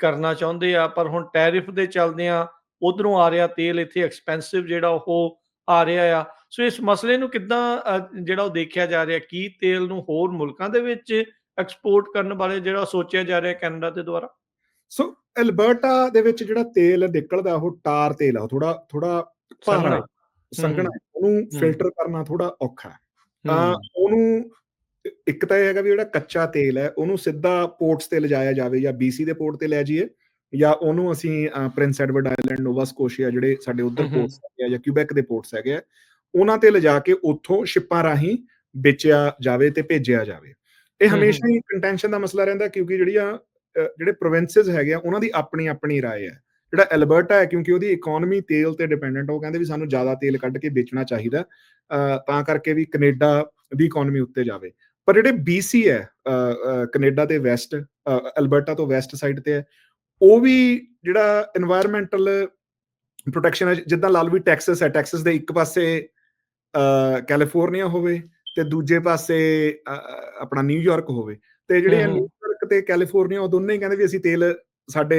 ਕਰਨਾ ਚਾਹੁੰਦੇ ਆ, ਪਰ ਹੁਣ ਟੈਰਿਫ ਦੇ ਚੱਲਦਿਆਂ ਉਧਰੋਂ ਆ ਰਿਹਾ ਤੇਲ, ਇੱਥੇ ਐਕਸਪੈਂਸਿਵ ਜਿਹੜਾ ਉਹ ਆ ਰਿਹਾ ਆ। ਸੋ ਇਸ ਮਸਲੇ ਨੂੰ ਕਿੱਦਾਂ ਜਿਹੜਾ ਉਹ ਦੇਖਿਆ ਜਾ ਰਿਹਾ? ਕੀ ਤੇਲ ਨੂੰ ਹੋਰ ਮੁਲਕਾਂ ਦੇ ਵਿੱਚ ਐਕਸਪੋਰਟ ਕਰਨ ਬਾਰੇ ਜਿਹੜਾ ਸੋਚਿਆ ਜਾ ਰਿਹਾ ਕੈਨੇਡਾ ਦੇ ਦੁਆਰਾ? ਸੋ ਐਲਬਰਟਾ ਦੇ ਵਿੱਚ ਜਿਹੜਾ ਤੇਲ ਨਿਕਲਦਾ ਉਹ ਟਾਰ ਤੇਲ ਆ, ਉਹ ਥੋੜਾ ਭਾਰਾ ਹੈ, ਸੰਘਣਾ ਹੈ, ਉਹਨੂੰ ਫਿਲਟਰ ਕਰਨਾ ਥੋੜਾ ਔਖਾ ਹੈ। ਉਹਨੂੰ ਇੱਕ ਤਾਂ ਇਹ ਹੈਗਾ ਵੀ ਜਿਹੜਾ ਕੱਚਾ ਤੇਲ ਹੈ ਉਹਨੂੰ ਸਿੱਧਾ ਪੋਰਟਸ ਤੇ ਲਿਜਾਇਆ ਜਾਵੇ, ਜਾਂ BC ਦੇ ਪੋਰਟ ਤੇ ਲੈ ਜਾਈਏ, ਜਾਂ ਉਹਨੂੰ ਅਸੀਂ ਪ੍ਰਿੰਸ ਐਡਵਰਡ ਆਈਲੈਂਡ, ਨੋਵਾ ਸਕੋਸ਼ੀਆ ਜਿਹੜੇ ਸਾਡੇ ਉੱਧਰ ਪੋਰਟਸ ਹੈਗੇ ਆ, ਜਾਂ ਕਿਊਬੈਕ ਦੇ ਪੋਰਟਸ ਹੈਗੇ ਆ, ਉਹਨਾਂ ਤੇ ਲਿਜਾ ਕੇ ਉੱਥੋਂ ਸ਼ਿਪਾਂ ਰਾਹੀਂ ਵੇਚਿਆ ਜਾਵੇ ਤੇ ਭੇਜਿਆ ਜਾਵੇ। ਇਹ ਹਮੇਸ਼ਾ ਹੀ ਕੰਟੈਂਸ਼ਨ ਦਾ ਮਸਲਾ ਰਹਿੰਦਾ, ਕਿਉਂਕਿ ਜਿਹੜੇ ਪ੍ਰੋਵਿੰਸਸ ਹੈਗੇ ਆ ਉਹਨਾਂ ਦੀ ਆਪਣੀ ਰਾਏ ਹੈ। ਜਿਹੜਾ ਐਲਬਰਟਾ ਹੈ, ਕਿਉਂਕਿ ਉਹਦੀ ਇਕੋਨਮੀ ਤੇਲ ਤੇ ਡਿਪੈਂਡੈਂਟ, ਉਹ ਕਹਿੰਦੇ ਵੀ ਸਾਨੂੰ ਜ਼ਿਆਦਾ ਤੇਲ ਕੱਢ ਕੇ ਵੇਚਣਾ ਚਾਹੀਦਾ, ਤਾਂ ਕਰਕੇ ਵੀ ਕੈਨੇਡਾ ਦੀ ਇਕੋਨਮੀ ਉੱਤੇ ਜਾਵੇ। ਪਰ ਜਿਹੜੇ BC ਹੈ ਕੈਨੇਡਾ ਦੇ ਵੈਸਟ, ਐਲਬਰਟਾ ਤੋਂ ਵੈਸਟ ਸਾਈਡ ਤੇ ਹੈ, ਉਹ ਵੀ ਜਿਹੜਾ এনवायरमेंटल ਪ੍ਰੋਟੈਕਸ਼ਨ ਹੈ, ਜਿੱਦਾਂ ਲਾ ਲਓ ਵੀ ਟੈਕਸਸ ਹੈ, ਟੈਕਸਸ ਦੇ ਇੱਕ ਪਾਸੇ ਕੈਲੀਫੋਰਨੀਆ ਹੋਵੇ ਤੇ ਦੂਜੇ ਪਾਸੇ ਆਪਣਾ ਨਿਊਯਾਰਕ ਹੋਵੇ, ਤੇ ਜਿਹੜੇ ਨਿਊਯਾਰਕ ਤੇ ਕੈਲੀਫੋਰਨੀਆ ਉਹ ਦੋਨੇ ਹੀ ਕਹਿੰਦੇ ਵੀ ਅਸੀਂ ਤੇਲ ਸਾਡੇ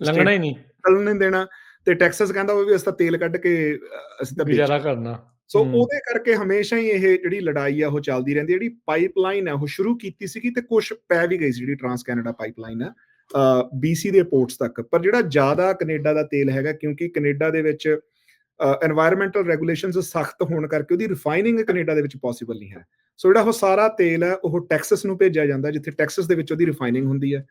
ਲੰਘਣਾ ਹੀ ਨਹੀਂ, ਚੱਲਣ ਨਹੀਂ ਦੇਣਾ, ਤੇ ਟੈਕਸਸ ਕਹਿੰਦਾ ਉਹ ਵੀ ਅਸੀਂ ਤਾਂ ਤੇਲ ਕੱਢ ਕੇ ਅਸੀਂ ਤਾਂ ਗੁਜ਼ਾਰਾ ਕਰਨਾ। ਸੋ ਉਹਦੇ ਕਰਕੇ ਹਮੇਸ਼ਾ ਹੀ ਇਹ ਜਿਹੜੀ ਲੜਾਈ ਆ ਉਹ ਚੱਲਦੀ ਰਹਿੰਦੀ। ਜਿਹੜੀ ਪਾਈਪਲਾਈਨ ਹੈ ਉਹ ਸ਼ੁਰੂ ਕੀਤੀ ਸੀਗੀ ਤੇ ਕੁਝ ਪੈ ਵੀ ਗਈ ਸੀ, ਜਿਹੜੀ ਟਰਾਂਸ ਕੈਨੇਡਾ ਪਾਈਪਲਾਈਨ ਹੈ, BC ਦੇ ਪੋਰਟਸ ਤੱਕ। ਪਰ ਜਿਹੜਾ ਜ਼ਿਆਦਾ ਕੈਨੇਡਾ ਦਾ ਤੇਲ ਹੈਗਾ, ਕਿਉਂਕਿ ਕੈਨੇਡਾ ਦੇ ਵਿੱਚ ਐਨਵਾਇਰਨਮੈਂਟਲ ਰੈਗੂਲੇਸ਼ਨਸ ਸਖਤ ਹੋਣ ਕਰਕੇ ਉਹਦੀ ਰਿਫਾਈਨਿੰਗ ਕੈਨੇਡਾ ਦੇ ਵਿੱਚ ਪੋਸੀਬਲ ਨਹੀਂ ਹੈ। ਸੋ ਜਿਹੜਾ ਉਹ ਸਾਰਾ ਤੇਲ ਹੈ ਉਹ ਟੈਕਸਸ ਨੂੰ ਭੇਜਿਆ ਜਾਂਦਾ, ਜਿੱਥੇ ਟੈਕਸਸ ਦੇ ਵਿੱਚ ਉਹਦੀ ਰਿਫਾਈਨਿੰਗ ਹੁੰਦੀ ਹੈ।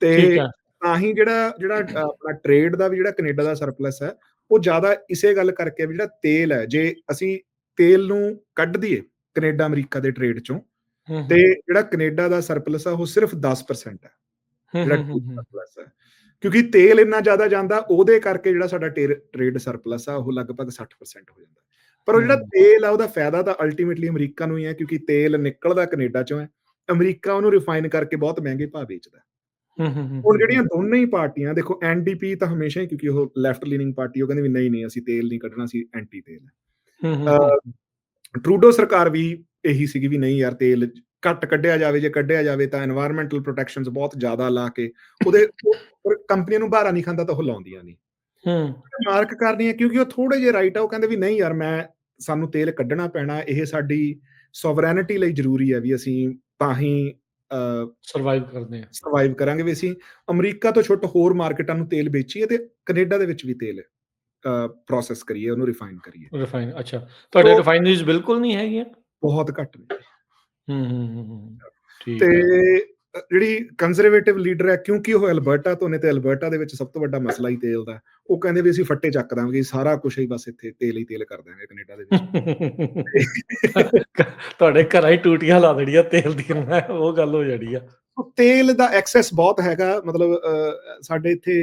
ਠੀਕ ਤੇ ਹੈ। ਤਾਂ ਹੀ ਜਿਹੜਾ ਆਪਣਾ ਟ੍ਰੇਡ ਦਾ ਵੀ ਜਿਹੜਾ ਕੈਨੇਡਾ ਦਾ ਸਰਪਲਸ ਹੈ, ਉਹ ਜ਼ਿਆਦਾ ਇਸੇ ਗੱਲ ਕਰਕੇ ਵੀ ਜਿਹੜਾ ਤੇਲ ਹੈ, ਜੇ ਅਸੀਂ ਤੇਲ ਨੂੰ ਕੱਢ ਦਈਏ ਕੈਨੇਡਾ ਅਮਰੀਕਾ ਦੇ ਟ੍ਰੇਡ ਚੋਂ, ਤੇ ਜਿਹੜਾ ਕੈਨੇਡਾ ਦਾ ਸਰਪਲਸ ਆ ਉਹ ਸਿਰਫ 10% ਹੈ, ਜਿਹੜਾ ਸਰਪਲਸ ਹੈ। ਕਿਉਂਕਿ ਤੇਲ ਇੰਨਾ ਜ਼ਿਆਦਾ ਜਾਂਦਾ, ਉਹਦੇ ਕਰਕੇ ਜਿਹੜਾ ਸਾਡਾ ਟ੍ਰੇਡ ਸਰਪਲਸ ਆ ਉਹ ਲਗਭਗ 60% ਹੋ ਜਾਂਦਾ। ਪਰ ਉਹ ਜਿਹੜਾ ਤੇਲ ਆ ਉਹਦਾ ਫਾਇਦਾ ਤਾਂ ਅਲਟੀਮੇਟਲੀ ਅਮਰੀਕਾ ਨੂੰ ਹੀ ਹੈ, ਕਿਉਂਕਿ ਤੇਲ ਨਿਕਲਦਾ ਕੈਨੇਡਾ ਚੋਂ ਹੈ, ਅਮਰੀਕਾ ਉਹਨੂੰ ਰਿਫਾਈਨ ਕਰਕੇ ਬਹੁਤ ਮਹਿੰਗੇ ਭਾਅ ਵੇਚਦਾ। ਹੁਣ ਜਿਹੜੀਆਂ ਦੋਨੇ ਹੀ ਪਾਰਟੀਆਂ, ਦੇਖੋ NDP ਤਾਂ ਹਮੇਸ਼ਾ ਹੀ, ਕਿਉਂਕਿ ਉਹ ਲੈਫਟ ਲੀਨਿੰਗ ਪਾਰਟੀ, ਉਹ ਕਹਿੰਦੇ ਵੀ ਨਹੀਂ ਅਸੀਂ ਤੇਲ ਨਹੀਂ ਕੱਢਣਾ, ਅਸੀਂ ਐਂਟੀ ਤੇਲ ਹੈ। ਟਰੂਡੋ ਸਰਕਾਰ ਵੀ ਇਹੀ ਸੀਗੀ ਵੀ ਨਹੀਂ ਯਾਰ, ਤੇਲ ਘੱਟ ਕੱਢਿਆ ਜਾਵੇ, ਜੇ ਕੱਢਿਆ ਜਾਵੇ ਤਾਂ ਐਨਵਾਇਰਨਮੈਂਟਲ ਪ੍ਰੋਟੈਕਸ਼ਨਸ ਬਹੁਤ ਜ਼ਿਆਦਾ ਲਾ ਕੇ ਉਹਦੇ ਕੰਪਨੀਆਂ ਨੂੰ ਬਾਹਰ ਨਹੀਂ ਖਾਂਦਾ ਤਾਂ ਉਹ ਲਾਉਂਦੀਆਂ ਨਹੀਂ। ਮਾਰਕ ਕਰਨੀ ਹੈ ਕਿਉਂਕਿ ਉਹ ਥੋੜੇ ਜਿਹੇ ਰਾਈਟ ਆ, ਉਹ ਕਹਿੰਦੇ ਵੀ ਨਹੀਂ ਯਾਰ ਸਾਨੂੰ ਤੇਲ ਕੱਢਣਾ ਪੈਣਾ, ਇਹ ਸਾਡੀ ਸੋਵਰੈਨਿਟੀ ਲਈ ਜ਼ਰੂਰੀ ਹੈ, ਵੀ ਅਸੀਂ ਤਾਂ ਹੀ ਸਰਵਾਈਵ ਕਰਾਂਗੇ, ਵੀ ਅਸੀਂ ਅਮਰੀਕਾ ਤੋਂ ਛੁੱਟ ਹੋਰ ਮਾਰਕੀਟਾਂ ਨੂੰ ਤੇਲ ਵੇਚੀਏ ਤੇ ਕੈਨੇਡਾ ਦੇ ਵਿੱਚ ਵੀ ਤੇਲ ਪ੍ਰੋਸੈਸ ਕਰੀਏ, ਉਹਨੂੰ ਰਿਫਾਈਨ ਕਰੀਏ। ਅੱਛਾ, ਤੁਹਾਡੇ ਰਿਫਾਈਨਰੀਜ਼ ਬਿਲਕੁਲ ਨਹੀਂ ਹੈਗੀਆਂ? ਬਹੁਤ ਘੱਟ ਨੇ। ਠੀਕ ਤੇ ਹੈ। ਜਿਹੜੀ ਕੰਜ਼ਰਵੇਟਿਵ ਲੀਡਰ ਹੈ, ਕਿਉਂਕਿ ਉਹ ਅਲਬਰਟਾ ਤੋਂ ਨੇ, ਤੇ ਅਲਬਰਟਾ ਦੇ ਵਿੱਚ ਸਭ ਤੋਂ ਵੱਡਾ ਮਸਲਾ ਹੀ ਤੇਲ ਦਾ, ਉਹ ਕਹਿੰਦੇ ਵੀ ਅਸੀਂ ਫੱਟੇ ਚੱਕ ਦਾਂਗੇ, ਸਾਰਾ ਕੁਝ ਹੀ ਬਸ ਇੱਥੇ ਤੇਲ ਹੀ ਤੇਲ ਕਰ ਦਾਂਗੇ ਕੈਨੇਡਾ ਦੇ ਵਿੱਚ। ਤੁਹਾਡੇ ਘਰਾਂ ਹੀ ਟੂਟੀਆਂ ਲਾ ਦੇਣੀਆਂ ਤੇਲ ਦੀਆਂ, ਉਹ ਗੱਲ ਹੋ ਜਾਣੀ ਆ। ਤੇਲ ਦਾ ਐਕਸੈਸ ਬਹੁਤ ਹੈਗਾ। ਮਤਲਬ ਸਾਡੇ ਇੱਥੇ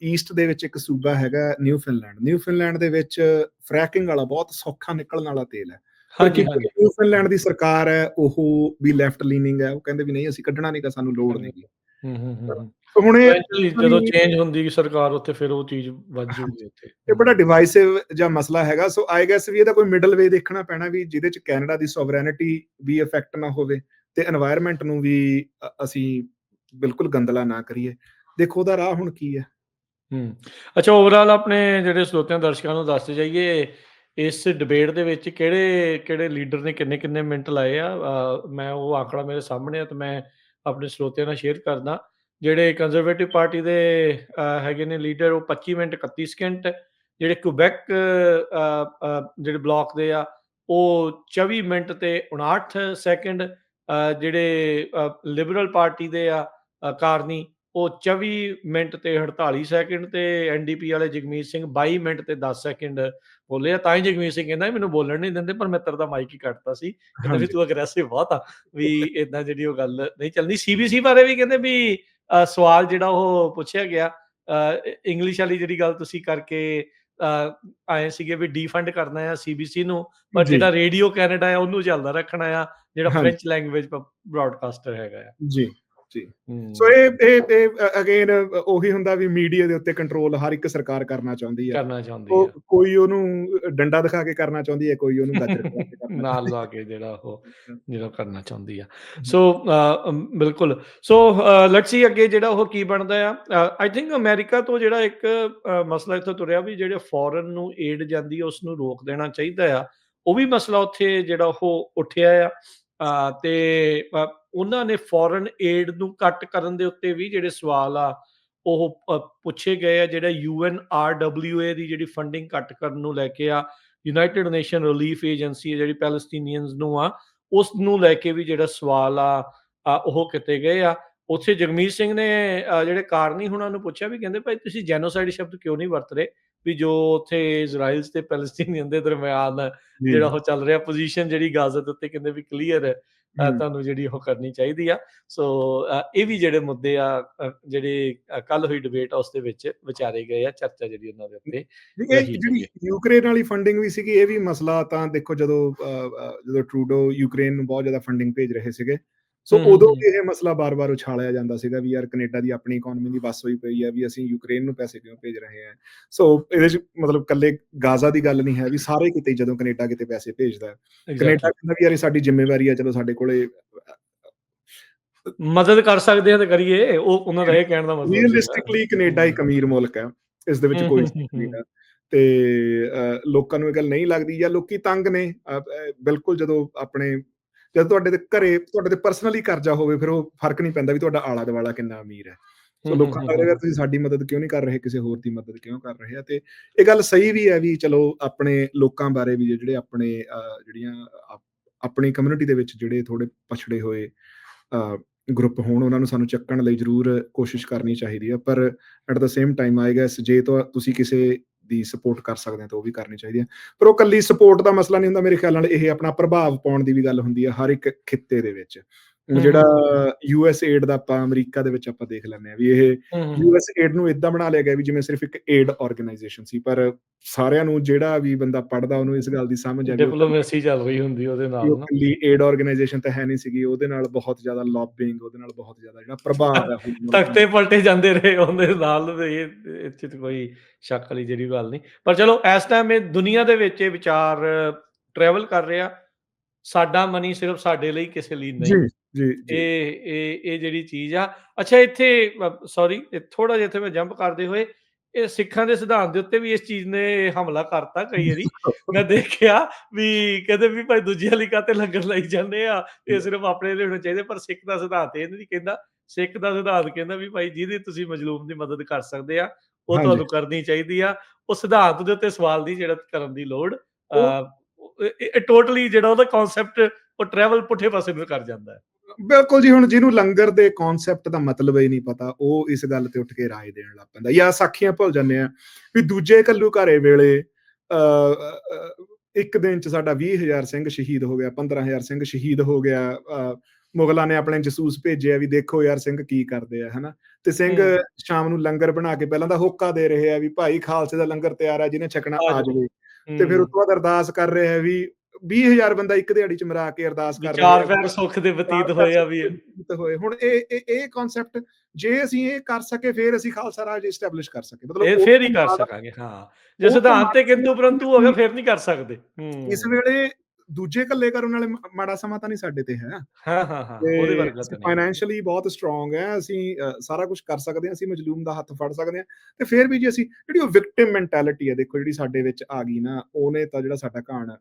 ਈਸਟ ਦੇ ਵਿੱਚ ਇੱਕ ਸੂਬਾ ਹੈਗਾ ਨਿਊਫਿਨਲੈਂਡ ਦੇ ਵਿੱਚ ਫਰੈਕਿੰਗ ਵਾਲਾ ਬਹੁਤ ਸੌਖਾ ਨਿਕਲਣ ਵਾਲਾ ਤੇਲ ਹੈ। ਨਿਊਫਿਨਲੈਂਡ ਦੀ ਸਰਕਾਰ ਹੈ ਉਹ ਵੀ ਲੈਫਟ ਲੀਨਿੰਗ ਹੈ, ਉਹ ਕਹਿੰਦੇ ਵੀ ਨਹੀਂ ਅਸੀਂ ਕੱਢਣਾ ਨਹੀਂ, ਸਾਨੂੰ ਲੋੜ ਨਹੀਂ। ਹੁਣ ਜਦੋਂ ਚੇਂਜ ਹੁੰਦੀ ਸਰਕਾਰ ਉੱਥੇ, ਫਿਰ ਉਹ ਚੀਜ਼ ਵੱਧ ਜੂਗੀ ਉੱਥੇ। ਇਹ ਬੜਾ ਡਿਵਾਈਸਿਵ ਜਿਹਾ ਮਸਲਾ ਹੈਗਾ। ਸੋ ਆਈ ਗੈਸ ਵੀ ਇਹਦਾ ਕੋਈ ਮਿਡਲ ਵੇ ਦੇਖਣਾ ਪੈਣਾ, ਵੀ ਜਿਹਦੇ ਚ ਕੈਨੇਡਾ ਦੀ ਸੋਵਰੈਨਿਟੀ ਵੀ ਇਫੈਕਟ ਨਾ ਹੋਵੇ ਤੇ এনवायरमेंट ਨੂੰ ਵੀ ਅਸੀਂ ਬਿਲਕੁਲ ਗੰਦਲਾ ਨਾ ਕਰੀਏ। ਦੇਖੋ ਉਹਦਾ ਰਾਹ ਹੁਣ ਕੀ ਹੈ। ਅੱਛਾ, ਓਵਰਆਲ ਆਪਣੇ ਜਿਹੜੇ ਸਰੋਤਿਆਂ ਦਰਸ਼ਕਾਂ ਨੂੰ ਦੱਸਦੇ ਜਾਈਏ, ਇਸ ਡਿਬੇਟ ਦੇ ਵਿੱਚ ਕਿਹੜੇ ਲੀਡਰ ਨੇ ਕਿੰਨੇ ਮਿੰਟ ਲਾਏ ਆ। ਮੈਂ ਉਹ ਆંકੜਾ ਮੇਰੇ ਸਾਹਮਣੇ ਆ ਤੇ ਮੈਂ ਆਪਣੇ ਸਰੋਤਿਆਂ ਨਾਲ ਸ਼ੇਅਰ ਕਰਦਾ। ਜਿਹੜੇ ਕੰਜ਼ਰਵੇਟਿਵ ਪਾਰਟੀ ਦੇ ਹੈਗੇ ਨੇ ਲੀਡਰ, ਉਹ 25 ਮਿੰਟ 31 ਸਕਿੰਟ। ਜਿਹੜੇ ਕੁਬੈਕ ਜਿਹੜੇ ਬਲਾਕ ਦੇ ਆ, ਉਹ 24 ਮਿੰਟ ਤੇ 59 ਸੈਕਿੰਡ। ਜਿਹੜੇ ਲਿਬਰਲ ਪਾਰਟੀ ਦੇ ਆ ਕਾਰਨੀ, ਉਹ 24 ਮਿੰਟ ਤੇ 48 ਸੈਕਿੰਡ। ਤੇ NDP ਵਾਲੇ ਜਗਮੀਤ ਸਿੰਘ 22 ਮਿੰਟ ਤੇ 10 ਸੈਕਿੰਡ ਬੋਲੇ ਆ। ਤਾਂ ਹੀ ਜਗਮੀਤ ਸਿੰਘ ਕਹਿੰਦਾ ਮੈਨੂੰ ਬੋਲਣ ਨਹੀਂ ਦਿੰਦੇ, ਪਰ ਮਿੱਤਰ ਦਾ ਮਾਈਕ ਹੀ ਕੱਟਤਾ ਸੀ। ਕਹਿੰਦੇ ਵੀ ਤੂੰ ਅਗਰੈਸਿਵ ਬਹੁਤ ਆ, ਵੀ ਏਦਾਂ ਜਿਹੜੀ ਉਹ ਗੱਲ ਨਹੀਂ ਚੱਲਣੀ। CBC ਬਾਰੇ ਵੀ ਕਹਿੰਦੇ ਵੀ ਸਵਾਲ ਜਿਹੜਾ ਉਹ ਪੁੱਛਿਆ ਗਿਆ, ਇੰਗਲਿਸ਼ ਵਾਲੀ ਜਿਹੜੀ ਗੱਲ ਤੁਸੀਂ ਕਰਕੇ ਆਏ ਸੀਗੇ ਵੀ ਡੀਫੰਡ ਕਰਨਾ ਆ CBC ਨੂੰ, ਪਰ ਜਿਹੜਾ ਰੇਡੀਓ ਕੈਨੇਡਾ ਆ ਉਹਨੂੰ ਚੱਲਦਾ ਰੱਖਣਾ ਆ, ਜਿਹੜਾ ਫ੍ਰੈਂਚ ਲੈਂਗੁਏਜ ਬ੍ਰੌਡਕਾਸਟਰ ਹੈਗਾ ਆ। ਜੀ। ਸੋ ਇਹ ਅਗੇਨ ਉਹੀ ਹੁੰਦਾ ਵੀ ਮੀਡੀਆ ਦੇ ਉੱਤੇ ਕੰਟਰੋਲ ਹਰ ਇੱਕ ਸਰਕਾਰ ਕਰਨਾ ਚਾਹੁੰਦੀ ਹੈ। ਕੋਈ ਉਹਨੂੰ ਡੰਡਾ ਦਿਖਾ ਕੇ ਕਰਨਾ ਚਾਹੁੰਦੀ ਹੈ, ਕੋਈ ਉਹਨੂੰ ਗਾਜਰ ਨਾਲ ਲਾ ਕੇ ਜਿਹੜਾ ਕਰਨਾ ਚਾਹੁੰਦੀ ਆ। ਸੋ ਬਿਲਕੁਲ। ਸੋ ਲੈਟਸ ਸੀ ਅੱਗੇ ਜਿਹੜਾ ਉਹ ਕੀ ਬਣਦਾ ਆ। ਆਈ ਥਿੰਕ ਅਮਰੀਕਾ ਤੋਂ ਜਿਹੜਾ ਇੱਕ ਮਸਲਾ ਇੱਥੇ ਤੁਰਿਆ ਵੀ ਜਿਹੜੇ ਫੋਰਨ ਨੂੰ ਏਡ ਜਾਂਦੀ ਹੈ ਉਸ ਨੂੰ ਰੋਕ ਦੇਣਾ ਚਾਹੀਦਾ ਆ। ਉਹ ਵੀ ਮਸਲਾ ਉੱਥੇ ਜਿਹੜਾ ਉਹ ਉੱਠਿਆ ਆ। ਤੇ ਉਹਨਾਂ ਨੇ ਫੋਰਨ ਏਡ ਨੂੰ ਘੱਟ ਕਰਨ ਦੇ ਉੱਤੇ ਵੀ ਜਿਹੜੇ ਸਵਾਲ ਆ ਉਹ ਪੁੱਛੇ ਗਏ ਆ। ਜਿਹੜਾ UNRWA ਦੀ ਜਿਹੜੀ ਫੰਡਿੰਗ ਘੱਟ ਕਰਨ ਨੂੰ ਲੈ ਕੇ ਆ, ਯੂਨਾਈਟਿਡ ਨੇਸ਼ਨ ਰਿਲੀਫ ਏਜੰਸੀ ਜਿਹੜੀ ਪੈਲਸਤੀਨੀਅਨਸ ਨੂੰ ਆ, ਉਸ ਨੂੰ ਲੈ ਕੇ ਵੀ ਜਿਹੜਾ ਸਵਾਲ ਆ ਉਹ ਕੀਤੇ ਗਏ ਆ। ਉੱਥੇ ਜਗਮੀਤ ਸਿੰਘ ਨੇ ਜਿਹੜੇ ਕਾਰਨੀ ਹੁਣਾਂ ਨੂੰ ਪੁੱਛਿਆ ਵੀ ਕਹਿੰਦੇ ਭਾਈ ਤੁਸੀਂ ਜੈਨੋਸਾਈਡ ਸ਼ਬਦ ਕਿਉਂ ਨਹੀਂ ਵਰਤ ਰਹੇ, ਵੀ ਜੋ ਉੱਥੇ ਇਜ਼ਰਾਈਲ ਤੇ ਪੈਲਸਤੀਨੀਅਨ ਦੇ ਦਰਮਿਆਨ ਜਿਹੜਾ ਉਹ ਚੱਲ ਰਿਹਾ ਪੋਜੀਸ਼ਨ ਜਿਹੜੀ ਗਾਜ਼ਾ ਦੇ ਉੱਤੇ ਕਹਿੰਦੇ ਵੀ ਕਲੀਅਰ ਹੈ, ਤੁਹਾਨੂੰ ਜਿਹੜੀ ਉਹ ਕਰਨੀ ਚਾਹੀਦੀ ਆ। ਸੋ ਇਹ ਵੀ ਜਿਹੜੇ ਮੁੱਦੇ ਆ ਜਿਹੜੇ ਕੱਲ ਹੋਈ ਡਿਬੇਟ ਆ ਉਸ ਦੇ ਵਿੱਚ ਵਿਚਾਰੇ ਗਏ ਆ, ਚਰਚਾ ਜਿਹੜੀ ਉਹਨਾਂ ਦੇ ਉੱਤੇ। ਜਿਹੜੀ ਯੂਕਰੇਨ ਵਾਲੀ ਫੰਡਿੰਗ ਵੀ ਸੀਗੀ, ਇਹ ਵੀ ਮਸਲਾ ਤਾਂ ਦੇਖੋ ਜਦੋਂ ਟਰੂਡੋ ਯੂਕਰੇਨ ਨੂੰ ਬਹੁਤ ਜ਼ਿਆਦਾ ਫੰਡਿੰਗ ਭੇਜ ਰਹੇ ਸੀਗੇ, ਸੋ ਉਦੋਂ ਵੀ ਇਹ ਮਸਲਾ ਬਾਰ-ਬਾਰ ਉਛਾਲਿਆ ਜਾਂਦਾ ਸੀਗਾ ਵੀ ਯਾਰ ਕੈਨੇਡਾ ਦੀ ਆਪਣੀ ਇਕਨੋਮੀ ਦੀ ਬੱਸ ਹੋਈ ਪਈ ਹੈ ਵੀ ਅਸੀਂ ਯੂਕਰੇਨ ਨੂੰ ਪੈਸੇ ਕਿਉਂ ਭੇਜ ਰਹੇ ਹਾਂ। ਸੋ ਇਹਦੇ ਚ ਮਤਲਬ ਕੱਲੇ ਗਾਜ਼ਾ ਦੀ ਗੱਲ ਨਹੀਂ ਹੈ, ਵੀ ਸਾਰੇ ਕਿਤੇ ਜਦੋਂ ਕੈਨੇਡਾ ਕਿਤੇ ਪੈਸੇ ਭੇਜਦਾ, ਕੈਨੇਡਾ ਕਹਿੰਦਾ ਵੀ ਯਾਰ ਸਾਡੀ ਜ਼ਿੰਮੇਵਾਰੀ ਹੈ, ਚਲੋ ਸਾਡੇ ਕੋਲੇ ਮਦਦ ਕਰ ਸਕਦੇ ਆ ਤੇ ਕਰੀਏ। ਉਹ ਉਹਨਾਂ ਦਾ ਇਹ ਕਹਿਣ ਦਾ ਮਤਲਬ ਰੀਅਲਿਸਟਿਕਲੀ ਕੈਨੇਡਾ ਇੱਕ ਅਮੀਰ ਮੁਲਕ ਹੈ, ਇਸ ਦੇ ਵਿੱਚ ਕੋਈ ਨਹੀਂ ਹੈ। ਤੇ ਲੋਕਾਂ ਨੂੰ ਇਹ ਗੱਲ ਨਹੀਂ ਲੱਗਦੀ ਜਾਂ ਲੋਕੀ ਤੰਗ ਨੇ ਬਿਲਕੁਲ। ਜਦੋਂ ਤੁਹਾਡੇ ਤੇ ਘਰੇ ਤੁਹਾਡੇ ਤੇ ਪਰਸਨਲੀ ਕਰਜ਼ਾ ਹੋਵੇ, ਫਿਰ ਉਹ ਫਰਕ ਨਹੀਂ ਪੈਂਦਾ ਵੀ ਤੁਹਾਡਾ ਆਲਾ ਦੁਆਲਾ ਕਿੰਨਾ ਅਮੀਰ ਹੈ। ਸੋ ਲੋਕਾਂ ਨੂੰ ਲੱਗੇਗਾ ਤੁਸੀਂ ਸਾਡੀ ਮਦਦ ਕਿਉਂ ਨਹੀਂ ਕਰ ਰਹੇ, ਕਿਸੇ ਹੋਰ ਦੀ ਮਦਦ ਕਿਉਂ ਕਰ ਰਹੇ ਆ। ਤੇ ਇਹ ਗੱਲ ਸਹੀ ਵੀ ਹੈ ਵੀ ਚਲੋ ਆਪਣੇ ਲੋਕਾਂ ਬਾਰੇ ਵੀ ਜਿਹੜੇ ਆਪਣੇ ਜਿਹੜੀਆਂ ਆਪਣੀ ਕਮਿਊਨਿਟੀ ਦੇ ਵਿੱਚ ਜਿਹੜੇ ਥੋੜੇ ਪਛੜੇ ਹੋਏ ਗਰੁੱਪ ਹੋਣ, ਉਹਨਾਂ ਨੂੰ ਸਾਨੂੰ ਚੱਕਣ ਲਈ ਜ਼ਰੂਰ ਕੋਸ਼ਿਸ਼ ਕਰਨੀ ਚਾਹੀਦੀ ਹੈ। ਪਰ at the same time I guess ਜੇ ਤੁਸੀਂ ਕਿਸੇ ਦੀ ਸਪੋਰਟ ਕਰ ਸਕਦੇ ਆ ਤਾਂ ਉਹ ਵੀ ਕਰਨੀ ਚਾਹੀਦੀ ਹੈ। ਪਰ ਉਹ ਕੱਲੀ ਸਪੋਰਟ ਦਾ ਮਸਲਾ ਨਹੀਂ ਹੁੰਦਾ, ਮੇਰੇ ਖਿਆਲ ਨਾਲ ਇਹ ਆਪਣਾ ਪ੍ਰਭਾਵ ਪਾਉਣ ਦੀ ਵੀ ਗੱਲ ਹੁੰਦੀ ਹੈ ਹਰ ਇੱਕ ਖਿੱਤੇ ਦੇ ਵਿੱਚ। ਜਿਹੜਾ ਯੂਐਸ ਏਡ ਦਾ ਆਪਾਂ ਅਮਰੀਕਾ ਦੇ ਵਿੱਚ ਆਪਾਂ ਦੇਖ ਲੈਂਦੇ ਆ ਵੀ ਇਹ ਯੂਐਸ ਏਡ ਨੂੰ ਇਦਾਂ ਬਣਾ ਲਿਆ ਗਿਆ ਵੀ ਜਿਵੇਂ ਸਿਰਫ ਇੱਕ ਏਡ ਆਰਗੇਨਾਈਜੇਸ਼ਨ ਸੀ, ਪਰ ਸਾਰਿਆਂ ਨੂੰ ਜਿਹੜਾ ਵੀ ਬੰਦਾ ਪੜ੍ਹਦਾ ਉਹਨੂੰ ਇਸ ਗੱਲ ਦੀ ਸਮਝ ਆ ਵੀ ਡਿਪਲੋਮੇਸੀ ਚੱਲ ਰਹੀ ਹੁੰਦੀ ਉਹਦੇ ਨਾਲ ਨਾ, ਕੱਲੀ ਏਡ ਆਰਗੇਨਾਈਜੇਸ਼ਨ ਤਾਂ ਹੈ ਨਹੀਂ ਸੀਗੀ, ਉਹਦੇ ਨਾਲ ਬਹੁਤ ਜ਼ਿਆਦਾ ਲੌਬਿੰਗ, ਉਹਦੇ ਨਾਲ ਬਹੁਤ ਜ਼ਿਆਦਾ ਜਿਹੜਾ ਪ੍ਰਭਾਵ ਹੈ ਤਖਤੇ ਪਲਟੇ ਜਾਂਦੇ ਰਹੇ ਉਹਦੇ ਨਾਲ। ਇਹ ਚ ਕੋਈ ਸ਼ੱਕ ਵਾਲੀ ਜਿਹੜੀ ਗੱਲ ਨਹੀਂ। ਪਰ ਚਲੋ ਇਸ ਟਾਈਮ ਇਹ ਦੁਨੀਆ ਦੇ ਵਿੱਚ ਇਹ ਵਿਚਾਰ ਟਰੈਵਲ ਕਰ ਰਿਹਾ, ਸਾਡਾ ਮਨੀ ਸਿਰਫ ਸਾਡੇ ਲਈ, ਕਿਸੇ ਲਈ ਨਹੀਂ। ਇਹ ਜਿਹੜੀ ਚੀਜ਼ ਆ। ਅੱਛਾ, ਇੱਥੇ ਸੌਰੀ ਥੋੜਾ ਜਿਹਾ ਇੱਥੇ ਮੈਂ ਜੰਪ ਕਰਦੇ ਹੋਏ, ਇਹ ਸਿੱਖਾਂ ਦੇ ਸਿਧਾਂਤ ਦੇ ਉੱਤੇ ਵੀ ਇਸ ਚੀਜ਼ ਨੇ ਹਮਲਾ ਕਰਤਾ ਕਈ ਵਾਰੀ। ਮੈਂ ਦੇਖਿਆ ਵੀ ਕਹਿੰਦੇ ਵੀ ਭਾਈ ਦੂਜਿਆਂ ਲਈ ਕਾਹਤੇ ਲੰਗਰ ਲਾਈ ਜਾਂਦੇ ਆ, ਇਹ ਸਿਰਫ ਆਪਣੇ ਲਈ ਹੋਣੇ ਚਾਹੀਦੇ। ਪਰ ਸਿੱਖ ਦਾ ਸਿਧਾਂਤ ਇਹ ਨਹੀਂ ਕਹਿੰਦਾ। ਸਿੱਖ ਦਾ ਸਿਧਾਂਤ ਕਹਿੰਦਾ ਵੀ ਭਾਈ ਜਿਹਦੀ ਤੁਸੀਂ ਮਜ਼ਲੂਮ ਦੀ ਮਦਦ ਕਰ ਸਕਦੇ ਆ, ਉਹ ਤੁਹਾਨੂੰ ਕਰਨੀ ਚਾਹੀਦੀ ਆ। ਉਹ ਸਿਧਾਂਤ ਦੇ ਉੱਤੇ ਸਵਾਲ ਦੀ ਜਿਹੜਾ ਕਰਨ ਦੀ ਲੋੜ, ਟੋਟਲੀ ਜਿਹੜਾ ਉਹਦਾ ਕਨਸੈਪਟ ਉਹ ਟਰੈਵਲ ਪੁੱਠੇ ਪਾਸੇ ਨੂੰ ਕਰ ਜਾਂਦਾ ਹੈ। ਬਿਲਕੁਲ ਜੀ। ਹੁਣ ਜਿਹਨੂੰ ਲੰਗਰ ਦੇ ਕਨਸੈਪਟ ਦਾ ਮਤਲਬ ਹੀ ਨਹੀਂ ਪਤਾ, ਉਹ ਇਸ ਗੱਲ ਤੇ ਉੱਠ ਕੇ ਰਾਏ ਦੇਣ ਲੱਗ ਪੈਂਦਾ, ਜਾਂ ਸਾਖੀਆਂ ਭੁੱਲ ਜਾਂਦੇ ਆ ਵੀ ਦੂਜੇ ਘੱਲੂਘਾਰੇ ਵੇਲੇ ਇੱਕ ਦਿਨ ਚ ਸਾਡਾ 20,000 ਸਿੰਘ ਸ਼ਹੀਦ ਹੋ ਗਿਆ, 15,000 ਸਿੰਘ ਸ਼ਹੀਦ ਹੋ ਗਿਆ। ਮੁਗਲਾਂ ਨੇ ਆਪਣੇ ਜਸੂਸ ਭੇਜਿਆ ਵੀ ਦੇਖੋ ਯਾਰ ਸਿੰਘ ਕੀ ਕਰਦੇ ਆ, ਹਨਾ। ਤੇ ਸਿੰਘ ਸ਼ਾਮ ਨੂੰ ਲੰਗਰ ਬਣਾ ਕੇ ਪਹਿਲਾਂ ਤਾਂ ਹੋਕਾ ਦੇ ਰਹੇ ਆ ਵੀ ਭਾਈ ਖਾਲਸੇ ਦਾ ਲੰਗਰ ਤਿਆਰ ਹੈ, ਜਿਹਨੇ ਛਕਣਾ ਆ ਜਾਵੇ। ਤੇ ਫਿਰ ਉਸ ਤੋਂ ਬਾਅਦ ਅਰਦਾਸ ਕਰ ਰਹੇ ਆ ਵੀ 20,000 ਬੰਦਾ ਇੱਕ ਦਿਹਾੜੀ ਚ ਮਰਾ ਕੇ ਅਰਦਾਸ ਕਰ ਰਿਹਾ, 4 ਪੈਰ ਸੁੱਖ ਦੇ ਬਤੀਤ ਹੋਏ ਆ ਵੀ ਹੋਏ। ਹੁਣ ਇਹ ਕਨਸੈਪਟ ਜੇ ਅਸੀਂ ਇਹ ਕਰ ਸਕੇ ਫਿਰ ਅਸੀਂ ਖਾਲਸਾ ਰਾਜ ਐਸਟੈਬਲਿਸ਼ ਕਰ ਸਕੇ, ਮਤਲਬ ਇਹ ਫੇਰ ਹੀ ਕਰ ਸਕਾਂਗੇ। ਹਾਂ, ਜੇ ਸਿਧਾਂਤ ਤੇ ਕਿੰਤੂ ਪਰੰਤੂ ਹੋ ਗਿਆ ਫਿਰ ਨਹੀਂ ਕਰ ਸਕਦੇ। ਇਸ ਵੇਲੇ ਦੂਜੇ ਕੱਲੇ ਕਰਨ ਵਾਲੇ ਮਾੜਾ ਸਮਾਂ ਤਾਂ ਨਹੀਂ ਸਾਡੇ ਤੇ ਹੈ। ਉਹਦੇ ਵਰਗਾ ਤਾਂ ਨਹੀਂ। ਫਾਈਨੈਂਸ਼ੀਅਲੀ ਬਹੁਤ ਸਟਰੋਂਗ ਹੈ, ਅਸੀਂ ਸਾਰਾ ਕੁਝ ਕਰ ਸਕਦੇ ਹਾਂ, ਅਸੀਂ ਮਜਲੂਮ ਦਾ ਹੱਥ ਫੜ ਸਕਦੇ ਹਾਂ। ਤੇ ਫਿਰ ਵੀ ਜੇ ਅਸੀਂ ਜਿਹੜੀ ਉਹ ਵਿਕਟਿਮ ਮੈਂਟੈਲਿਟੀ ਹੈ ਦੇਖੋ ਜਿਹੜੀ ਸਾਡੇ ਵਿੱਚ ਆ ਗਈ ਨਾ, ਉਹਨੇ ਤਾਂ ਜਿਹੜਾ ਸਾਡਾ ਘਾਣ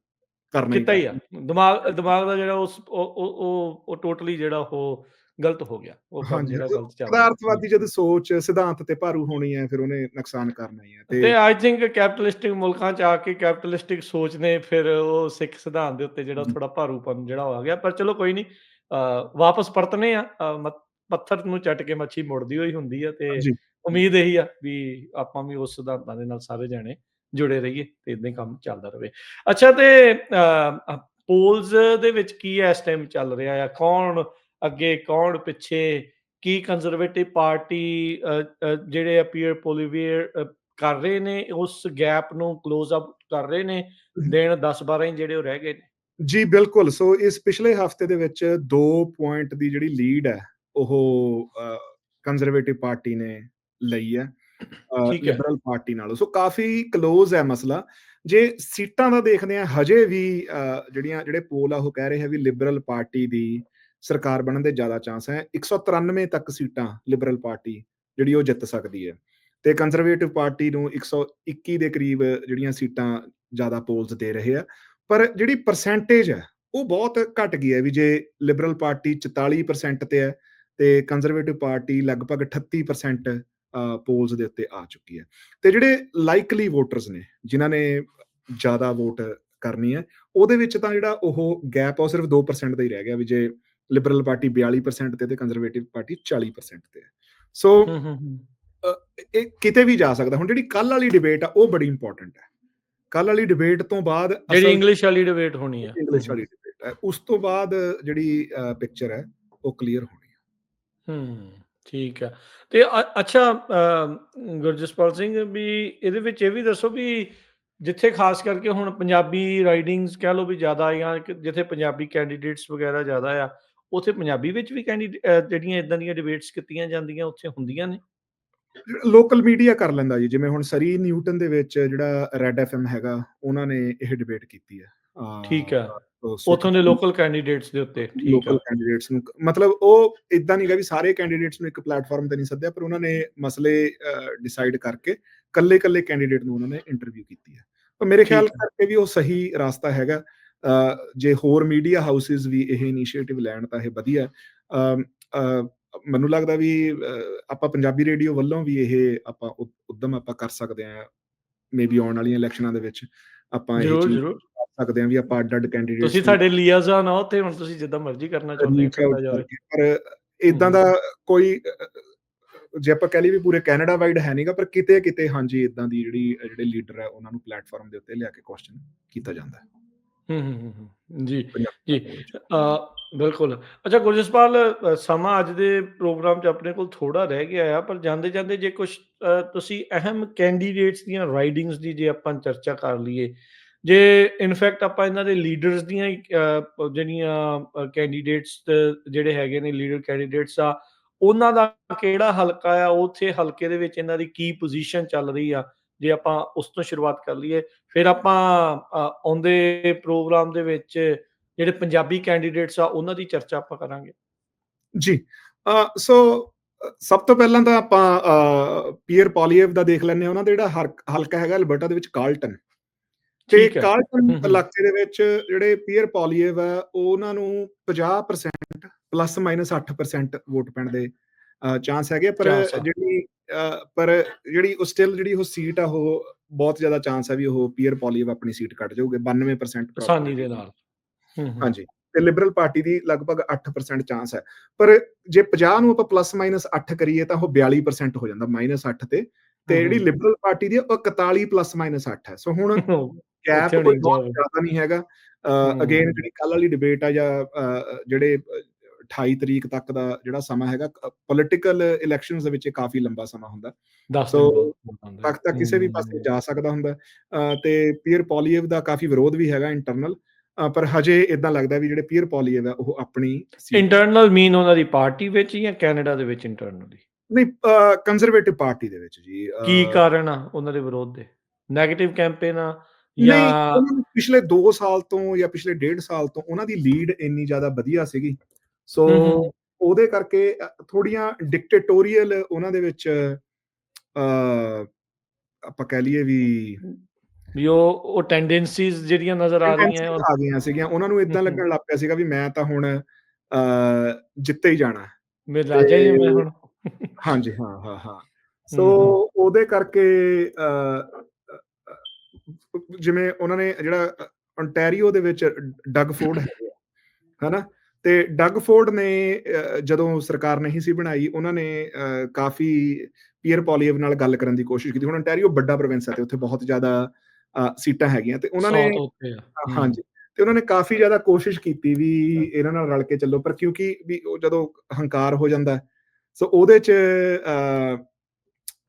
ਕਰਨਾ ਕੀਤਾ ਹੀ ਆ। ਦਿਮਾਗ ਦਾ ਜਿਹੜਾ ਉਹ ਟੋਟਲੀ ਜਿਹੜਾ ਉਹ ਗਲਤ ਹੋ ਗਿਆ। ਉਹ ਕੰਮ ਜਿਹੜਾ ਗਲਤ ਚੱਲ ਰਿਹਾ। ਪਦਾਰਥਵਾਦੀ ਜਦ ਸੋਚ ਸਿਧਾਂਤ ਤੇ ਭਾਰੂ ਹੋਣੀ ਹੈ, ਫਿਰ ਉਹਨੇ ਨੁਕਸਾਨ ਕਰਨਾ ਹੀ ਹੈ। ਤੇ ਆਈ ਥਿੰਕ ਕੈਪੀਟਲਿਸਟਿਕ ਮੁਲਕਾਂ ਚ ਆ ਕੇ ਕੈਪੀਟਲਿਸਟਿਕ ਸੋਚ ਨੇ ਫਿਰ ਉਹ ਸਿੱਖ ਸਿਧਾਂਤ ਦੇ ਉੱਤੇ ਜਿਹੜਾ ਥੋੜਾ ਭਾਰੂਪਨ ਜਿਹੜਾ ਆ ਗਿਆ। ਪਰ ਚਲੋ ਕੋਈ ਨਹੀਂ, ਵਾਪਸ ਪਰਤਨੇ ਆ। ਪੱਥਰ ਨੂੰ ਚੱਟ ਕੇ ਮੱਛੀ ਮੁੜਦੀ ਹੋਈ ਹੁੰਦੀ ਆ। ਤੇ ਉਮੀਦ ਇਹੀ ਆ ਵੀ ਆਪਾਂ ਵੀ ਉਸ ਸਿਧਾਂਤਾਂ ਦੇ ਨਾਲ ਸਾਰੇ ਜਾਣੇ ਜੁੜੇ ਰਹੀਏ ਤੇ ਇਦਾਂ ਹੀ ਕੰਮ ਚੱਲਦਾ ਰਹੇ। ਅੱਛਾ, ਤੇ ਪੋਲਸ ਦੇ ਵਿੱਚ ਕੀ ਇਸ ਟਾਈਮ ਚੱਲ ਰਿਹਾ ਆ? ਕੌਣ ਅੱਗੇ, ਕੌਣ ਪਿੱਛੇ? ਕੀ ਕੰਜ਼ਰਵੇਟਿਵ ਪਾਰਟੀ ਜਿਹੜੇ ਪੀਅਰ ਪੋਲੀਵੀਅਰ ਕਰ ਰਹੇ ਨੇ, ਉਸ ਗੈਪ ਨੂੰ ਕਲੋਜ਼ ਅਪ ਕਰ ਰਹੇ ਨੇ? ਦਿਨ 10-12 ਹੀ ਜਿਹੜੇ ਉਹ ਰਹਿ ਗਏ ਨੇ। ਜੀ ਬਿਲਕੁਲ। ਸੋ ਇਸ ਪਿਛਲੇ ਹਫਤੇ ਦੇ ਵਿੱਚ 2 ਪੁਆਇੰਟ ਦੀ ਜਿਹੜੀ ਲੀਡ ਹੈ ਉਹ ਕੰਜ਼ਰਵੇਟਿਵ ਪਾਰਟੀ ਨੇ ਲਈ ਹੈ ਲਿਬਰਲ ਪਾਰਟੀ ਨਾਲੋਂ। ਸੋ ਕਾਫੀ ਕਲੋਜ਼ ਹੈ ਮਸਲਾ। ਜੇ ਸੀਟਾਂ ਦਾ ਦੇਖਦੇ ਆ, ਹਜੇ ਵੀ ਜਿਹੜੇ ਪੋਲ ਆ ਉਹ ਕਹਿ ਰਹੇ ਹੈ ਵੀ ਲਿਬਰਲ ਪਾਰਟੀ ਦੀ ਸਰਕਾਰ ਬਣਨ ਦੇ ਜ਼ਿਆਦਾ ਚਾਂਸ ਹੈ। 193 ਤੱਕ ਸੀਟਾਂ ਲਿਬਰਲ ਪਾਰਟੀ ਜਿਹੜੀ ਉਹ ਜਿੱਤ ਸਕਦੀ ਹੈ, ਤੇ ਕੰਜ਼ਰਵੇਟਿਵ ਪਾਰਟੀ ਨੂੰ 121 ਦੇ ਕਰੀਬ ਜਿਹੜੀਆਂ ਸੀਟਾਂ ਜ਼ਿਆਦਾ ਪੋਲਸ ਦੇ ਰਹੇ ਆ। ਪਰ ਜਿਹੜੀ ਪਰਸੈਂਟੇਜ ਹੈ ਉਹ ਬਹੁਤ ਘਟ ਗਈ ਹੈ ਵੀ ਜੇ ਲਿਬਰਲ ਪਾਰਟੀ 44% ਤੇ ਹੈ ਤੇ ਕੰਜ਼ਰਵੇਟਿਵ ਪਾਰਟੀ ਲਗਭਗ 38% ਪੋਲਸ ਦੇ ਉੱਤੇ ਆ ਚੁੱਕੀ ਹੈ। ਤੇ ਜਿਹੜੇ ਲਾਈਕਲੀ ਵੋਟਰਸ ਨੇ, ਜਿਨ੍ਹਾਂ ਨੇ ਜ਼ਿਆਦਾ ਵੋਟ ਕਰਨੀ ਹੈ, ਉਹਦੇ ਵਿੱਚ ਤਾਂ ਜਿਹੜਾ ਉਹ ਗੈਪ ਉਹ ਸਿਰਫ 2% ਦਾ ਹੀ ਰਹਿ ਗਿਆ ਵੀ ਜੇ ਲਿਬਰਲ ਪਾਰਟੀ 42% ਤੇ ਕੰਜ਼ਰਵੇਟਿਵ ਪਾਰਟੀ 40% ਤੇ ਹੈ। ਸੋ ਇਹ ਕਿਤੇ ਵੀ ਜਾ ਸਕਦਾ। ਹੁਣ ਜਿਹੜੀ ਕੱਲ ਵਾਲੀ ਡਿਬੇਟ ਆ ਉਹ ਬੜੀ ਇੰਪੋਰਟੈਂਟ ਹੈ। ਕੱਲ ਵਾਲੀ ਡਿਬੇਟ ਤੋਂ ਬਾਅਦ ਜਿਹੜੀ ਇੰਗਲਿਸ਼ ਵਾਲੀ ਡਿਬੇਟ ਹੋਣੀ ਹੈ, ਇੰਗਲਿਸ਼ ਵਾਲੀ ਡਿਬੇਟ ਹੈ, ਉਸ ਤੋਂ ਬਾਅਦ ਜਿਹੜੀ ਪਿਕਚਰ ਹੈ ਉਹ ਕਲੀਅਰ ਹੋਣੀ ਹੈ। ਠੀਕ ਹੈ। ਤੇ ਅੱਛਾ ਗੁਰਜਸਪਾਲ ਸਿੰਘ, ਵੀ ਇਹਦੇ ਵਿੱਚ ਇਹ ਵੀ ਦੱਸੋ ਵੀ ਜਿੱਥੇ ਖਾਸ ਕਰਕੇ ਹੁਣ ਪੰਜਾਬੀ ਰਾਈਡਿੰਗਸ ਕਹਿ ਲਓ ਵੀ ਜ਼ਿਆਦਾ, ਜਾਂ ਜਿੱਥੇ ਪੰਜਾਬੀ ਕੈਂਡੀਡੇਟਸ ਵਗੈਰਾ ਜ਼ਿਆਦਾ ਆ, ਉੱਥੇ ਪੰਜਾਬੀ ਵਿੱਚ ਵੀ ਜਿਹੜੀਆਂ ਇਦਾਂ ਦੀਆਂ ਡਿਬੇਟਸ ਕੀਤੀਆਂ ਜਾਂਦੀਆਂ ਉੱਥੇ ਹੁੰਦੀਆਂ ਨੇ? ਲੋਕਲ ਮੀਡੀਆ ਕਰ ਲੈਂਦਾ ਜੀ। ਜਿਵੇਂ ਹੁਣ ਸਰੀ ਨਿਊਟਨ ਦੇ ਵਿੱਚ ਜਿਹੜਾ ਰੈਡ FM ਹੈਗਾ, ਉਹਨਾਂ ਨੇ ਇਹ ਡਿਬੇਟ ਕੀਤੀ ਹੈ। ਠੀਕ ਹੈ, ਉੱਥੋਂ ਦੇ ਲੋਕਲ ਕੈਂਡੀਡੇਟਸ ਦੇ ਉੱਤੇ। ਲੋਕਲ ਕੈਂਡੀਡੇਟਸ ਨੂੰ, ਮਤਲਬ ਉਹ ਇਦਾਂ ਨਹੀਂ ਗਾ ਵੀ ਸਾਰੇ ਕੈਂਡੀਡੇਟਸ ਨੂੰ ਇੱਕ ਪਲੇਟਫਾਰਮ ਤੇ ਨਹੀਂ ਸੱਦਿਆ, ਪਰ ਉਹਨਾਂ ਨੇ ਮਸਲੇ ਡਿਸਾਈਡ ਕਰਕੇ ਕੱਲੇ ਕੈਂਡੀਡੇਟ ਨੂੰ ਉਹਨਾਂ ਨੇ ਇੰਟਰਵਿਊ ਕੀਤੀ ਹੈ। ਪਰ ਮੇਰੇ ਖਿਆਲ ਕਰਕੇ ਵੀ ਉਹ ਸਹੀ ਰਾਸਤਾ ਹੈਗਾ। ਜੇ ਹੋਰ ਮੀਡੀਆ ਹਾਊਸਿਸ ਵੀ ਇਹ ਇਨੀਸ਼ੀਏਟਿਵ ਲੈਣ ਤਾਂ ਇਹ ਵਧੀਆ। ਮੈਨੂੰ ਲੱਗਦਾ ਵੀ ਆਪਾਂ ਪੰਜਾਬੀ ਰੇਡੀਓ ਵੱਲੋਂ ਵੀ ਇਹ ਆਪਾਂ ਉੱਦਮ ਆਪਾਂ ਕਰ ਸਕਦੇ ਹਾਂ, ਮੇਬੀ ਆਉਣ ਵਾਲੀਆਂ ਇਲੈਕਸ਼ਨਾਂ ਦੇ ਵਿੱਚ ਆਪਾਂ ਇਹ ਜ਼ਰੂਰ, ਚੀਜ਼ ਜ਼ਰੂਰ। ਕਰ ਸਕਦੇ ਹਾਂ ਵੀ ਆਪਾਂ ਅੱਡ-ਅੱਡ ਤੁਸੀਂ ਕੈਂਡੀਡੇਟਸ ਦੀ ਸਾਡੇ ਲਿਆਜ਼ਨ ਹੋ ਉੱਥੇ, ਹੁਣ ਤੁਸੀਂ ਜਿੱਦਾਂ ਮਰਜ਼ੀ ਕਰਨਾ ਚਾਹੁੰਦੇ ਹੋ ਰੀਚ ਆਊਟ ਕੀਤਾ ਜਾਵੇ। ਕਰਕੇ, ਪਰ ਹੂੰ, ਇਦਾਂ ਹੂੰ। ਦਾ ਕੋਈ ਜੇ ਆਪਾਂ ਕਹਿ ਲਈਏ ਵੀ ਪੂਰੇ ਕੈਨੇਡਾ ਵਾਈਡ ਹੈ ਨਹੀਂਗਾ, ਪਰ ਕਿਤੇ-ਕਿਤੇ ਹਾਂਜੀ ਇਦਾਂ ਦੀ ਜਿਹੜੇ ਲੀਡਰ ਹੈ ਉਹਨਾਂ ਨੂੰ ਪਲੇਟਫਾਰਮ ਦੇ ਉੱਤੇ ਲਿਆ ਕੇ ਕੁਐਸਚਨ ਕੀਤਾ ਜਾਂਦਾ ਹੈ ਹੂੰ, ਹੂੰ, ਹੂੰ, ਹੂੰ। ਜੀ, ਪੰਜਾਬੀ ਜੀ। ਭਾਸ਼ਾ ਦੇ ਵਿੱਚ। ਬਿਲਕੁਲ। ਅੱਛਾ ਗੁਰਜਸਪਾਲ, ਸਮਾਂ ਅੱਜ ਦੇ ਪ੍ਰੋਗਰਾਮ 'ਚ ਆਪਣੇ ਕੋਲ ਥੋੜ੍ਹਾ ਰਹਿ ਗਿਆ ਆ, ਪਰ ਜਾਂਦੇ-ਜਾਂਦੇ ਜੇ ਕੁਛ ਤੁਸੀਂ ਅਹਿਮ ਕੈਂਡੀਡੇਟਸ ਦੀਆਂ ਰਾਈਡਿੰਗਸ ਦੀ ਜੇ ਆਪਾਂ ਚਰਚਾ ਕਰ ਲਈਏ, ਜੇ ਇਨਫੈਕਟ ਆਪਾਂ ਇਹਨਾਂ ਦੇ ਲੀਡਰਸ ਦੀਆਂ ਹੀ ਜਿਹੜੀਆਂ ਕੈਂਡੀਡੇਟਸ ਜਿਹੜੇ ਹੈਗੇ ਨੇ ਲੀਡਰ ਕੈਂਡੀਡੇਟਸ ਆ, ਉਹਨਾਂ ਦਾ ਕਿਹੜਾ ਹਲਕਾ ਆ, ਉੱਥੇ ਹਲਕੇ ਦੇ ਵਿੱਚ ਇਹਨਾਂ ਦੀ ਕੀ ਪੋਜੀਸ਼ਨ ਚੱਲ ਰਹੀ ਆ, ਜੇ ਆਪਾਂ ਉਸ ਤੋਂ ਸ਼ੁਰੂਆਤ ਕਰ ਲਈਏ। ਫਿਰ ਆਪਾਂ ਆਉਂਦੇ ਪ੍ਰੋਗਰਾਮ ਦੇ ਵਿੱਚ ਜਿਹੜੇ ਪੰਜਾਬੀ ਕੈਂਡੀਡੇਟਸ ਆ ਉਹਨਾਂ ਦੀ ਚਰਚਾ ਆਪਾਂ ਕਰਾਂਗੇ। ਜੀ। ਸੋ ਸਭ ਤੋਂ ਪਹਿਲਾਂ ਤਾਂ ਆਪਾਂ ਪੀਅਰ ਪੋਲੀਏਵ ਦਾ ਦੇਖ ਲੈਂਦੇ ਹਾਂ। ਉਹਨਾਂ ਦਾ ਜਿਹੜਾ ਹਲਕਾ ਹੈਗਾ ਅਲਬਰਟਾ ਦੇ ਵਿੱਚ ਕਾਰਲਟਨ, ਤੇ ਠੀਕ ਹੈ। ਕਾਰਲਟਨ ਹੂੰ, ਹੂੰ। ਇਲਾਕੇ ਦੇ ਵਿੱਚ ਜਿਹੜੇ ਪੀਅਰ ਪੋਲੀਏਵ ਹੈ ਉਹਨਾਂ ਨੂੰ 50% ਪਲੱਸ ਮਾਈਨਸ 8% ਵੋਟ ਪੈਣ ਦੇ ਚਾਂਸ ਹੈਗੇ, ਚਾਂਸ ਆ। ਪਰ ਜਿਹੜੀ ਉਹ ਸਟਿਲ ਜਿਹੜੀ ਉਹ ਸੀਟ ਆ, ਉਹ ਬਹੁਤ ਜ਼ਿਆਦਾ ਚਾਂਸ ਹੈ ਵੀ ਉਹ ਪੀਅਰ ਪੋਲੀਏਵ ਆਪਣੀ ਸੀਟ ਕੱਢ ਜਾਊਗੇ, 92% ਆਸਾਨੀ ਪ੍ਰੋਬੇਬਿਲਿਟੀ। ਦੇ ਨਾਲ। ਹੂੰ, ਹੂੰ। ਹਾਂਜੀ, ਤੇ ਲਿਬਰਲ ਪਾਰਟੀ ਦੀ ਲਗਭਗ 8% ਚਾਂਸ ਹੈ। ਪਰ ਜੇ 50 ਨੂੰ ਆਪਾਂ ਪਲੱਸ ਮਾਈਨਸ 8 ਕਰੀਏ ਤਾਂ ਉਹ 42% ਹੋ ਜਾਂਦਾ, ਮਾਈਨਸ 8 ਤੇ ਹੂੰ, ਜਿਹੜੀ ਹੂੰ। ਲਿਬਰਲ ਪਾਰਟੀ ਦੀ ਉਹ 41 ਪਲੱਸ ਮਾਈਨਸ 8 ਹੈ। ਸੋ ਹੁਣ ਉੱਥੇ ਗੈਪ ਹੋਣੀ ਕੋਈ ਬਹੁਤ ਜੋਬ। ਜ਼ਿਆਦਾ ਨਹੀਂ ਹੈਗਾ। ਅਗੇਨ ਹੂੰ। ਜਿਹੜੀ ਕੱਲ ਵਾਲੀ ਡਿਬੇਟ ਆ, ਜਾਂ ਜਿਹੜੇ 28 ਤਰੀਕ ਤੱਕ ਦਾ ਜਿਹੜਾ ਸਮਾਂ ਹੈਗਾ, ਪੋਲੀਟੀਕਲ ਇਲੈਕਸ਼ਨਸ ਦੇ ਵਿੱਚ ਇਹ ਕਾਫੀ ਲੰਬਾ ਸਮਾਂ ਹੁੰਦਾ। 10 ਸੋ ਦਿਨ ਬਹੁਤ ਹੁੰਦੇ ਆ। ਤੱਕ ਤਾਂ ਕਿਸੇ ਵੀ ਪਾਸੇ ਹੂੰ। ਜਾ ਸਕਦਾ ਹੁੰਦਾ। ਤੇ ਪੀਅਰ ਪੋਲੀਏਵ ਦਾ ਕਾਫੀ ਵਿਰੋਧ ਵੀ ਹੈਗਾ ਇੰਟਰਨਲ, ਪਰ ਹਜੇ ਇਦਾਂ ਲੱਗਦਾ ਵੀ ਜਿਹੜੇ ਪੀਅਰ ਪੋਲੀਏਵ ਹੈ ਉਹ ਆਪਣੀ ਸੀਟ ਇੰਟਰਨਲ ਮੀਨ ਉਹਨਾਂ ਦੀ ਪਾਰਟੀ ਵਿੱਚ ਜਾਂ ਕੈਨੇਡਾ ਦੇ ਵਿੱਚ ਇੰਟਰਨਲੀ? ਨਹੀਂ, ਕੰਜ਼ਰਵੇਟਿਵ ਪਾਰਟੀ ਦੇ ਵਿੱਚ ਜੀ। ਕੀ ਕਾਰਨ ਆ ਉਹਨਾਂ ਦੇ ਵਿਰੋਧ ਦੇ? ਨੈਗੇਟਿਵ ਕੈਂਪੇਨ ਆ ਜਾਂ ਨਹੀਂ, ਉਹਨਾਂ ਨੂੰ ਪਿਛਲੇ 2 ਸਾਲ ਤੋਂ ਜਾਂ ਪਿਛਲੇ 1.5 ਸਾਲ ਤੋਂ ਉਹਨਾਂ ਦੀ ਲੀਡ ਇੰਨੀ ਜ਼ਿਆਦਾ ਵਧੀਆ ਸੀਗੀ। ਸੋ ਹੂੰ, ਹੂੰ। ਉਹਦੇ ਕਰਕੇ ਥੋੜੀਆਂ ਡਿਕਟੇਟੋਰੀਅਲ ਉਹਨਾਂ ਦੇ ਵਿੱਚ ਅ, ਆਪਾਂ ਕਹਿ ਲਈਏ ਵੀ ਵੀ ਉਹ ਟੈਂਡੈਂਸੀਜ਼ ਜਿਹੜੀਆਂ ਨਜ਼ਰ ਆ ਰਹੀਆਂ ਟੈਂਡੈਂਸੀਜ਼ ਉਹ। ਆ ਗਈਆਂ ਸੀਗੀਆਂ। ਉਹਨਾਂ ਨੂੰ ਹੂੰ, ਇਦਾਂ ਹੂੰ। ਲੱਗਣ ਲੱਗ ਪਿਆ ਸੀਗਾ ਵੀ ਮੈਂ ਤਾਂ ਹੁਣ ਜਿੱਤੇ ਹੀ ਜਾਣਾ। ਮੇਰੇ ਤੇ ਰਾਜਾ ਹੀ ਹਾਂ ਮੈਂ ਹੁਣ। ਹਾਂਜੀ, ਹਾਂ, ਹਾਂ, ਹਾਂ। ਸੋ ਹੂੰ, ਹੂੰ। ਉਹਦੇ ਕਰਕੇ ਜਿਵੇਂ ਉਹਨਾਂ ਨੇ ਜਿਹੜਾ ਓਨਟਾਰੀਓ ਦੇ ਵਿੱਚ ਡਗ ਫੋਰਡ ਹੈਗੇ ਆ, ਹਨਾ? ਤੇ ਡਗ ਫੋਰਡ ਨੇ ਜਦੋਂ ਸਰਕਾਰ ਨਹੀਂ ਸੀ ਬਣਾਈ, ਉਹਨਾਂ ਨੇ ਕਾਫੀ ਪੀਅਰ ਪੋਲੀਏਵ ਨਾਲ ਗੱਲ ਕਰਨ ਦੀ ਕੋਸ਼ਿਸ਼ ਕੀਤੀ। ਹੁਣ ਓਨਟਾਰੀਓ ਵੱਡਾ ਪ੍ਰੋਵਿੰਸ ਹੈ ਤੇ ਉੱਥੇ ਬਹੁਤ ਜ਼ਿਆਦਾ ਸੀਟਾਂ ਹੈਗੀਆਂ, ਤੇ ਉਹਨਾਂ 100 ਨੇ ਤੋਂ ਉੱਤੇ ਆ। ਹੂੰ। ਹਾਂਜੀ, ਤੇ ਉਹਨਾਂ ਨੇ ਕਾਫੀ ਜ਼ਿਆਦਾ ਕੋਸ਼ਿਸ਼ ਕੀਤੀ ਵੀ ਇਹਨਾਂ ਨਾਲ ਰਲ ਕੇ ਚੱਲੋ, ਪਰ ਕਿਉਂਕਿ ਵੀ ਉਹ ਜਦੋਂ ਹੰਕਾਰ ਹੋ ਜਾਂਦਾ, ਸੋ ਉਹਦੇ 'ਚ ਅ,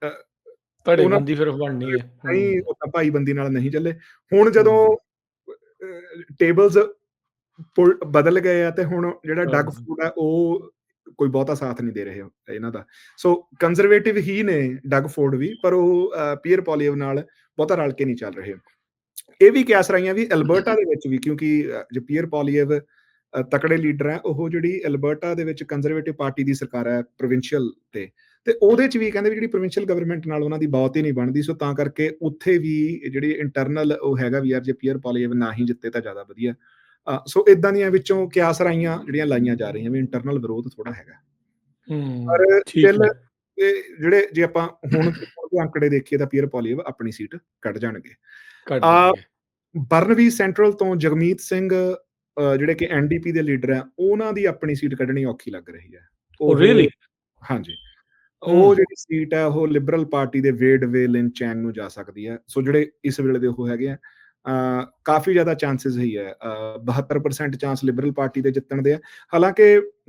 ਉਹਨਾਂ ਧੜੇਬੰਦੀ ਫਿਰ ਬਣਨੀ ਹੈ। ਨਹੀਂ, ਹੂੰ, ਉਹ ਤਾਂ ਭਾਈਬੰਦੀ ਨਾਲ ਨਹੀਂ ਚੱਲੇ। ਹੁਣ ਜਦੋਂ ਹੂੰ। ਟੇਬਲਸ ਬਦਲ ਗਏ ਆ, ਤੇ ਹੁਣ ਜਿਹੜਾ ਡਗ ਹਾਂ। ਫੂਡ ਹੈ ਉਹ ਕੋਈ ਬਹੁਤਾ ਸਾਥ ਨਹੀਂ ਦੇ ਰਹੇ ਇਹਨਾਂ ਦਾ। ਸੋ ਕੰਜ਼ਰਵੇਟਿਵ ਹੀ ਨੇ ਡਗ ਫੋਰਡ ਵੀ, ਪਰ ਉਹ ਪੀਅਰ ਪੋਲੀਏਵ ਨਾਲ ਬਹੁਤਾ ਰਲ ਕੇ ਨਹੀਂ ਚੱਲ ਰਹੇ। ਇਹ ਵੀ ਕਿਆਸ ਰਹੀਆਂ ਵੀ ਅਲਬਰਟਾ ਦੇ ਵਿੱਚ ਵੀ, ਕਿਉਂਕਿ ਜੋ ਪੀਅਰ ਪੋਲੀਏਵ ਤਕੜੇ ਲੀਡਰ ਹੈ, ਉਹ ਜਿਹੜੀ ਅਲਬਰਟਾ ਦੇ ਵਿੱਚ ਕੰਜ਼ਰਵੇਟਿਵ ਪਾਰਟੀ ਦੀ ਸਰਕਾਰ ਹੈ ਪ੍ਰੋਵਿੰਸ਼ੀਅਲ ਤੇ ਉਹਦੇ 'ਚ ਵੀ ਕਹਿੰਦੇ ਵੀ ਜਿਹੜੀ ਪ੍ਰੋਵਿੰਸ਼ੀਅਲ ਗਵਰਨਮੈਂਟ ਨਾਲ ਉਹਨਾਂ ਦੀ ਬਹੁਤ ਹੀ ਨਹੀਂ ਬਣਦੀ। ਸੋ ਤਾਂ ਕਰਕੇ ਉੱਥੇ ਵੀ ਜਿਹੜੀ ਇੰਟਰਨਲ ਉਹ ਹੈਗਾ ਵੀ ਯਾਰ ਜੇ ਪੀਅਰ ਪੋਲੀਏਵ ਨਾ ਹੀ ਜਿੱਤੇ ਤਾਂ ਜ਼ਿਆਦਾ ਵਧੀਆ। ਸੋ ਇਦਾਂ ਦੀਆਂ ਵਿੱਚੋਂ ਕਿਆਸ ਰਾਈਆਂ ਜਿਹੜੀਆਂ ਲਾਈਆਂ ਜਾ ਰਹੀਆਂ ਵੀ ਇੰਟਰਨਲ ਵਿਰੋਧ ਥੋੜਾ ਹੈਗਾ। ਹੂੰ, ਪਰ ਠੀਕ ਸਟਿਲ ਹੈ। ਜਿਹੜੇ ਜੇ ਆਪਾਂ ਹੁਣ ਦੇ ਅੰਕੜੇ ਦੇਖੀਏ ਤਾਂ ਪੀਅਰ ਪੋਲੀਏਵ ਆਪਣੀ ਸੀਟ ਕੱਢ ਜਾਣਗੇ। ਕੱਢ ਅ, ਜਾਣਗੇ। ਬਰਨਵੀ ਸੈਂਟਰਲ ਤੋਂ ਜਗਮੀਤ ਸਿੰਘ ਜਿਹੜੇ ਕਿ ਐਨਡੀਪੀ ਦੇ ਲੀਡਰ ਆ, ਉਹਨਾਂ ਦੀ ਆਪਣੀ ਸੀਟ ਕੱਢਣੀ ਔਖੀ ਲੱਗ ਰਹੀ ਹੈ। ਓਹ ਰੀਅਲੀ? ਉਹ ਹਾਂਜੀ, ਹੂੰ। ਉਹ ਜਿਹੜੀ ਸੀਟ ਹੈ ਉਹ ਲਿਬਰਲ ਪਾਰਟੀ ਦੇ ਵੇਡ ਵੇ ਲਿਨ ਚੈਂਗ ਨੂੰ ਜਾ ਸਕਦੀ ਹੈ। ਸੋ ਜਿਹੜੇ ਇਸ ਵੇਲੇ ਦੇ ਉਹ ਹੈਗੇ ਆ, ਕਾਫੀ ਜ਼ਿਆਦਾ ਚਾਂਸਸ ਹੀ ਹੈ। 72% ਚਾਂਸ ਲਿਬਰਲ ਪਾਰਟੀ ਦੇ ਜਿੱਤਣ ਦੇ ਆ। ਹਾਲਾਂਕਿ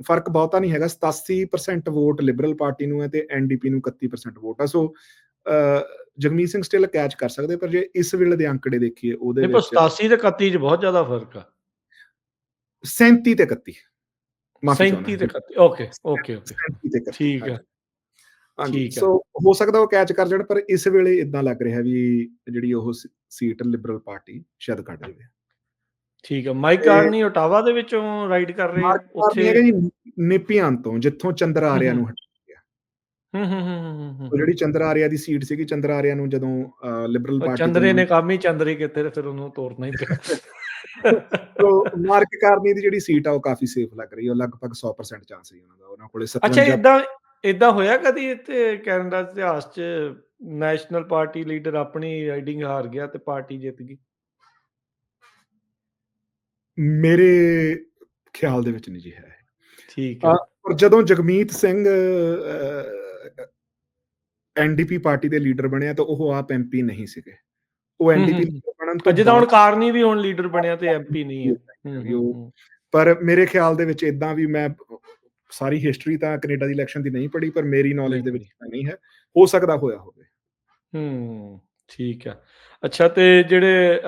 ਫਰਕ ਬਹੁਤਾ ਨਹੀਂ ਹੈਗਾ, 87% ਵੋਟ ਲਿਬਰਲ ਪਾਰਟੀ ਨੂੰ ਹੈ ਤੇ ਐਨਡੀਪੀ ਨੂੰ 31% ਵੋਟ ਆ। ਸੋ ਜਗਮੀਤ ਸਿੰਘ ਸਟਿਲ ਕੈਚ ਕਰ ਸਕਦੇ, ਪਰ ਜੇ ਇਸ ਵੇਲੇ ਦੇ ਅੰਕੜੇ ਦੇਖੀਏ ਉਹਦੇ ਨਹੀਂ, ਪਰ ਵਿੱਚ 87 ਤੇ 31 'ਚ ਬਹੁਤ ਜ਼ਿਆਦਾ ਫਰਕ ਆ। 37 ਤੇ 31, ਮਾਫੀ ਚਾਹੁੰਦਾ 37 ਤੇ ਜੀ, 31, ਓਕੇ, ਓਕੇ, ਓਕੇ। 37 ਤੇ 31, ਠੀਕ ਹੈ, ਹਾਂਜੀ। ਹਾਂਜੀ, ਠੀਕ ਹੈ। ਸੋ ਹੋ ਸਕਦਾ ਉਹ ਕੈਚ ਕਰ ਜਾਣ, ਪਰ ਇਸ ਵੇਲੇ ਇਦਾਂ ਲੱਗ ਰਿਹਾ ਵੀ ਜਿਹੜੀ ਉਹ ਸੀਟ ਲਿਬਰਲ ਪਾਰਟੀ ਸ਼ਾਇਦ ਕੱਢ ਜਾਵੇ। ਠੀਕ ਹੈ। ਮਾਈਕ ਤੇ ਕਾਰਨੀ ਓਟਾਵਾ ਦੇ ਵਿੱਚੋਂ ਰਾਈਡ ਕਰ ਰਹੇ ਆ ਮਾਰਕ ਕਾਰਨੀ ਉੱਥੇ? ਹੈਗਾ ਜੀ ਨਿਪੀਆਨ ਤੋਂ, ਜਿੱਥੋਂ ਚੰਦਰ ਹੂੰ, ਆਰਿਆ ਹੂੰ। ਨੂੰ ਹਟਾਇਆ ਗਿਆ। ਹੂੰ, ਹੂੰ, ਹੂੰ, ਹੂੰ, ਹੂੰ, ਉਹ ਹੂੰ। ਜਿਹੜੀ ਚੰਦਰ ਆਰਿਆ ਦੀ ਸੀਟ ਸੀਗੀ, ਚੰਦਰ ਆਰਿਆ ਨੂੰ ਜਦੋਂ ਲਿਬਰਲ ਉਹ ਪਾਰਟੀ ਤੋਂ ਚੰਦਰੇ ਨੇ ਕੰਮ ਹੀ ਚੰਦਰੇ ਕੀਤੇ ਤੇ ਫਿਰ ਉਹਨੂੰ ਤੋਰਨਾ ਹੀ ਪਿਆ। ਸੋ ਮਾਰਕ ਕਾਰਨੀ ਦੀ ਜਿਹੜੀ ਸੀਟ ਆ ਉਹ ਕਾਫੀ ਸੇਫ ਲੱਗ ਰਹੀ ਹੈ, ਉਹ ਲਗਭਗ 100% ਚਾਂਸ ਹੈ ਉਹਨਾਂ ਦਾ, ਉਹਨਾਂ ਕੋਲੇ ਅੱਛਾ 57 ਏਦਾਂ ਹੋਇਆ ਕਦੀ ਇੱਥੇ ਕੈਨੇਡਾ ਦੇ ਇਤਿਹਾਸ 'ਚ ਨੈਸ਼ਨਲ ਪਾਰਟੀ ਲੀਡਰ ਆਪਣੀ ਰਾਈਡਿੰਗ ਹਾਰ ਗਿਆ ਤੇ ਪਾਰਟੀ ਜਿੱਤ ਗਈ? ਮੇਰੇ ਖਿਆਲ ਦੇ ਵਿੱਚ ਨਹੀਂ ਜੀ ਹੈ। ਠੀਕ ਹੈ। ਪਰ ਜਦੋਂ ਜਗਮੀਤ ਸਿੰਘ ਐਨਡੀਪੀ ਪਾਰਟੀ ਦੇ ਲੀਡਰ ਬਣਿਆ ਤਾਂ ਉਹ ਆਪ ਐਮਪੀ ਨਹੀਂ ਸੀਗੇ। ਉਹ ਹੂੰ, ਐਨਡੀਪੀ ਹੂੰ, ਹੂੰ। ਲੀਡਰ ਬਣਨ ਤੋਂ ਜਿੱਦਾਂ ਬਾਅਦ ਹੁਣ ਕਾਰਨੀ ਵੀ ਹੁਣ ਲੀਡਰ ਬਣਿਆ ਤੇ ਐਮਪੀ ਨਹੀਂ ਹੈ। ਹੂੰ, ਵੀ ਹੂੰ, ਉਹ, ਹੂੰ। ਪਰ ਮੇਰੇ ਖਿਆਲ ਦੇ ਵਿੱਚ ਏਦਾਂ ਵੀ ਮੈਂ ਸਾਰੀ ਹਿਸਟਰੀ ਤਾਂ ਕੈਨੇਡਾ ਦੀ ਇਲੈਕਸ਼ਨ ਦੀ ਨਹੀਂ ਪੜ੍ਹੀ, ਪਰ ਮੇਰੀ ਨਹੀਂ ਨੌਲੇਜ ਦੇ ਵਿੱਚ ਪੜੀ। ਤਾਂ ਨਹੀਂ ਹੈ। ਹੋ ਸਕਦਾ ਹੋਇਆ ਹੋਵੇ। ਹੂੰ, ਠੀਕ ਹੈ। ਅੱਛਾ ਤੇ ਜਿਹੜੇ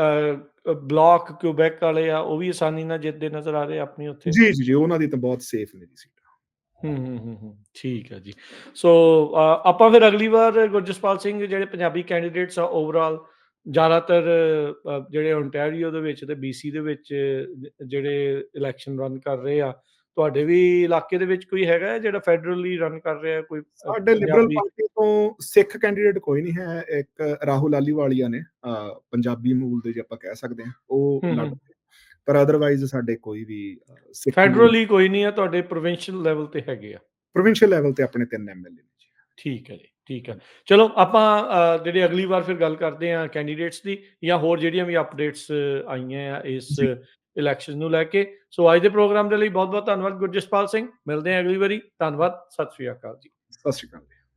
ਬਲਾਕ ਕਿਊਬੈਕ ਵਾਲੇ ਆ, ਉਹ ਵੀ ਆਸਾਨੀ ਨਾਲ ਜਿੱਤਦੇ ਨਜ਼ਰ ਆ ਰਹੇ ਆਪਣੀ ਉੱਥੇ? ਜੀ, ਜੀ, ਜੀ, ਉਹਨਾਂ ਦੀ ਤਾਂ ਬਹੁਤ ਸੇਫ ਨੇ ਜੀ ਸੀਟ। ਹੂੰ, ਹੂੰ, ਹੂੰ, ਹੂੰ। ਠੀਕ ਹੈ ਜੀ। ਸੋ ਆਪਾਂ ਫਿਰ ਅਗਲੀ ਵਾਰ ਗੁਰਜਸਪਾਲ ਸਿੰਘ ਜਿਹੜੇ ਪੰਜਾਬੀ ਕੈਂਡੀਡੇਟਸ ਆ ਓਵਰਆਲ ਜ਼ਿਆਦਾਤਰ ਜਿਹੜੇ ਓਨਟਾਰੀਓ ਦੇ ਵਿੱਚ ਤੇ BC ਦੇ ਵਿੱਚ ਜਿਹੜੇ ਇਲੈਕਸ਼ਨ ਰਨ ਕਰ ਰਹੇ ਆ, ਤੁਹਾਡੇ ਵੀ ਇਲਾਕੇ ਦੇ ਵਿੱਚ ਕੋਈ ਹੈਗਾ ਹੈ ਜਿਹੜਾ ਫੈਡਰਲੀ ਰਨ ਕਰ ਰਿਹਾ ਕੋਈ ਸਾਡੇ ਲਿਬਰਲ ਪੰਜਾਬੀ? ਪਾਰਟੀ ਤੋਂ ਸਿੱਖ ਕੈਂਡੀਡੇਟ ਕੋਈ ਨਹੀਂ ਹੈ। ਇੱਕ ਰਾਹੁਲ ਆਲੀਵਾਲੀਆ ਨੇ, ਪੰਜਾਬੀ ਮੂਲ ਦੇ ਜੇ ਆਪਾਂ ਕਹਿ ਸਕਦੇ ਹਾਂ, ਉਹ ਹੂੰ, ਲੜ ਹੂੰ। ਰਹੇ। ਪਰ ਅਦਰਵਾਈਜ਼ ਸਾਡੇ ਕੋਈ ਵੀ ਸਿੱਖ ਮੂਲ ਫੈਡਰਲੀ ਕੋਈ ਨਹੀਂ ਆ, ਤੁਹਾਡੇ ਪ੍ਰੋਵਿੰਸ਼ੀਅਲ ਲੈਵਲ ਤੇ ਹੈਗੇ ਆ। ਪ੍ਰੋਵਿੰਸ਼ੀਅਲ ਲੈਵਲ ਤੇ ਆਪਣੇ 3 ਐਮਐਲਏ ਨੇ ਜੀ। ਠੀਕ ਹੈ ਜੀ, ਠੀਕ ਹੈ। ਚਲੋ ਆਪਾਂ ਜਿਹੜੀ ਅਗਲੀ ਵਾਰ ਫਿਰ ਗੱਲ ਕਰਦੇ ਹਾਂ ਕੈਂਡੀਡੇਟਸ ਦੀ ਜਾਂ ਹੋਰ ਜਿਹੜੀਆਂ ਵੀ ਅਪਡੇਟਸ ਆਈਆਂ ਆ ਇਸ ਜੀ, ਇਲੈਕਸ਼ਨ ਨੂੰ ਲੈ ਕੇ। ਸੋ ਅੱਜ ਦੇ ਪ੍ਰੋਗਰਾਮ ਦੇ ਲਈ ਬਹੁਤ-ਬਹੁਤ ਧੰਨਵਾਦ ਗੁਰਜਸਪਾਲ ਸਿੰਘ। ਮਿਲਦੇ ਹਾਂ ਅਗਲੀ ਵਾਰੀ। ਧੰਨਵਾਦ। ਸਤਿ ਸ਼੍ਰੀ ਅਕਾਲ ਜੀ। ਸਤਿ ਸ਼੍ਰੀ ਅਕਾਲ।